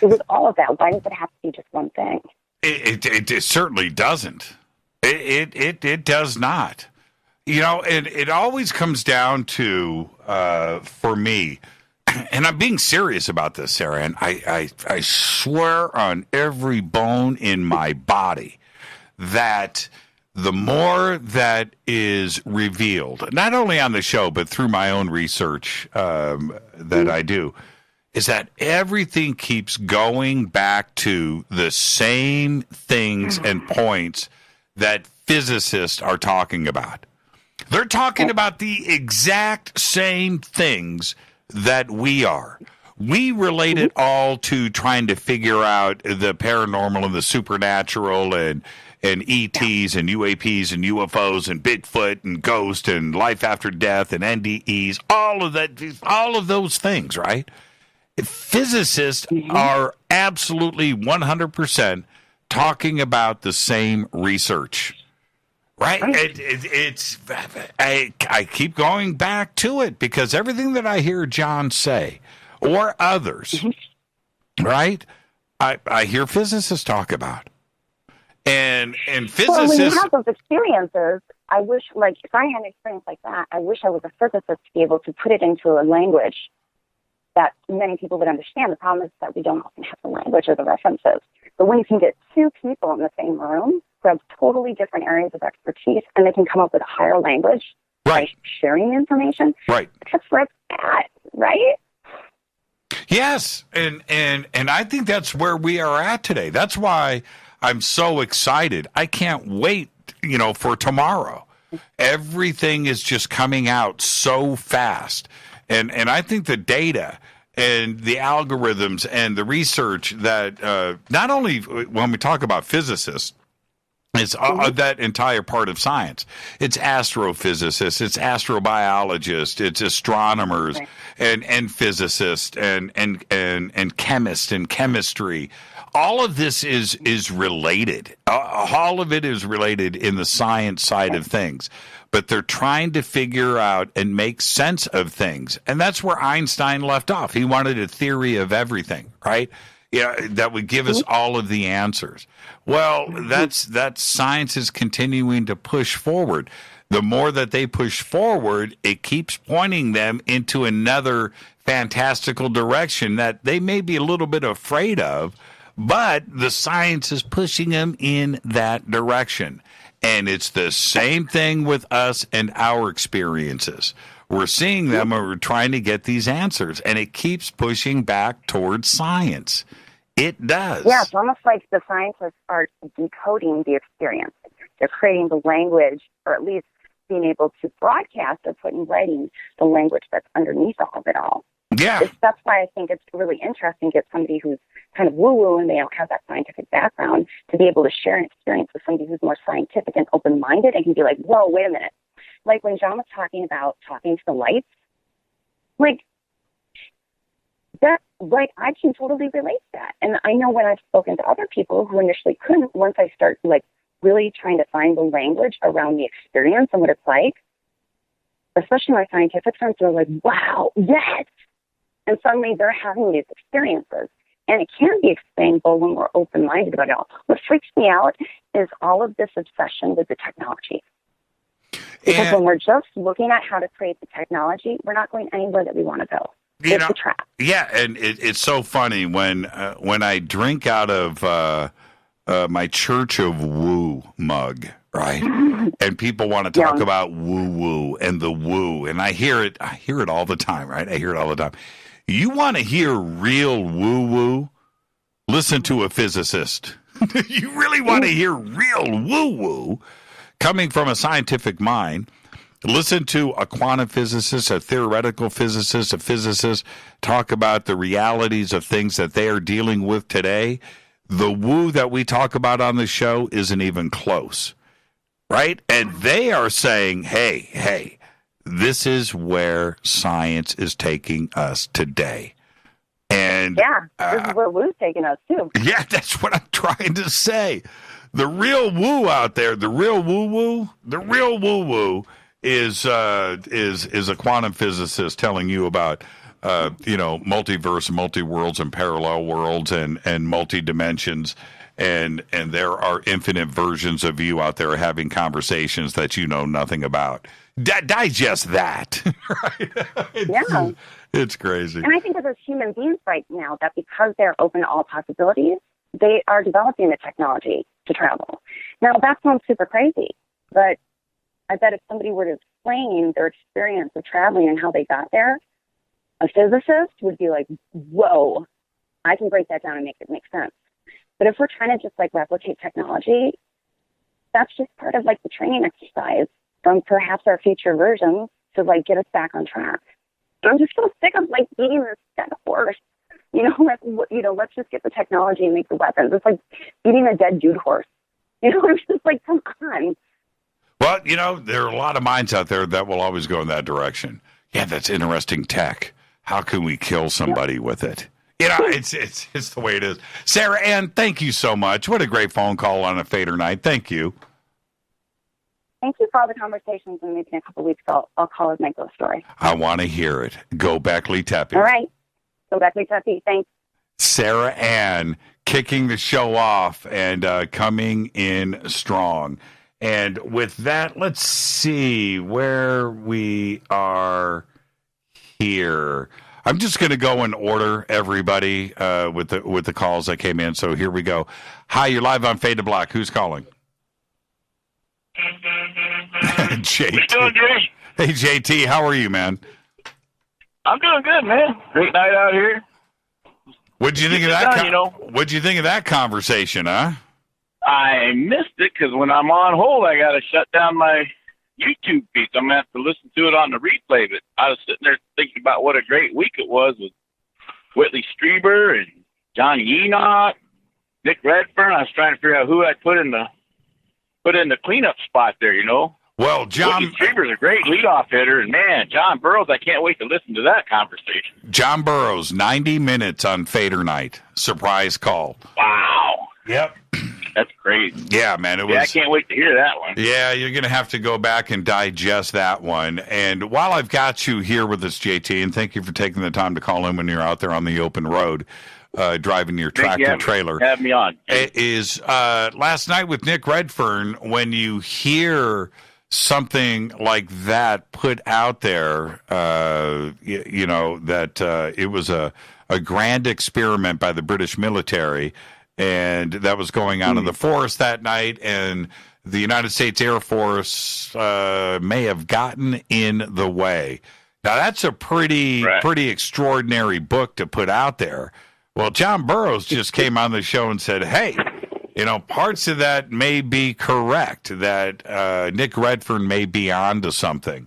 It was all of that. Why does it have to be just one thing? It certainly doesn't. It does not. And it always comes down to, for me, and I'm being serious about this, Sarah, and I swear on every bone in my body that the more that is revealed, not only on the show, but through my own research that I do, is that everything keeps going back to the same things and points that physicists are talking about. They're talking about the exact same things that we are. We relate it all to trying to figure out the paranormal and the supernatural and ETs and UAPs and UFOs and Bigfoot and ghost and life after death and NDEs, all of those things, right? Physicists are absolutely 100% talking about the same research, right? I keep going back to it because everything that I hear John say or others, right, I hear physicists talk about. And physicists... Well, when you have those experiences, I wish, if I had an experience like that, I wish I was a physicist to be able to put it into a language that many people would understand. The problem is that we don't often have the language or the references. But when you can get two people in the same room who have totally different areas of expertise and they can come up with a higher language by sharing the information, that's where it's at, right? Yes, and I think that's where we are at today. That's why I'm so excited. I can't wait, for tomorrow. Everything is just coming out so fast. And I think the data and the algorithms and the research that not only when we talk about physicists, it's that entire part of science. It's astrophysicists, it's astrobiologists, it's astronomers and physicists and chemists and chemistry. All of this is related. All of it is related in the science side of things. But they're trying to figure out and make sense of things. And that's where Einstein left off. He wanted a theory of everything, right? That would give us all of the answers. Well, that science is continuing to push forward. The more that they push forward, it keeps pointing them into another fantastical direction that they may be a little bit afraid of, but the science is pushing them in that direction. And it's the same thing with us and our experiences. We're seeing them and we're trying to get these answers, and it keeps pushing back towards science. It does. Yeah, it's almost like the scientists are decoding the experience. They're creating the language, or at least being able to broadcast or put in writing the language that's underneath all of it all. Yeah. That's why I think it's really interesting to get somebody who's kind of woo-woo and they don't have that scientific background to be able to share an experience with somebody who's more scientific and open-minded and can be like, whoa, wait a minute. Like when John was talking about talking to the lights, I can totally relate to that. And I know when I've spoken to other people who initially couldn't, once I start really trying to find the language around the experience and what it's like, especially my scientific friends, they're like, wow, yes. And suddenly they're having these experiences. And it can be explainable when we're open-minded about it all. What freaks me out is all of this obsession with the technology. Because when we're just looking at how to create the technology, we're not going anywhere that we want to go. It's a trap. Yeah, and it's so funny when I drink out of my Church of Woo mug, right? And people want to talk about woo-woo and the woo, and I hear it all the time, right? I hear it all the time. You want to hear real woo-woo? Listen to a physicist. You really want to hear real woo-woo coming from a scientific mind? Listen to a quantum physicist, a theoretical physicist, a physicist talk about the realities of things that they are dealing with today. The woo that we talk about on the show isn't even close, right? And they are saying, hey, this is where science is taking us today. And this is where woo's taking us too. Yeah, that's what I'm trying to say. The real woo out there, the real woo-woo is a quantum physicist telling you about multiverse, multi-worlds, and parallel worlds, and multi-dimensions, and there are infinite versions of you out there having conversations that you know nothing about. Digest that. Right? It's crazy. And I think as human beings right now, that because they're open to all possibilities, they are developing the technology to travel. Now, that sounds super crazy, but I bet if somebody were to explain their experience of traveling and how they got there, a physicist would be like, whoa, I can break that down and make it make sense. But if we're trying to just like replicate technology, that's just part of like the training exercise from perhaps our future versions to like get us back on track. I'm just so sick of like beating this dead horse. Let's just get the technology and make the weapons. It's like beating a dead dude horse. It's just like, come on. Well, there are a lot of minds out there that will always go in that direction. Yeah, that's interesting tech. How can we kill somebody with it? It's the way it is. Sarah Ann, thank you so much. What a great phone call on a Fader night. Thank you. Thank you for all the conversations, and maybe in a couple of weeks I'll call with my ghost story. I want to hear it. Go Beckley Tepe. All right. Go Beckley Tepe. Thanks. Sarah Ann kicking the show off and coming in strong. And with that, let's see where we are here. I'm just going to go in order, everybody, with the calls that came in. So here we go. Hi, you're live on Fade to Black. Who's calling? JT. How you doing, Jay? Hey, JT, how are you, man? I'm doing good, man. Great night out here. What'd you think of that? What'd you think of that conversation, huh? I missed it because when I'm on hold, I got to shut down my YouTube feed. I'm going to have to listen to it on the replay. But I was sitting there thinking about what a great week it was with Whitley Strieber and Johnny Enoch, Nick Redfern. I was trying to figure out who I'd put in the cleanup spot there, Well, John Whitley Strieber's a great leadoff hitter, and man, John Burroughs, I can't wait to listen to that conversation. John Burroughs, 90 minutes on Fader night. Surprise call. Wow. Yep. That's crazy. Yeah, man. I can't wait to hear that one. Yeah, you're going to have to go back and digest that one. And while I've got you here with us, JT, and thank you for taking the time to call in when you're out there on the open road, driving your tractor trailer. Have me on. Is last night with Nick Redfern, when you hear something like that put out there, that it was a grand experiment by the British military, and that was going on in the forest that night, and the United States Air Force may have gotten in the way. Now, that's a pretty extraordinary book to put out there. Well, John Burroughs just came on the show and said, hey, parts of that may be correct, that Nick Redfern may be onto something.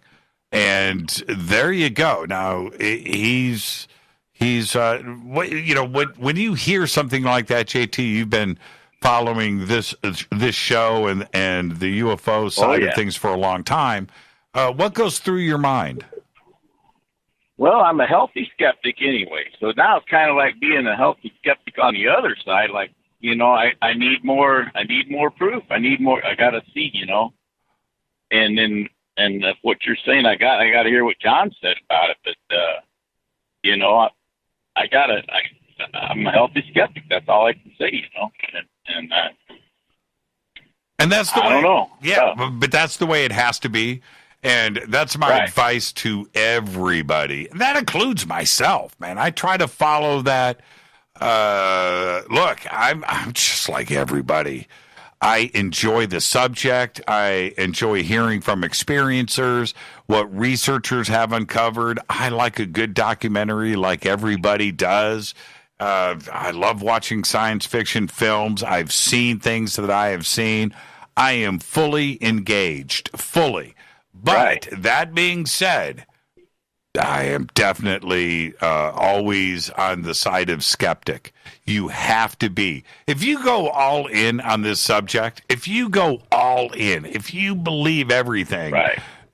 And there you go. Now, when you hear something like that, JT, you've been following this show and the UFO side of things for a long time. What goes through your mind? Well, I'm a healthy skeptic anyway, so now it's kind of like being a healthy skeptic on the other side. Like, I need more proof. I need more. I got to see, and then what you're saying, I got to hear what John said about it. But I'm a healthy skeptic. That's all I can say, and that's the way. I don't know. Yeah, but that's the way it has to be. And that's my advice to everybody. That includes myself, man. I try to follow that. Look, I'm just like everybody. I enjoy the subject. I enjoy hearing from experiencers, what researchers have uncovered. I like a good documentary like everybody does. I love watching science fiction films. I've seen things that I have seen. I am fully engaged, fully. But that being said, I am definitely always on the side of skeptic. You have to be. If you go all in on this subject, if you go all in, if you believe everything,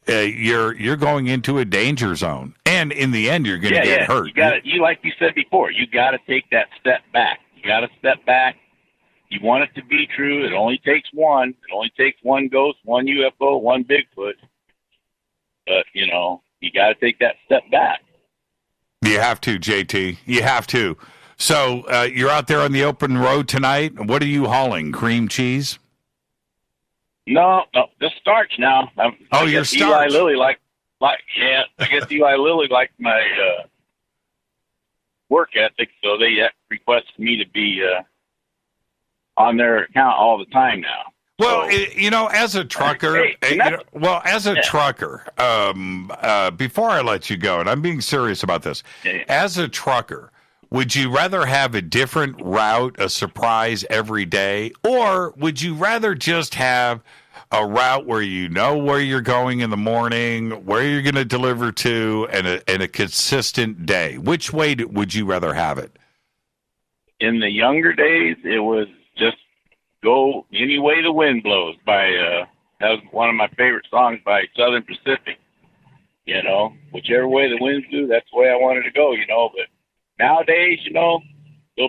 you're going into a danger zone, and in the end, you're going to get hurt. You like you said before, you got to take that step back. You got to step back. You want it to be true. It only takes one. It only takes one ghost, one UFO, one Bigfoot. but, you got to take that step back. You have to, JT. You have to. So you're out there on the open road tonight. What are you hauling? Cream cheese? No, just starch now. You're starch. Eli Lilly I guess Eli Lilly liked my work ethic, so they requested me to be on their account all the time now. Well, as a trucker, before I let you go, and I'm being serious about this, as a trucker, would you rather have a different route, a surprise every day, or would you rather just have a route where you know where you're going in the morning, where you're going to deliver to, and a consistent day? Which way would you rather have it? In the younger days, it was just go any way the wind blows that was one of my favorite songs by Southern Pacific. Whichever way the winds blew, that's the way I wanted to go, but nowadays, a little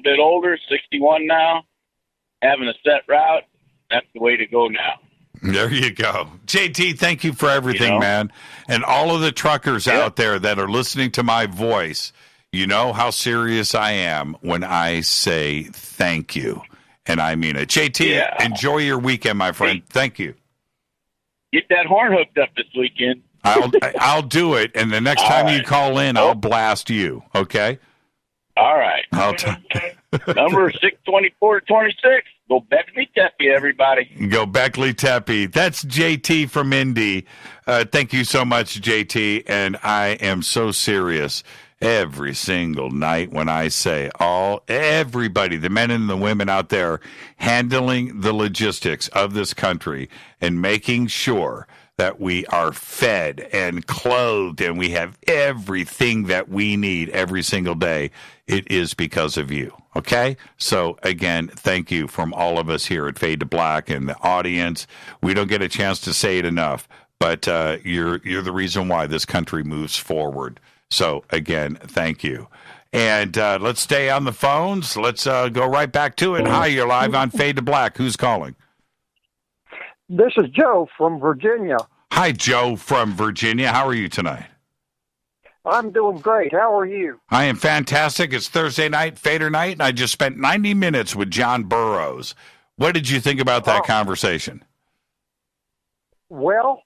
bit older, 61 now, having a set route, that's the way to go now. There you go. JT, thank you for everything, man. And all of the truckers out there that are listening to my voice, you know how serious I am when I say thank you. And I mean it. JT, enjoy your weekend, my friend. Hey, thank you. Get that horn hooked up this weekend. I'll do it, and the next time you call in, I'll blast you, okay? All right. Number 62426. Go Beckley Tepe, everybody. Go Beckley Tepe. That's JT from Indy. Thank you so much, JT, and I am so serious every single night when I say everybody, the men and the women out there handling the logistics of this country and making sure that we are fed and clothed and we have everything that we need every single day. It is because of you. Okay? So again, thank you from all of us here at Fade to Black and the audience. We don't get a chance to say it enough, but you're the reason why this country moves forward. So, again, thank you. And let's stay on the phones. Let's go right back to it. Hi, you're live on Fade to Black. Who's calling? This is Joe from Virginia. Hi, Joe from Virginia. How are you tonight? I'm doing great. How are you? I am fantastic. It's Thursday night, Fadernight, and I just spent 90 minutes with John Burroughs. What did you think about that conversation? Well,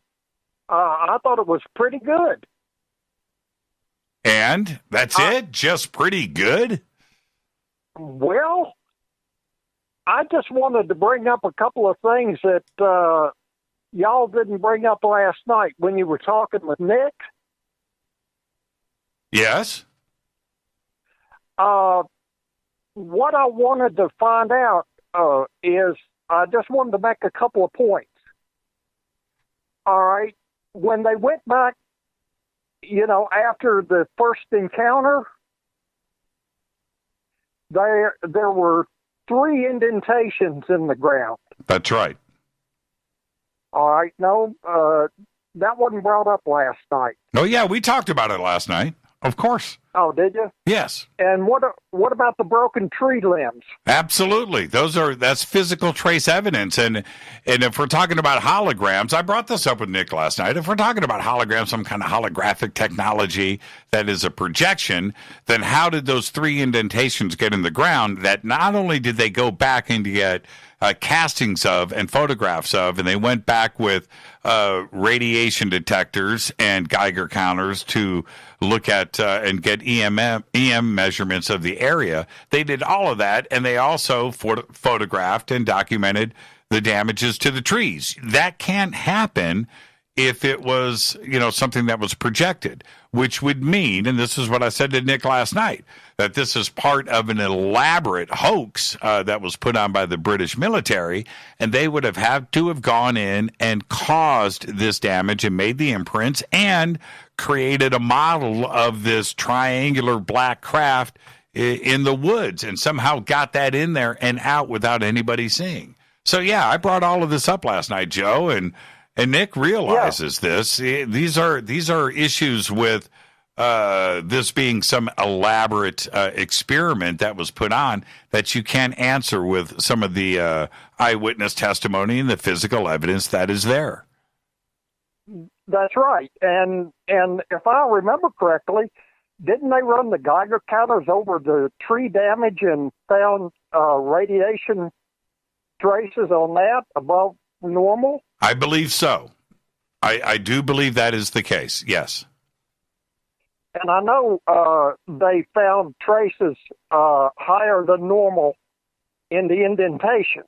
I thought it was pretty good. And that's it? Just pretty good? Well, I just wanted to bring up a couple of things that y'all didn't bring up last night when you were talking with Nick. Yes. What I wanted to find out is I just wanted to make a couple of points. All right. When they went back, after the first encounter, there were 3 indentations in the ground. That's right. All right. No, that wasn't brought up last night. Oh, yeah, we talked about it last night. Of course. Oh, did you? Yes. And what about the broken tree limbs? Absolutely. That's physical trace evidence. And if we're talking about holograms, I brought this up with Nick last night. If we're talking about holograms, some kind of holographic technology that is a projection, then how did those 3 indentations get in the ground that not only did they go back and get castings of and photographs of, and they went back with radiation detectors and Geiger counters to look at and get EM measurements of the area. They did all of that, and they also photographed and documented the damages to the trees. That can't happen if it was, something that was projected, which would mean, and this is what I said to Nick last night, that this is part of an elaborate hoax that was put on by the British military, and they would have had to have gone in and caused this damage and made the imprints and created a model of this triangular black craft in the woods and somehow got that in there and out without anybody seeing. So, yeah, I brought all of this up last night, Joe, and Nick realizes this. These are issues with this being some elaborate experiment that was put on that you can't answer with some of the eyewitness testimony and the physical evidence that is there. That's right. And if I remember correctly, didn't they run the Geiger counters over the tree damage and found radiation traces on that above normal? I believe so. I do believe that is the case, yes. And I know they found traces higher than normal in the indentations.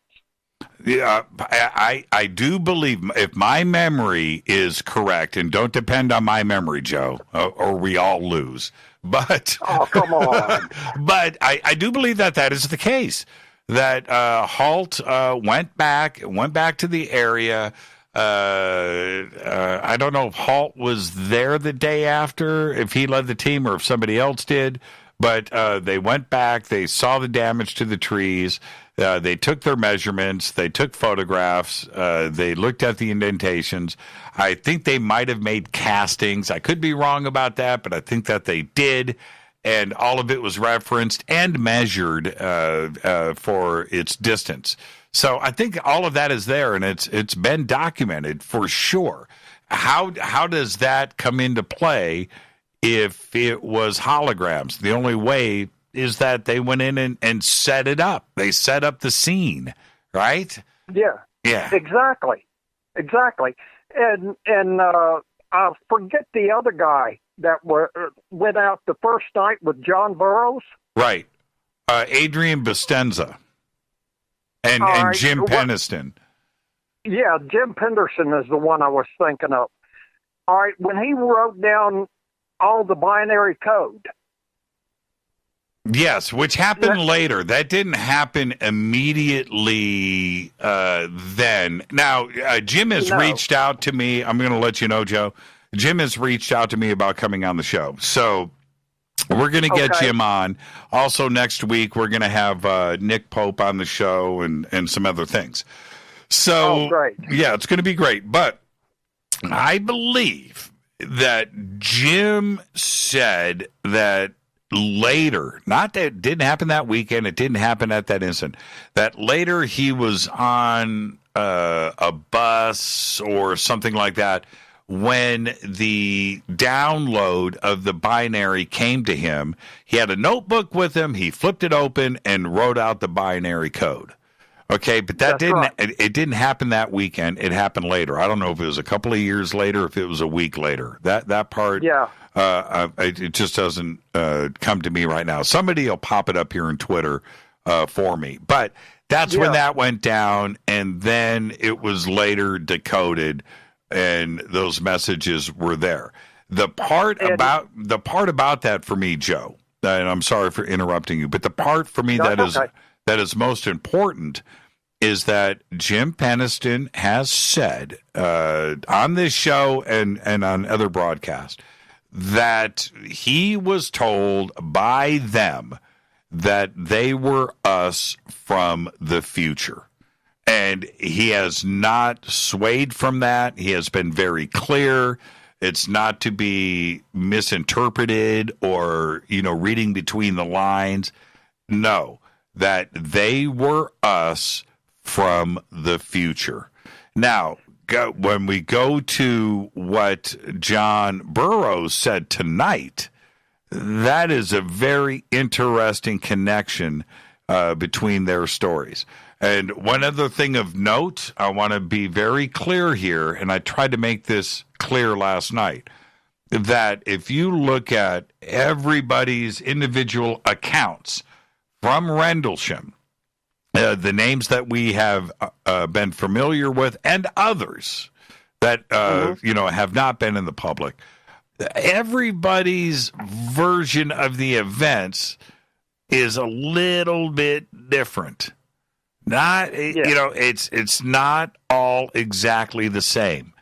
Yeah, I do believe, if my memory is correct, and don't depend on my memory, Joe, or we all lose. But oh, come on! But I do believe that is the case. That Halt went back to the area. I don't know if Halt was there the day after, if he led the team, or if somebody else did. But they went back. They saw the damage to the trees. They took their measurements. They took photographs. They looked at the indentations. I think they might have made castings. I could be wrong about that, but I think that they did. And all of it was referenced and measured for its distance. So I think all of that is there, and it's been documented for sure. How does that come into play if it was holograms? The only way is that they went in and set it up. They set up the scene, right? Yeah. Exactly. And I forget the other guy that went out the first night with John Burroughs. Right. Adrian Bustenza and Jim Penniston. Yeah, Jim Penderson is the one I was thinking of. All right, when he wrote down all the binary code. Yes, which happened later. That didn't happen immediately then. Now, Jim has reached out to me. I'm going to let you know, Joe. Jim has reached out to me about coming on the show. So we're going to get Jim on. Also, next week, we're going to have Nick Pope on the show and some other things. So, great. Yeah, it's going to be great. But I believe that Jim said that later, not that it didn't happen that weekend, it didn't happen at that instant, that later he was on a bus or something like that when the download of the binary came to him. He had a notebook with him, he flipped it open and wrote out the binary code. Okay, but it didn't happen that weekend. It happened later. I don't know if it was a couple of years later, if it was a week later. That part, it just doesn't come to me right now. Somebody will pop it up here on Twitter for me. But that's when that went down, and then it was later decoded, and those messages were there. The part about that for me, Joe, and I'm sorry for interrupting you, but the part for me that is most important is that Jim Penniston has said on this show and on other broadcasts that he was told by them that they were us from the future. And he has not swayed from that. He has been very clear. It's not to be misinterpreted or, reading between the lines. No, that they were us from the future. Now, when we go to what John Burroughs said tonight, that is a very interesting connection between their stories. And one other thing of note, I want to be very clear here, and I tried to make this clear last night, that if you look at everybody's individual accounts from Rendlesham, the names that we have been familiar with, and others that have not been in the public, everybody's version of the events is a little bit different. It's not all exactly the same,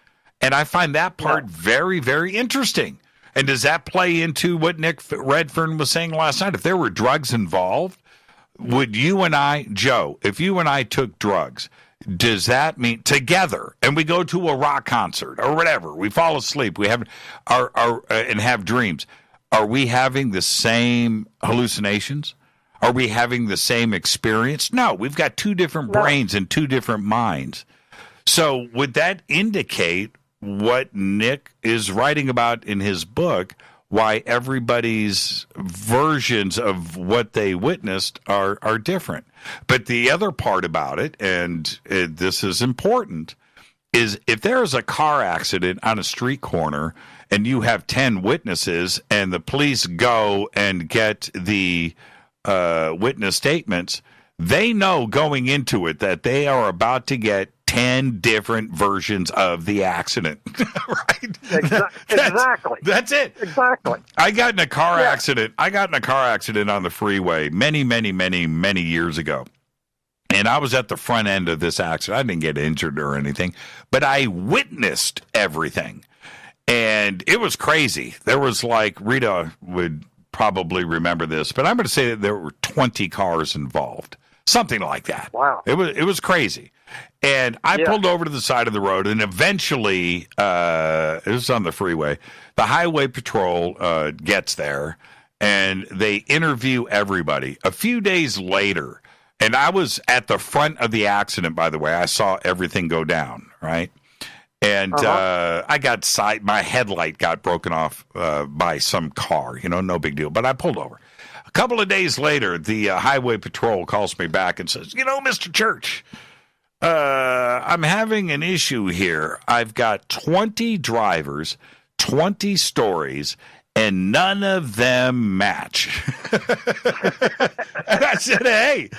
and I find that part very, very interesting. And does that play into what Nick Redfern was saying last night? If there were drugs involved, would you and I, Joe, if you and I took drugs, does that mean together and we go to a rock concert or whatever, we fall asleep, we have and have dreams, are we having the same hallucinations? Are we having the same experience? No, we've got two different brains and two different minds. So would that indicate what Nick is writing about in his book, why everybody's versions of what they witnessed are different. But the other part about it, and this is important, is if there is a car accident on a street corner and you have 10 witnesses and the police go and get the witness statements, they know going into it that they are about to get 10 different versions of the accident. Right? Exactly. That's it. Exactly. I got in a car accident. I got in a car accident on the freeway many years ago. And I was at the front end of this accident. I didn't get injured or anything, but I witnessed everything. And it was crazy. There was like, Rita would probably remember this, but I'm going to say that there were 20 cars involved. Something like that. Wow. It was crazy. And I pulled over to the side of the road, and eventually, it was on the freeway, the highway patrol gets there, and they interview everybody. A few days later, and I was at the front of the accident, by the way. I saw everything go down, right? And I got my headlight got broken off by some car, no big deal. But I pulled over. A couple of days later, the highway patrol calls me back and says, Mr. Church, I'm having an issue here. I've got 20 drivers, 20 stories, and none of them match. And I said, hey,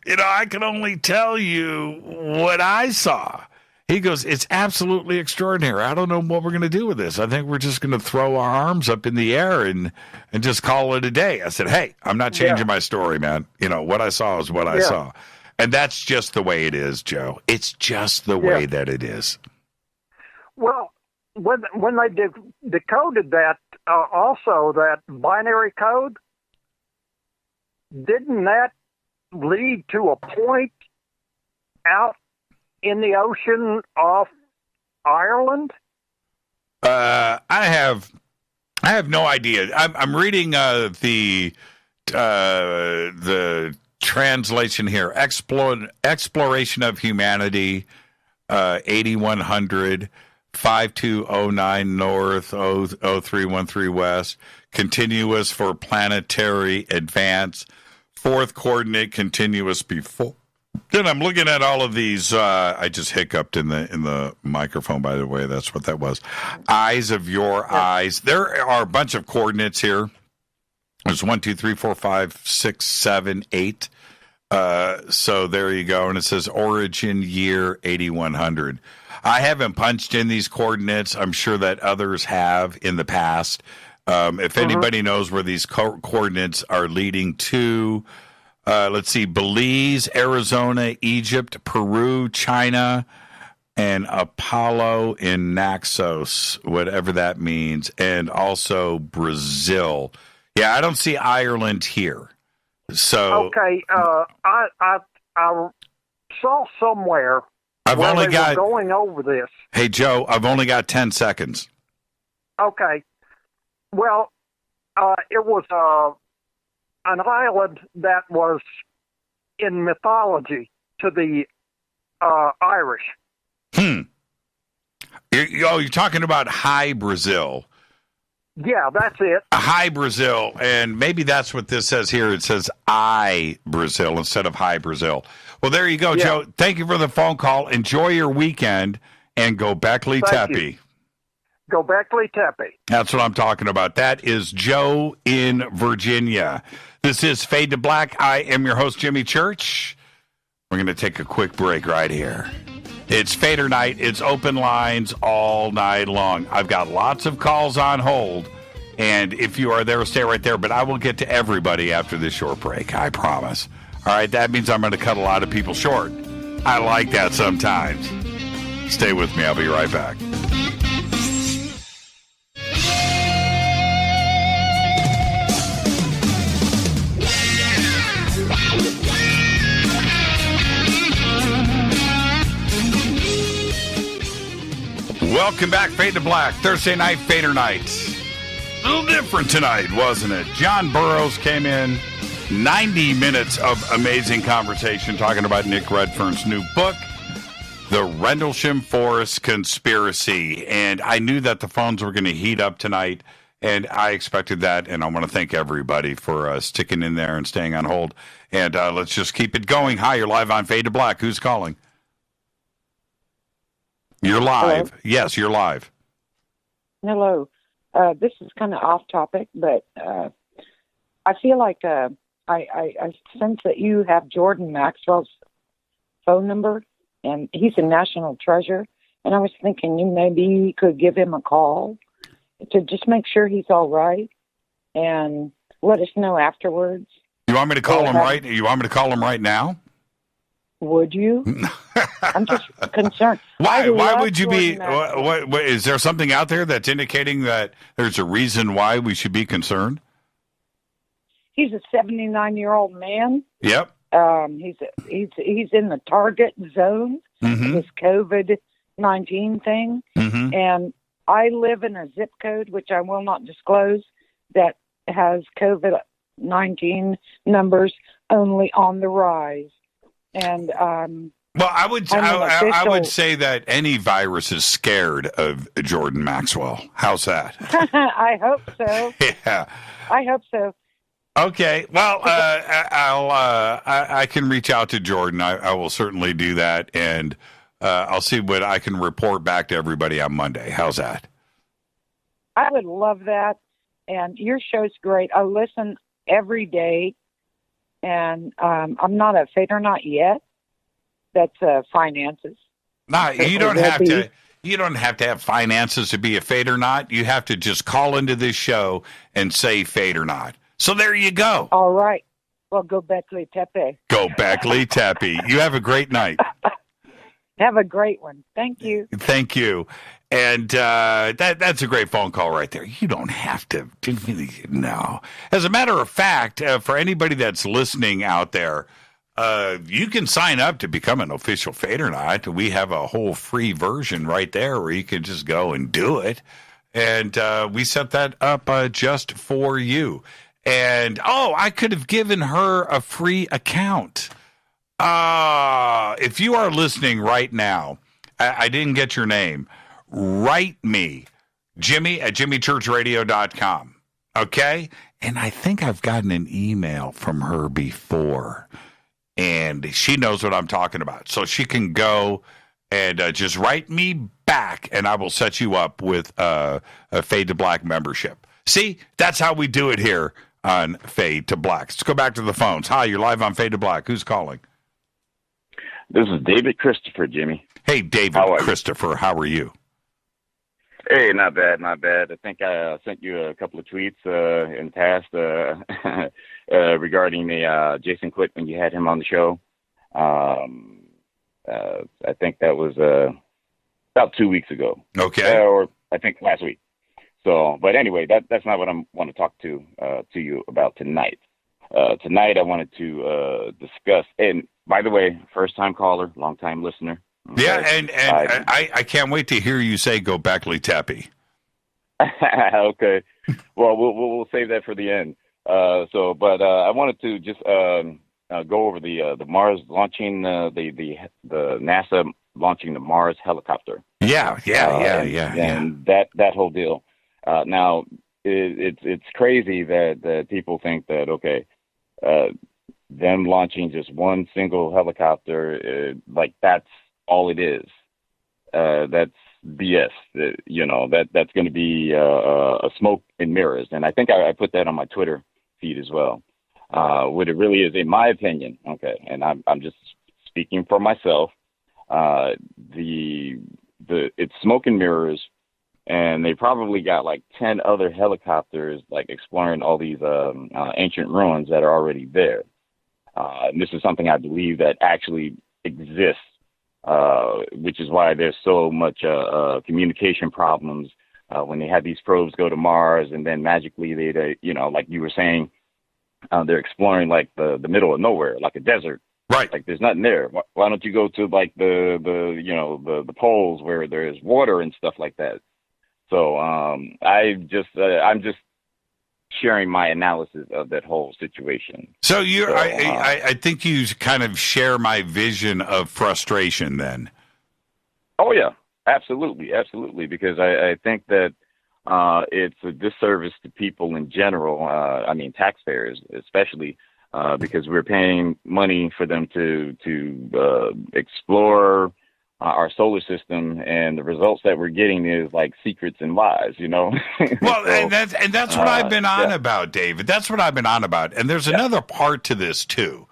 I can only tell you what I saw. He goes, it's absolutely extraordinary. I don't know what we're going to do with this. I think we're just going to throw our arms up in the air and just call it a day. I said, hey, I'm not changing my story, man. What I saw is what I saw. And that's just the way it is, Joe. It's just the way that it is. Well, when they decoded that, also that binary code, didn't that lead to a point out in the ocean off Ireland? I have no idea. I'm reading the translation here. Exploration of Humanity, 8100, 5209 North, 0313 West. Continuous for planetary advance. Fourth coordinate continuous before. Then I'm looking at all of these. I just hiccuped in the microphone, by the way. That's what that was. Eyes of your eyes. There are a bunch of coordinates here. There's 1, 2, 3, 4, 5, 6, 7, 8. So there you go. And it says origin year 8100. I haven't punched in these coordinates. I'm sure that others have in the past. If anybody knows where these coordinates are leading to, let's see, Belize, Arizona, Egypt, Peru, China, and Apollo in Naxos, whatever that means, and also Brazil. Yeah, I don't see Ireland here. So okay, I saw somewhere where they were going over this. Hey, Joe, I've only got 10 seconds. Okay. Well, it was an island that was in mythology to the Irish. You're talking about High Brazil. Yeah, that's it. High Brazil, and maybe that's what this says here. It says I Brazil instead of High Brazil. Well, there you go, Joe. Thank you for the phone call. Enjoy your weekend, and go Beckley Tepe. Go Beckley Tepe. That's what I'm talking about. That is Joe in Virginia. This is Fade to Black. I am your host, Jimmy Church. We're going to take a quick break right here. It's Fadernight. It's open lines all night long. I've got lots of calls on hold, and if you are there, stay right there. But I will get to everybody after this short break, I promise. All right, that means I'm going to cut a lot of people short. I like that sometimes. Stay with me. I'll be right back. Welcome back, Fade to Black. Thursday night, Fader Night. A little different tonight, wasn't it? John Burroughs came in, 90 minutes of amazing conversation talking about Nick Redfern's new book. The Rendlesham Forest Conspiracy. And I knew that the phones were going to heat up tonight, and I expected that. And I want to thank everybody for sticking in there and staying on hold. And let's just keep it going. Hi, you're live on Fade to Black. Who's calling? You're live. Hello? Yes, you're live. Hello. This is kind of off topic, but I feel like I sense that you have Jordan Maxwell's phone number, and he's a national treasure. And I was thinking you maybe could give him a call to just make sure he's all right, and let us know afterwards. You want me to call him right? You want me to call him right now? Would you? I'm just concerned. Why would you be? What is there something out there that's indicating that there's a reason why we should be concerned? He's a 79-year-old man. Yep. He's in the target zone of this COVID-19 thing, and I live in a zip code which I will not disclose that has COVID-19 numbers only on the rise. And well, I would say that any virus is scared of Jordan Maxwell. How's that? I hope so. Yeah, I hope so. Okay. Well, I can reach out to Jordan. I will certainly do that, and I'll see what I can report back to everybody on Monday. How's that? I would love that. And your show's great. I listen every day. And I'm not a Fadernight yet. That's finances. No, you don't have to. You don't have to have finances to be a Fadernight. You have to just call into this show and say Fadernight. So there you go. All right. Well, go Beckley Tepe. Go Beckley Tepe. You have a great night. Have a great one. Thank you. Thank you. And that's a great phone call right there. You don't have to. No. As a matter of fact, for anybody that's listening out there, you can sign up to become an official Fadernight. We have a whole free version right there where you can just go and do it. And we set that up just for you. And, I could have given her a free account. If you are listening right now, I didn't get your name. Write me, Jimmy at jimmychurchradio.com. Okay? And I think I've gotten an email from her before. And she knows what I'm talking about. So she can go and just write me back, and I will set you up with a Fade to Black membership. See? That's how we do it here on Fade to Black. Let's go back to the phones. Hi, you're live on Fade to Black. Who's calling? This is David Christopher, Jimmy. Hey, David Christopher. How are you? Hey, not bad, not bad. I think I sent you a couple of tweets in the past regarding the Jason Quick when you had him on the show. I think that was about 2 weeks ago. Okay. Or I think last week. So, but anyway, that's not what I want to talk to you about tonight. Tonight I wanted to discuss, and by the way, first-time caller, long-time listener. Okay. Yeah, and I can't wait to hear you say "Go Beckley Tepe." Okay, well, we'll save that for the end. But I wanted to just go over the Mars launching the NASA launching the Mars helicopter. Yeah. And that whole deal. Now it's crazy that people think that them launching just one single helicopter like that's all it is. That's BS. That's going to be a smoke and mirrors. And I think I put that on my Twitter feed as well. What it really is, in my opinion, and I'm just speaking for myself, it's smoke and mirrors, and they probably got like 10 other helicopters like exploring all these ancient ruins that are already there. And this is something I believe that actually exists. Which is why there's so much communication problems when they have these probes go to Mars, and then magically they like you were saying, they're exploring like the middle of nowhere, like a desert. Right. Like there's nothing there. Why don't you go to like the poles where there's water and stuff like that? So I'm just sharing my analysis of that whole situation. So I think you kind of share my vision of frustration then. Oh yeah, absolutely, because I think that it's a disservice to people in general. I mean, taxpayers especially, because we're paying money for them to explore our solar system, and the results that we're getting is like secrets and lies, Well, so, and that's what I've been on about, David. That's what I've been on about. And there's another part to this too,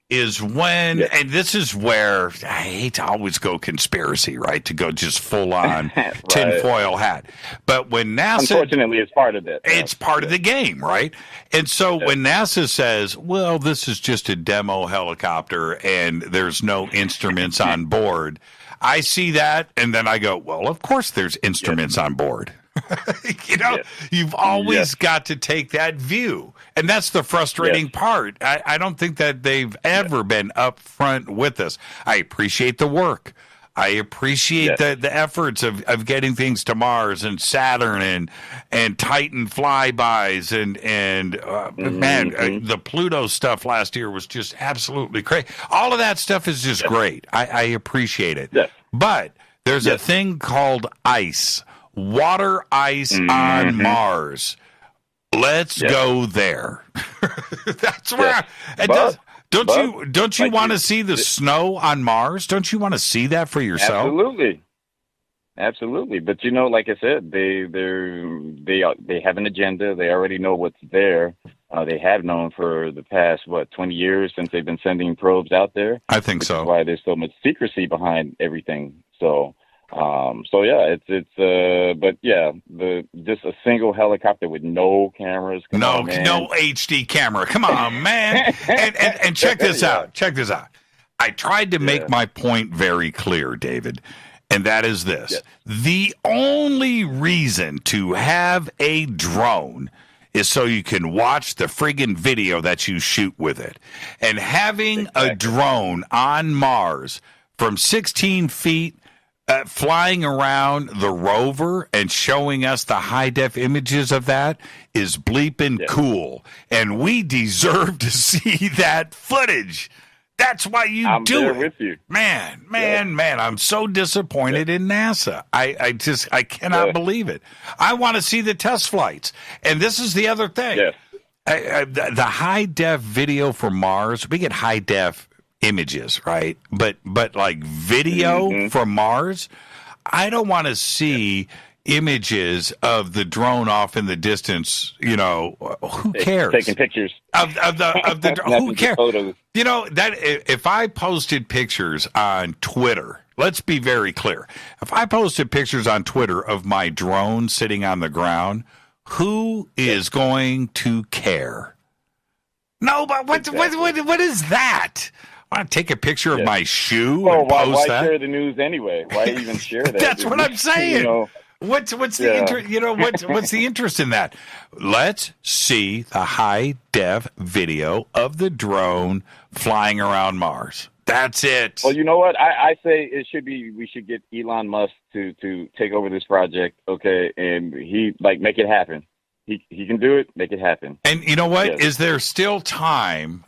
is when, and this is where I hate to always go conspiracy, right? To go just full on tinfoil hat. But when NASA, unfortunately, it's part of it. It's part of the game, right? And so when NASA says, well, this is just a demo helicopter and there's no instruments on board, I see that, and then I go, well, of course there's instruments on board. You've always got to take that view. And that's the frustrating part. I don't think that they've ever been upfront with us. I appreciate the work. I appreciate the efforts of getting things to Mars and Saturn and Titan flybys and the Pluto stuff last year was just absolutely crazy. All of that stuff is just great. I appreciate it. But there's a thing called ice, water ice on Mars. Let's go there. That's where Don't you want to see the snow on Mars? Don't you want to see that for yourself? Absolutely. But like I said, they have an agenda. They already know what's there. They have known for the past 20 years since they've been sending probes out there. I think so. That's why there's so much secrecy behind everything. So just a single helicopter with no cameras. No HD camera. Come on, man. and check this out. Check this out. I tried to make my point very clear, David, and that is this. The only reason to have a drone is so you can watch the friggin' video that you shoot with it. And having a drone on Mars from 16 feet flying around the rover and showing us the high-def images of that is bleeping cool. And we deserve to see that footage. That's why I'm do it. With you. Man, I'm so disappointed in NASA. I cannot believe it. I want to see the test flights. And this is the other thing. The high-def video for Mars, we get high-def images, right? But like video from Mars, I don't want to see images of the drone off in the distance. Who cares? Taking pictures of the who cares? Photos. That if I posted pictures on Twitter, let's be very clear. If I posted pictures on Twitter of my drone sitting on the ground, who is going to care? No, but what is that? I want to take a picture of my shoe and post why that. Share the news anyway? Why even share that? That's what I'm saying. What's the interest? What's the interest in that? Let's see the high def video of the drone flying around Mars. That's it. Well, you know what? I say we should get Elon Musk to take over this project, okay? And he make it happen. He can do it. Make it happen. And you know what? Is there still time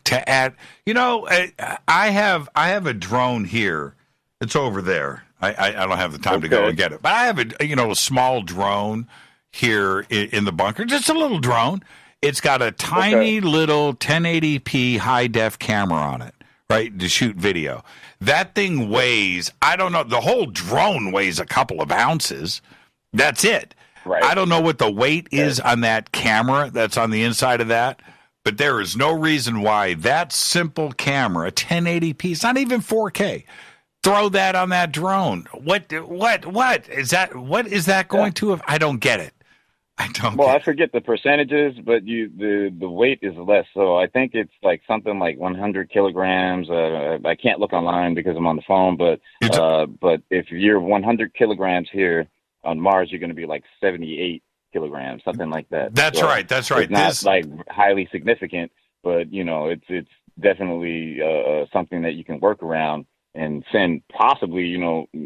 to add? I have a drone here. It's over there. I don't have the time to go and get it, but I have a small drone here in the bunker. Just a little drone. It's got a tiny little 1080p high def camera on it, right, to shoot video. That thing weighs, I don't know, the whole drone weighs a couple of ounces. That's it. Right. I don't know what the weight is on that camera that's on the inside of that, but there is no reason why that simple camera, 1080p, it's not even 4K. Throw that on that drone. What is that? What is that going to have? I don't get it. I forget the percentages, but the weight is less. So I think it's like something like 100 kilograms. I can't look online because I'm on the phone, but if you're 100 kilograms here on Mars, you're going to be like 78 kilograms, something like that. That's right. That's right. It's not like highly significant, but it's definitely something that you can work around and send possibly,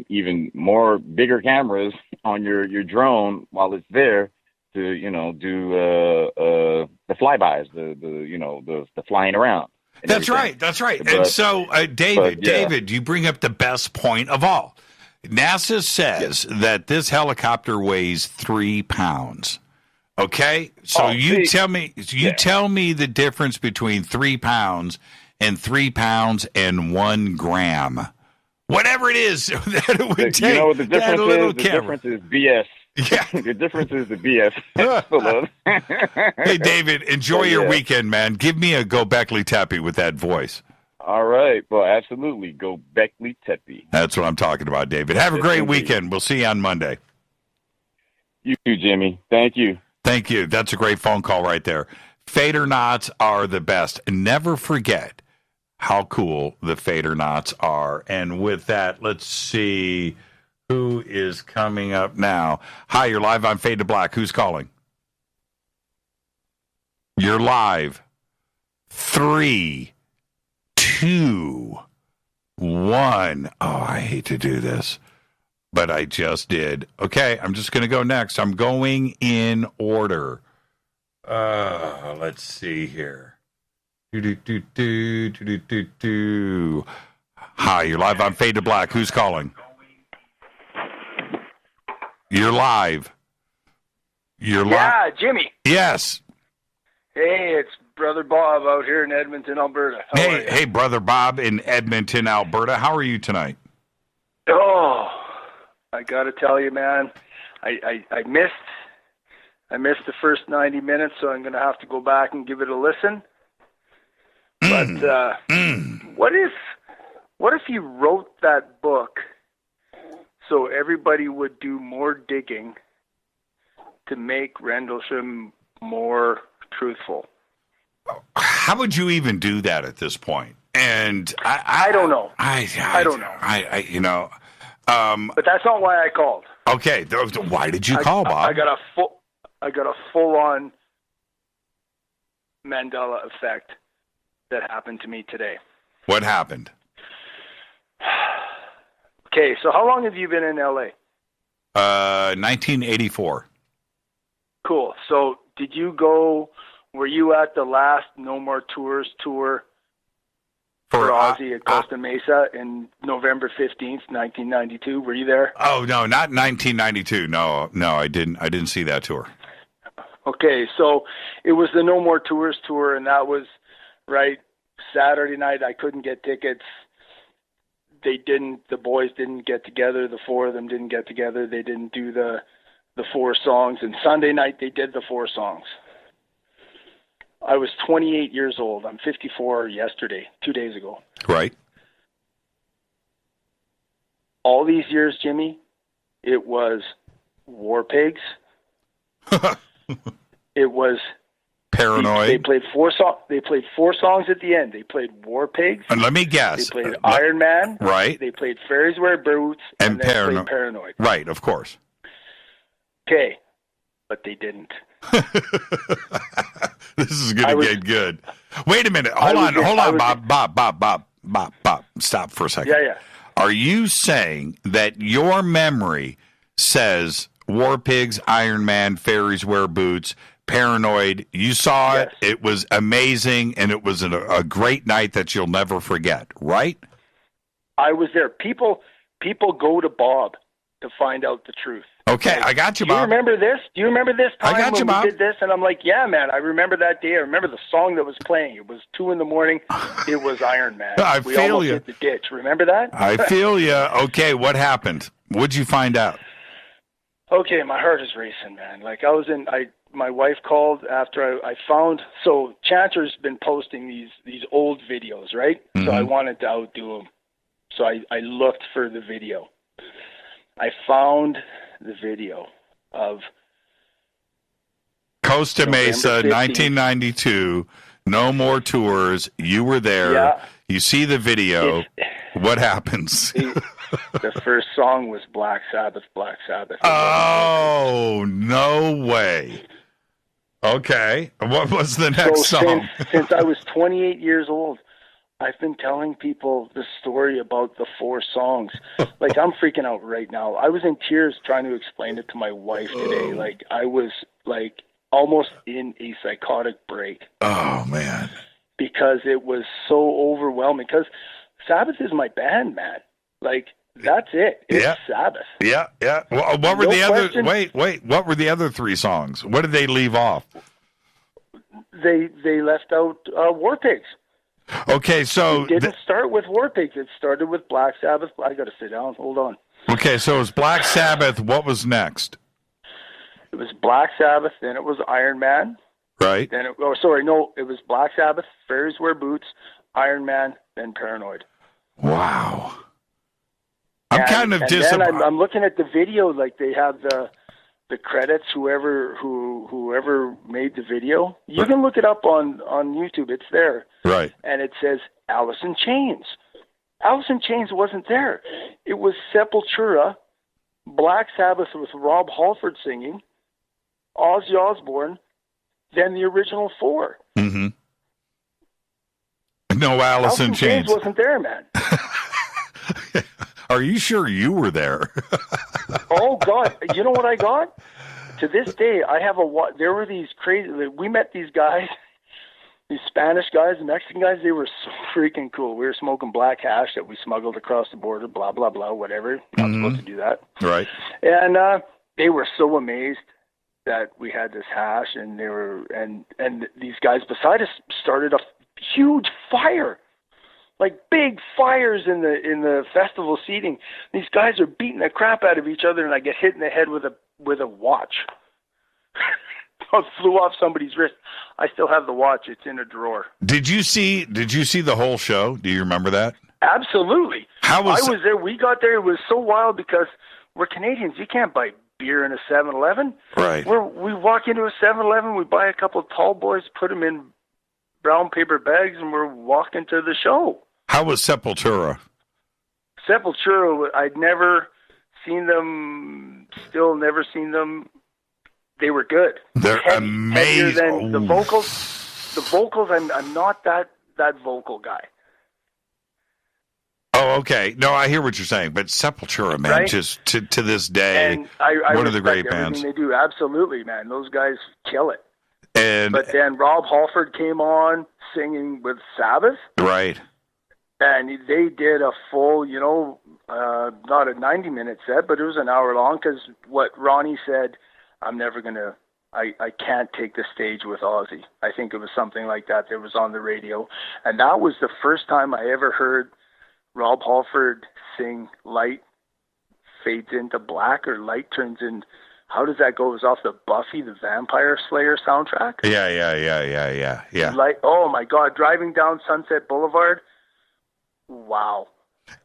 even more bigger cameras on your drone while it's there to, do the flybys, the flying around. That's right. That's right. And so, David, you bring up the best point of all. NASA says that this helicopter weighs 3 pounds. Okay, so tell me the difference between 3 pounds and 3 pounds and 1 gram, whatever it is that it would take. You know what the difference is? The camera. difference is BS. Yeah. The difference is the BS. Hey, David, enjoy your weekend, man. Give me a Gobekli Tepe with that voice. All right. Well, absolutely. Gobekli Tepe. That's what I'm talking about, David. Have a great weekend. We'll see you on Monday. You too, Jimmy. Thank you. Thank you. That's a great phone call right there. Fadernauts are the best. Never forget how cool the Fadernauts are. And with that, let's see who is coming up now. Hi, you're live on Fade to Black. Who's calling? You're live. 3, 2, 1. Oh, I hate to do this, but I just did. Okay, I'm just going to go next. I'm going in order. Let's see here. Hi, you're live on Fade to Black. Who's calling? You're live. Yeah, Jimmy. Yes. Hey, it's Brother Bob out here in Edmonton, Alberta. How are you? Hey, Brother Bob in Edmonton, Alberta. How are you tonight? Oh, I got to tell you, man, I missed the first 90 minutes, so I'm going to have to go back and give it a listen. But what if you wrote that book so everybody would do more digging to make Rendlesham more truthful? How would you even do that at this point? And I don't know. I don't know. But that's not why I called. Okay, why did you call, Bob? I got a full-on Mandela effect that happened to me today. What happened? Okay, so how long have you been in LA? 1984. Cool. So were you at the last No More Tours tour for Ozzy at Costa Mesa in November 15th, 1992? Were you there? Oh, no, not 1992. No, I didn't see that tour. Okay, so it was the No More Tours tour, and that was, right, Saturday night. I couldn't get tickets. The boys didn't get together. The four of them didn't get together. They didn't do the 4 songs. And Sunday night, they did the 4 songs. I was 28 years old. I'm 54 yesterday, 2 days ago. Right. All these years, Jimmy, it was War Pigs. It was Paranoid. They played 4 songs. They played 4 songs at the end. They played War Pigs. And let me guess. They played Iron Man. Right. They played Fairies Wear Boots. And they played Paranoid. Right, of course. Okay, but they didn't. This is going to get good. Wait a minute. Hold on, Bob. Stop for a second. Yeah. Are you saying that your memory says War Pigs, Iron Man, Fairies Wear Boots, Paranoid, you saw it, it was amazing, and it was a great night that you'll never forget, right? I was there. People go to Bob to find out the truth. Okay, I got you, Bob. Do you remember this? Do you remember this time I got you, when Bob. we did this? And I'm like, yeah, man, I remember that day. I remember the song that was playing. It was 2 a.m. It was Iron Man. We almost hit the ditch. Remember that? I feel you. Okay, what happened? What'd you find out? Okay, my heart is racing, man. Like my wife called after I found. So Chancer's been posting these old videos, right? Mm-hmm. So I wanted to outdo him. So I looked for the video. I found the video of Costa Mesa, 1992, No More Tours. You were there. Yeah. You see the video. What happens? The first song was Black Sabbath. Oh, no way. Okay. What was the next song? Since I was 28 years old, I've been telling people the story about the 4 songs. Like, I'm freaking out right now. I was in tears trying to explain it to my wife today. Like, I was, like, almost in a psychotic break. Oh, man. Because it was so overwhelming. Because Sabbath is my band, man. Like, That's it. It's Sabbath. Yeah, yeah. Well, what were the other? Wait. What were the other 3 songs? What did they leave off? They left out War Pigs. Okay, so it didn't start with War Pigs. It started with Black Sabbath. I got to sit down. Hold on. Okay, so it was Black Sabbath. What was next? It was Black Sabbath. Then it was Iron Man. Right. Then it was Black Sabbath. Fairies Wear Boots. Iron Man. Then Paranoid. Wow. I'm kind of disappointed. I'm looking at the video, like they have the credits, whoever made the video. You can look it up on YouTube. It's there. Right. And it says Alice in Chains. Alice in Chains wasn't there. It was Sepultura, Black Sabbath with Rob Halford singing, Ozzy Osbourne, then the original 4. Mm-hmm. No Alice in Chains wasn't there, man. Are you sure you were there? Oh, God. You know what I got? To this day, I have there were these crazy, we met these guys, these Spanish guys, Mexican guys. They were so freaking cool. We were smoking black hash that we smuggled across the border, blah, blah, blah, whatever. Not supposed to do that. Right. And they were so amazed that we had this hash, and they were, and these guys beside us started a huge fire. Like big fires in the festival seating. These guys are beating the crap out of each other, and I get hit in the head with a watch. It flew off somebody's wrist. I still have the watch. It's in a drawer. Did you see the whole show? Do you remember that? Absolutely. I was there. We got there. It was so wild because we're Canadians. You can't buy beer in a 7-Eleven. Right. We walk into a 7-Eleven. We buy a couple of tall boys, put them in brown paper bags, and we're walking to the show. How was Sepultura? Sepultura, I'd never seen them, still never seen them. They were good. They're amazing. Than the vocals, I'm not that vocal guy. Oh, okay. No, I hear what you're saying, but Sepultura, man, right? Just to this day, and I one of the great everything bands. They do, absolutely, man. Those guys kill it. But then Rob Halford came on singing with Sabbath. Right. And they did a full, not a 90-minute set, but it was an hour long because what Ronnie said, I can't take the stage with Ozzy. I think it was something like that was on the radio. And that was the first time I ever heard Rob Halford sing Light Fades into Black or Light Turns in. How does that go? It was off the Buffy the Vampire Slayer soundtrack. Yeah. Like, oh my God, driving down Sunset Boulevard. Wow.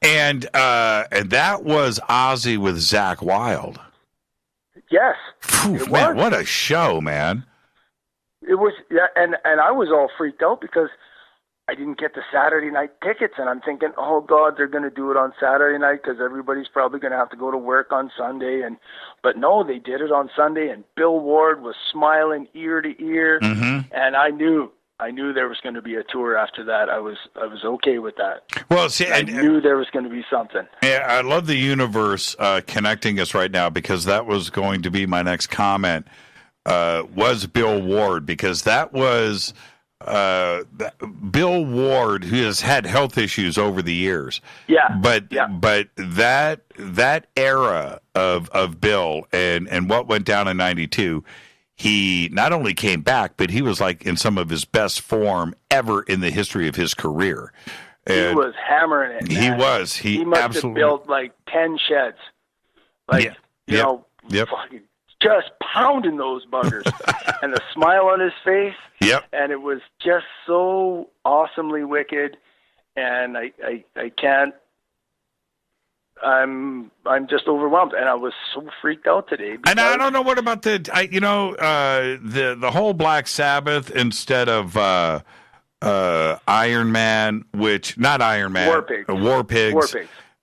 And that was Ozzy with Zakk Wylde. Yes. Phew, man, what a show, man. It was, yeah, and I was all freaked out because I didn't get the Saturday night tickets, and I'm thinking, oh God, they're going to do it on Saturday night because everybody's probably going to have to go to work on Sunday, but no, they did it on Sunday, and Bill Ward was smiling ear to ear, and I knew there was going to be a tour after that. I was okay with that. Well, see, I knew there was going to be something. Yeah, I love the universe connecting us right now because that was going to be my next comment. Was Bill Ward, because that was Bill Ward, who has had health issues over the years. Yeah. But that era of Bill and what went down in 92. He not only came back, but he was like in some of his best form ever in the history of his career. And he was hammering it. Man. He was. He must absolutely have built like 10 sheds. Like, fucking just pounding those buggers. And the smile on his face. Yep. And it was just so awesomely wicked. And I can't. I'm just overwhelmed, and I was so freaked out today. And I don't know what about the whole Black Sabbath instead of Iron Man, which not Iron Man, War Pigs.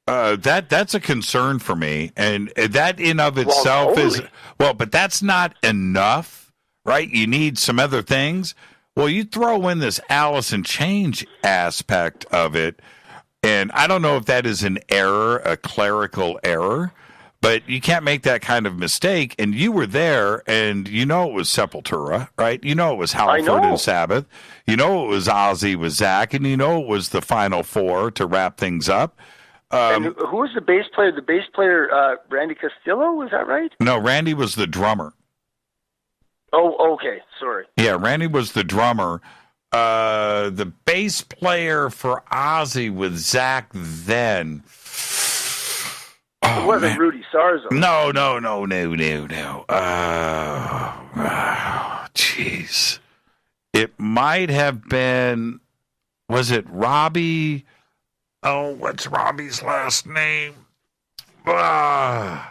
That's a concern for me, and that in of itself is but that's not enough, right? You need some other things. Well, you throw in this Alice in Chains aspect of it. And I don't know if that is an error, a clerical error, but you can't make that kind of mistake. And you were there, and you know it was Sepultura, right? You know it was Halford and Sabbath. You know it was Ozzy with Zakk, and you know it was the Final Four to wrap things up. And who was the bass player? The bass player, Randy Castillo, was that right? No, Randy was the drummer. Oh, okay. Sorry. Yeah, Randy was the drummer. The bass player for Ozzy was Zach then. It wasn't Rudy Sarzo. No. Jeez. It might have been, was it Robbie? Oh, what's Robbie's last name? Oh,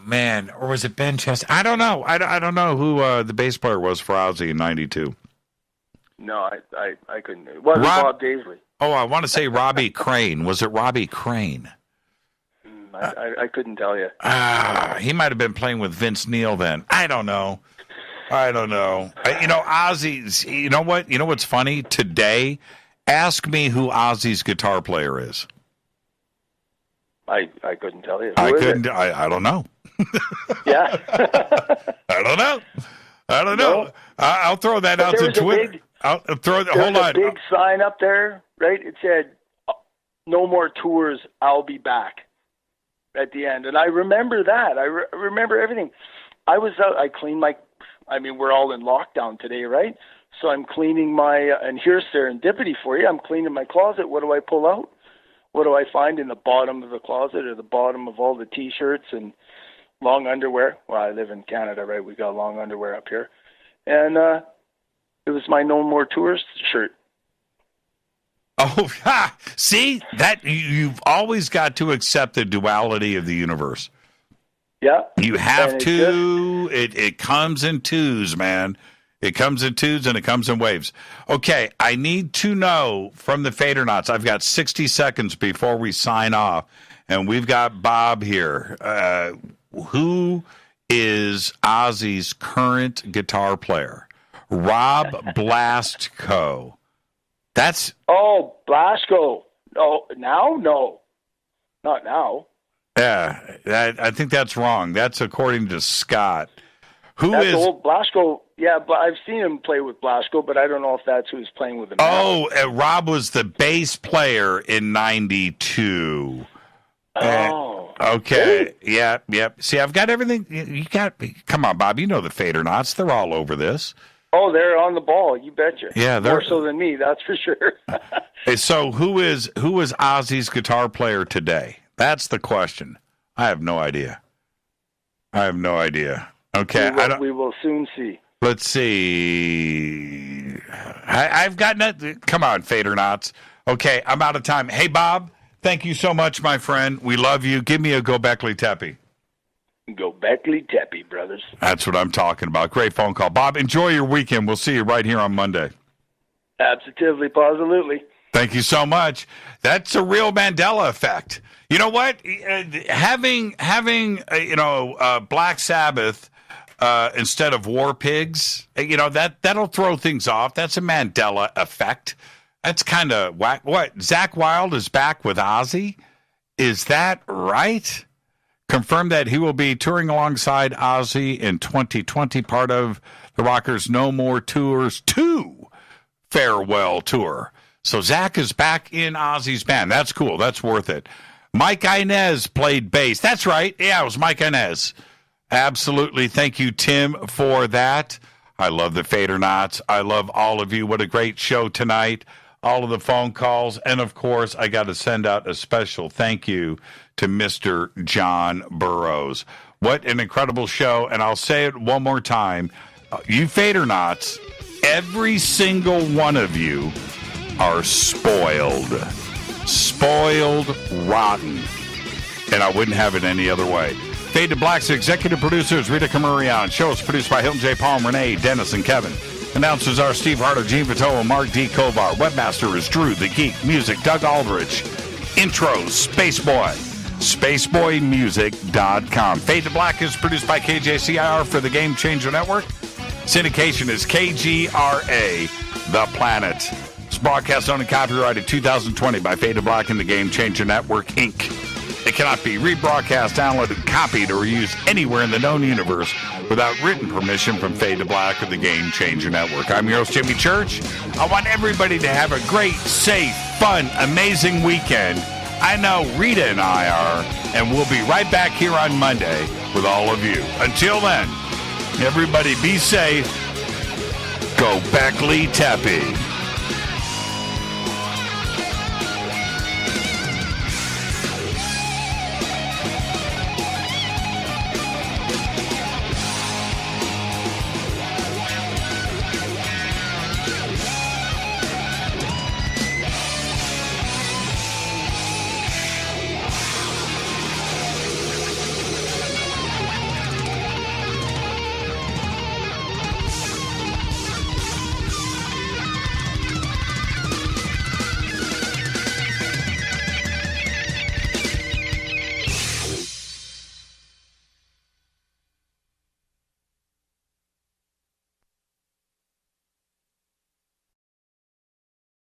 man. Or was it Ben Chester? I don't know. I don't know who the bass player was for Ozzy in 92. No, I couldn't. It wasn't Bob Daisley. Oh, I want to say Robbie Crane. Was it Robbie Crane? I couldn't tell you. He might have been playing with Vince Neil then. I don't know. Ozzy's, you know what? You know what's funny? Today, ask me who Ozzy's guitar player is. I couldn't tell you. I don't know. Yeah. I don't know. No. I'll throw that out to Twitter. Hold on. A big sign up there, right? It said, "No more tours. I'll be back." At the end, and I remember that. I remember everything. I was out. I cleaned my. I mean, we're all in lockdown today, right? So I'm cleaning my. And here's serendipity for you. I'm cleaning my closet. What do I pull out? What do I find in the bottom of the closet, or the bottom of all the T-shirts and long underwear? Well, I live in Canada, right? We got long underwear up here, and it was my No More Tours shirt. Oh, see that you've always got to accept the duality of the universe. Yeah, you have to. It comes in twos, man. It comes in twos and it comes in waves. Okay, I need to know from the Fadernauts. I've got 60 seconds before we sign off, and we've got Bob here. Who is Ozzy's current guitar player? Rob Blasko. Blasko. No, no, not now. Yeah, I think that's wrong. That's according to Scott. That's old Blasko. Yeah, but I've seen him play with Blasko, but I don't know if that's who he's playing with him. Rob was the bass player in '92. Okay. Really? Yeah. See, I've got everything. You got. Come on, Bob. You know the Fadernauts. They're all over this. Oh, they're on the ball. You betcha. Yeah, they're more so than me. That's for sure. So, who is Ozzy's guitar player today? That's the question. I have no idea. Okay, we will soon see. Let's see. I've got nothing. Come on, Fadernauts. Okay, I'm out of time. Hey, Bob, thank you so much, my friend. We love you. Give me a Gobekli Tepe. Gobekli Tepe, brothers. That's what I'm talking about. Great phone call. Bob, enjoy your weekend. We'll see you right here on Monday. Absolutely, positively. Thank you so much. That's a real Mandela effect. You know what? Having Black Sabbath instead of War Pigs, that'll throw things off. That's a Mandela effect. That's kind of whack. What? Zakk Wylde is back with Ozzy? Is that right? Confirmed that he will be touring alongside Ozzy in 2020, part of the Rockers' No More Tours 2 farewell tour. So Zach is back in Ozzy's band. That's cool. That's worth it. Mike Inez played bass. That's right. Yeah, it was Mike Inez. Absolutely. Thank you, Tim, for that. I love the Fadernauts. I love all of you. What a great show tonight. All of the phone calls. And, of course, I got to send out a special thank you to Mr. John Burroughs. What an incredible show. And I'll say it one more time. You Fadernauts, every single one of you are spoiled. Spoiled rotten. And I wouldn't have it any other way. Fade to Black's executive producers, Rita Camurian. Show is produced by Hilton J. Palm, Renee, Dennis, and Kevin. Announcers are Steve Harder, Gene Vito, and Mark D. Kovar. Webmaster is Drew the Geek. Music, Doug Aldrich. Intros, Spaceboy. SpaceboyMusic.com. Fade to Black is produced by KJCIR for the Game Changer Network. Syndication is KGRA, The Planet. It's broadcast owned and copyrighted 2020 by Fade to Black and the Game Changer Network, Inc. It cannot be rebroadcast, downloaded, copied, or used anywhere in the known universe without written permission from Fade to Black or the Game Changer Network. I'm your host, Jimmy Church. I want everybody to have a great, safe, fun, amazing weekend. I know Rita and I are, and we'll be right back here on Monday with all of you. Until then, everybody be safe. Go Beckley Tepe.